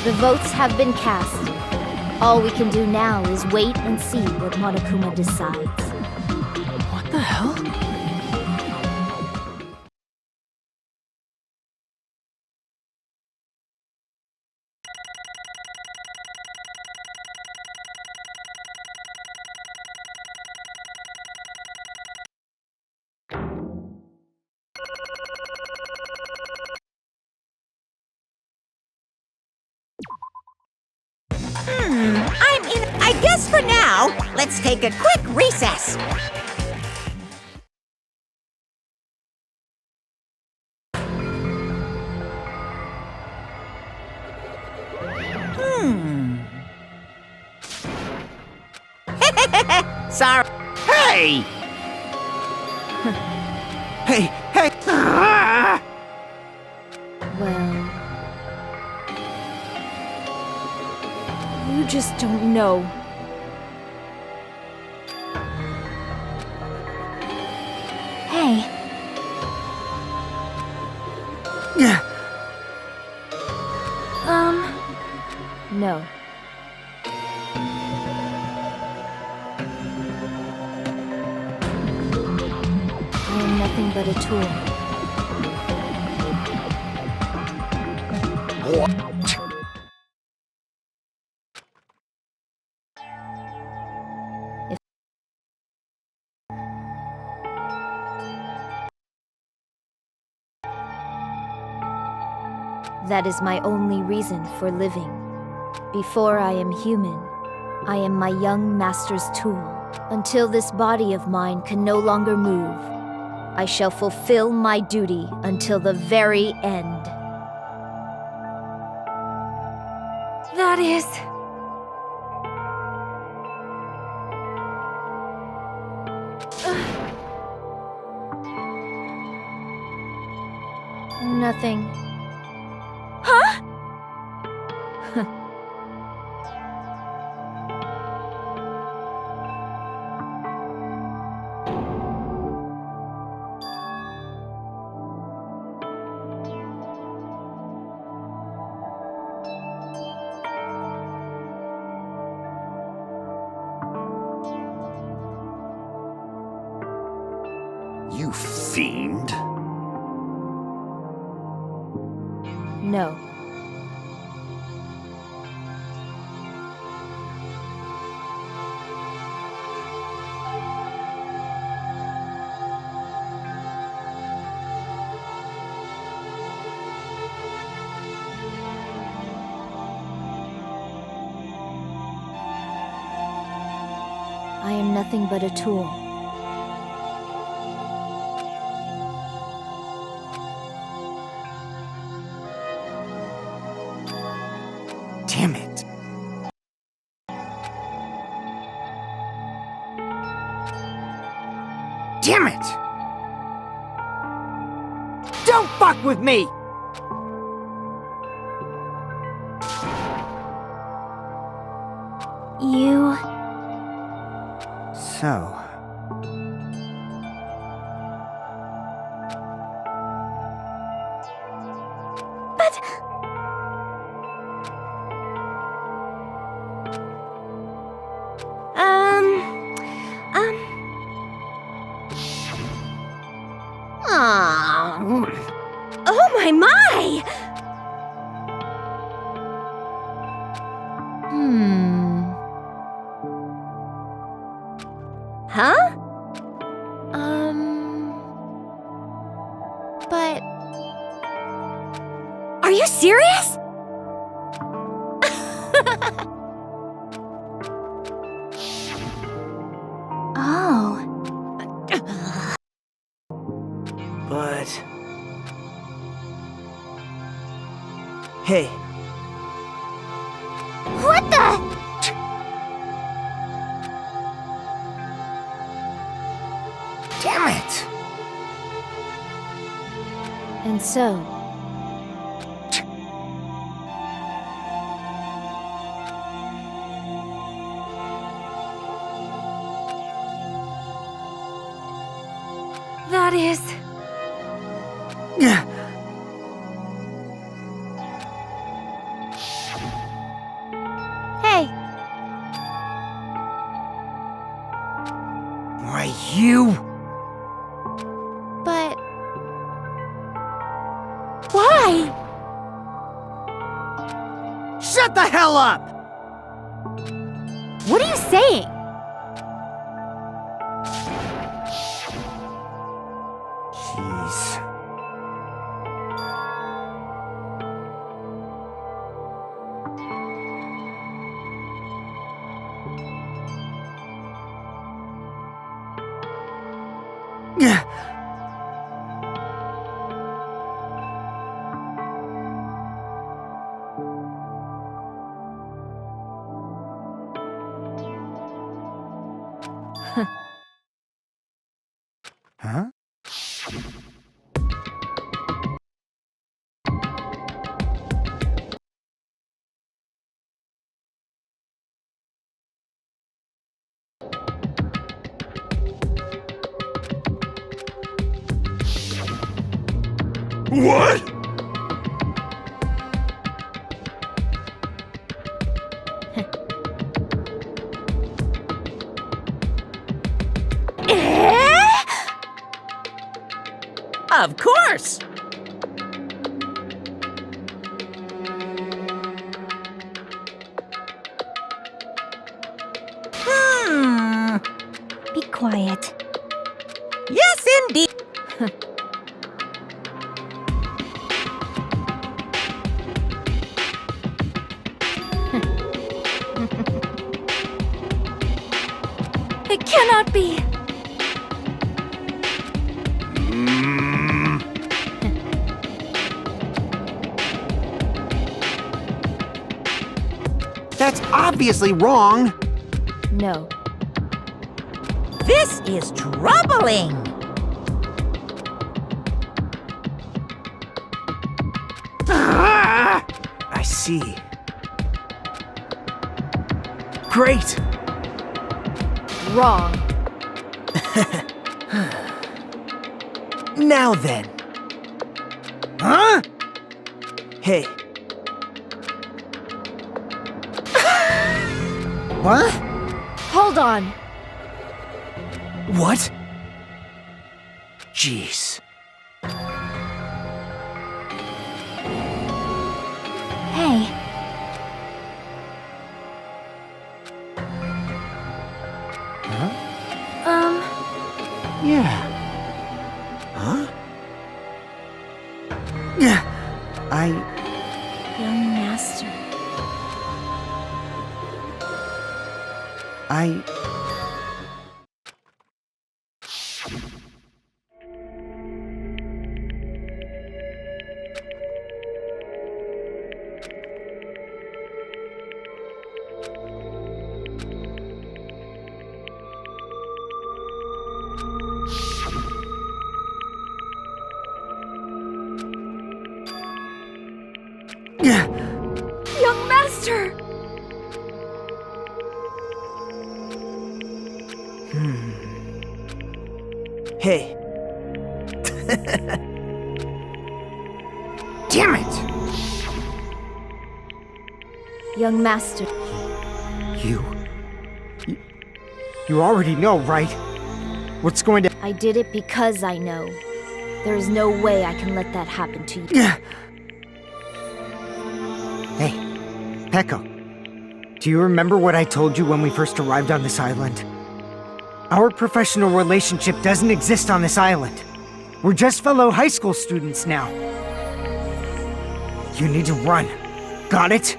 The votes have been cast. All we can do now is wait and see what Monokuma decides. What the hell? I guess for now, let's take a quick recess. Sorry. Hey! Hey! Well... You just don't know. Hey, No. I am nothing but a tool. That is my only reason for living. Before I am human, I am my young master's tool. Until this body of mine can no longer move, I shall fulfill my duty until the very end. That is... Nothing. Huh? You fiend. No. I am nothing but a tool. Damn it. Damn it! Don't fuck with me! you... So... But... Oh my! Huh? But... Are you serious? Oh. But... Hey, What the? damn it! And so, That is... hey, Why, you? but... Why? Shut the hell up! What are you saying? Jeez. Huh? What? Of course! Be quiet. Yes, indeed! It cannot be! That's obviously wrong. No. This is troubling! I see. Great! Wrong. Now then. Huh? Hey, What? Hold on. what? Jeez. Hey, Yeah. Huh? young master. Young master! Hey. Damn it! Young master, You already know, right? What's going to... I did it because I know. There is no way I can let that happen to you. Hey, Peko. Do you remember what I told you when we first arrived on this island? Our professional relationship doesn't exist on this island. We're just fellow high school students now. You need to run. Got it?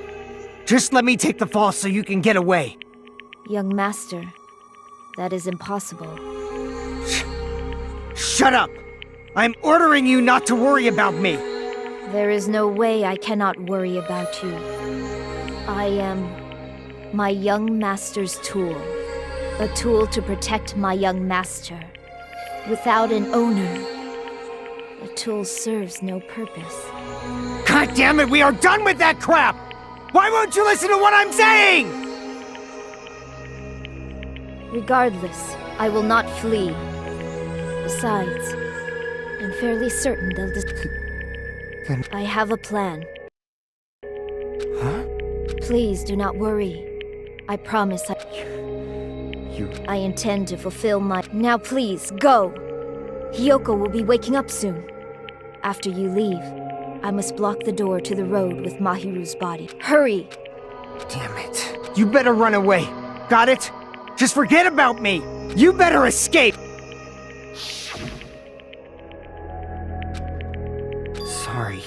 Just let me take the fall so you can get away. Young master, that is impossible. Shut up! I'm ordering you not to worry about me! There is no way I cannot worry about you. I am my young master's tool. A tool to protect my young master. Without an owner, the tool serves no purpose. God damn it, we are done with that crap! Why won't you listen to what I'm saying? Regardless, I will not flee. Besides, I'm fairly certain they'll I have a plan. Huh? Please do not worry. I promise I intend to fulfill my... Now please, go! Hiyoko will be waking up soon. After you leave, I must block the door to the road with Mahiru's body. Hurry! Damn it. You better run away. Got it? Just forget about me! You better escape! Sorry.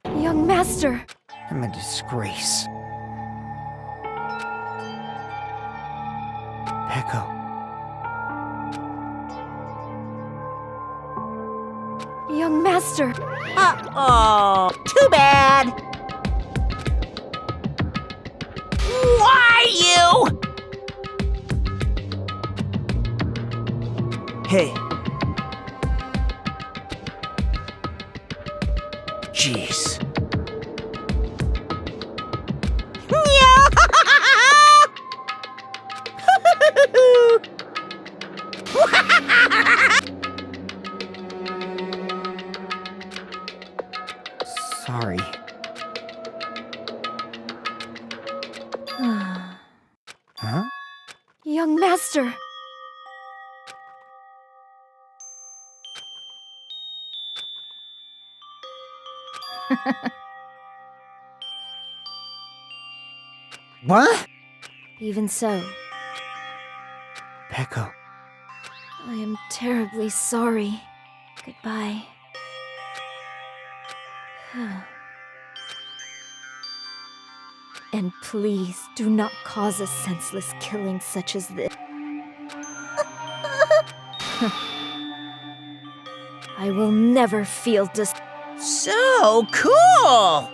Young master! I'm a disgrace. Peko. Young master! Uh-oh, too bad. Why you? Hey. Jeez. Sorry. Huh? Young master! What? Even so, Peko. I am terribly sorry. Goodbye. And please do not cause a senseless killing such as this. I will never feel So cool!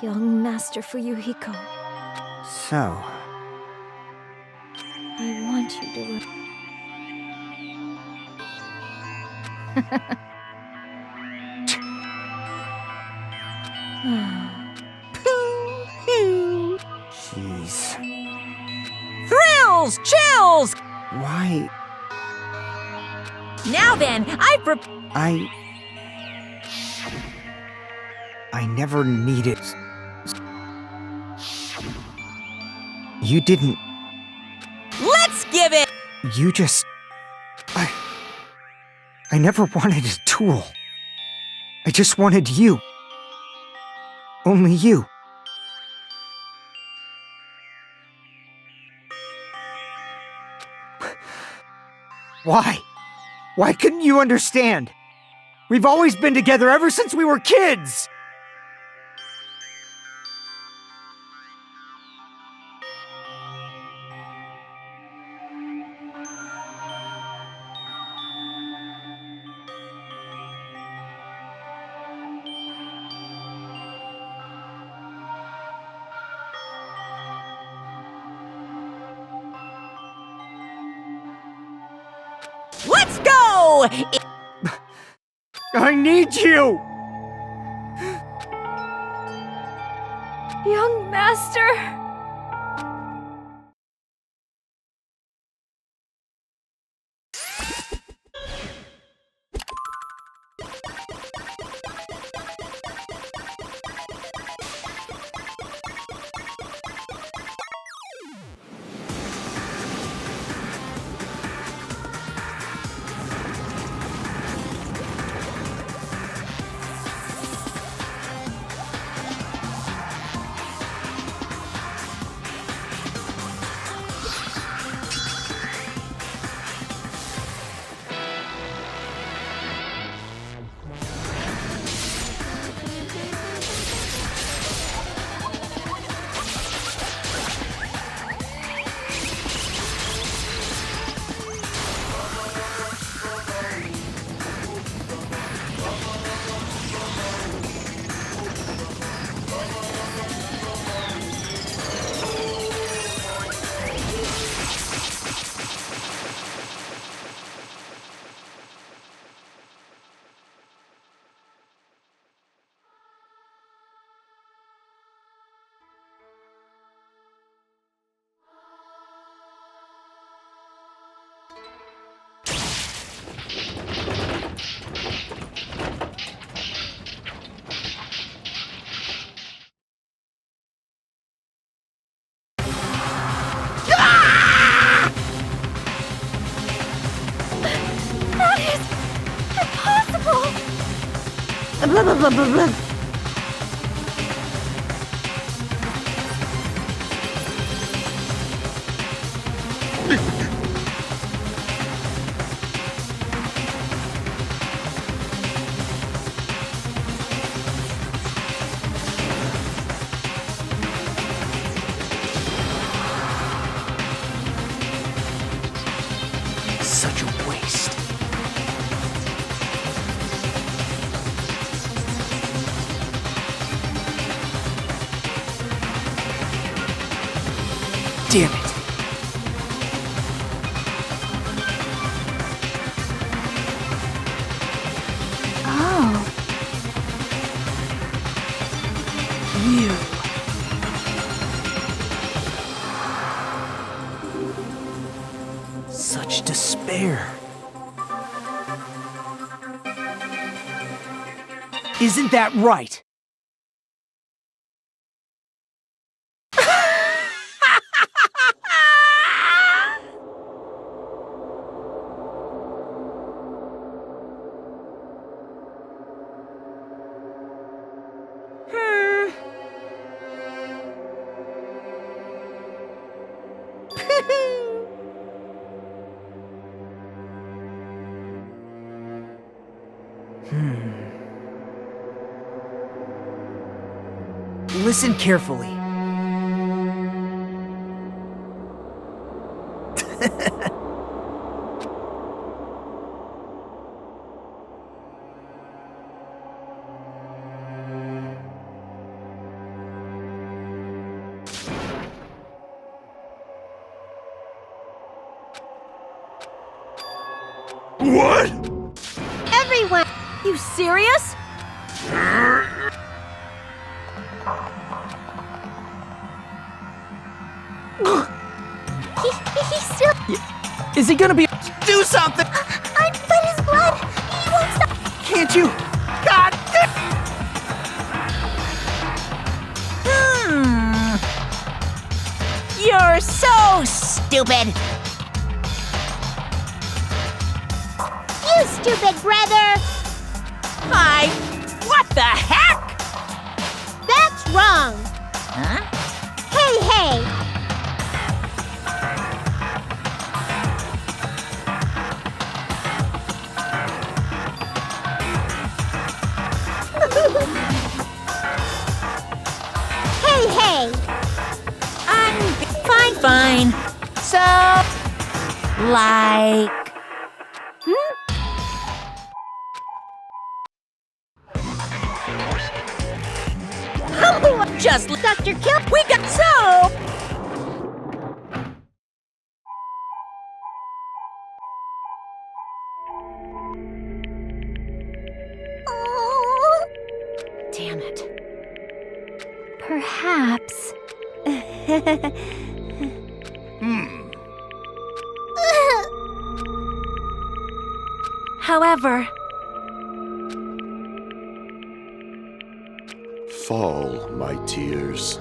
Young Master Fuyuhiko, So, I want you to... jeez. Thrills! Chills! Why? Now then, I never needed... You didn't... Let's give it! You just... I never wanted a tool. I just wanted you. Only you. Why? Why couldn't you understand? We've always been together ever since we were kids! Let's go! I need you! Young Master! Blah, blah, blah, blah, blah. Such a waste. Damn it. Oh. You. Such despair. Isn't that right? Listen carefully. What? Everyone! You serious? He's still. Is he gonna be? Do something! I bet his blood. He won't stop. Can't you? God damn! You're so stupid. You stupid brother. What the heck? That's wrong. Huh? Hey, hey. Hey, hey. Fine. So, like... Just Dr. Kill. we got so... Oh. Damn it. Perhaps. However, Fall, my tears.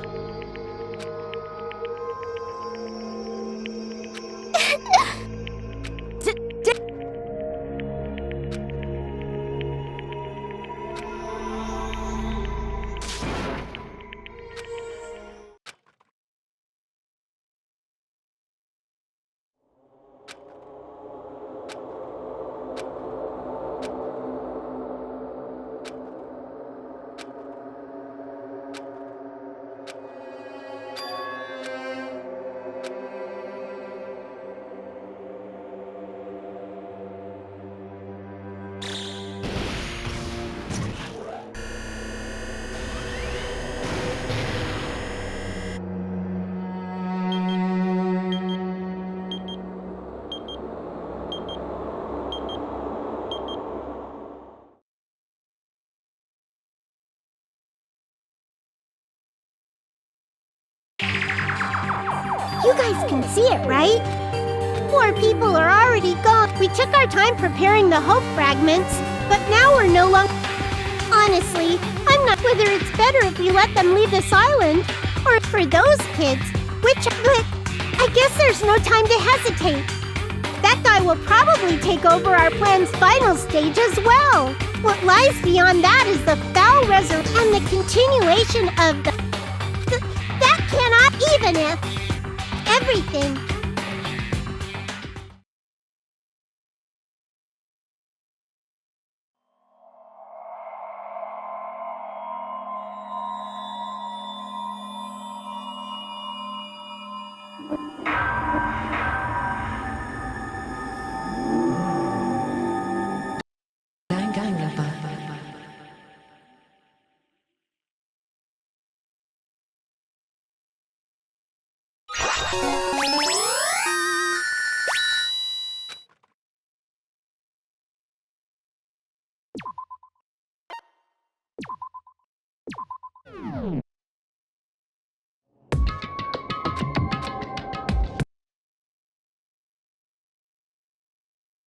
You guys can see it, right? Poor people are already gone. We took our time preparing the hope fragments, but now we're no longer... Honestly, I'm not whether it's better if we let them leave this island, or for those kids, which... But I guess there's no time to hesitate. That That guy will probably take over our plan's final stage as well. What lies beyond that is the foul resurrection and the continuation of the... That cannot even if... Everything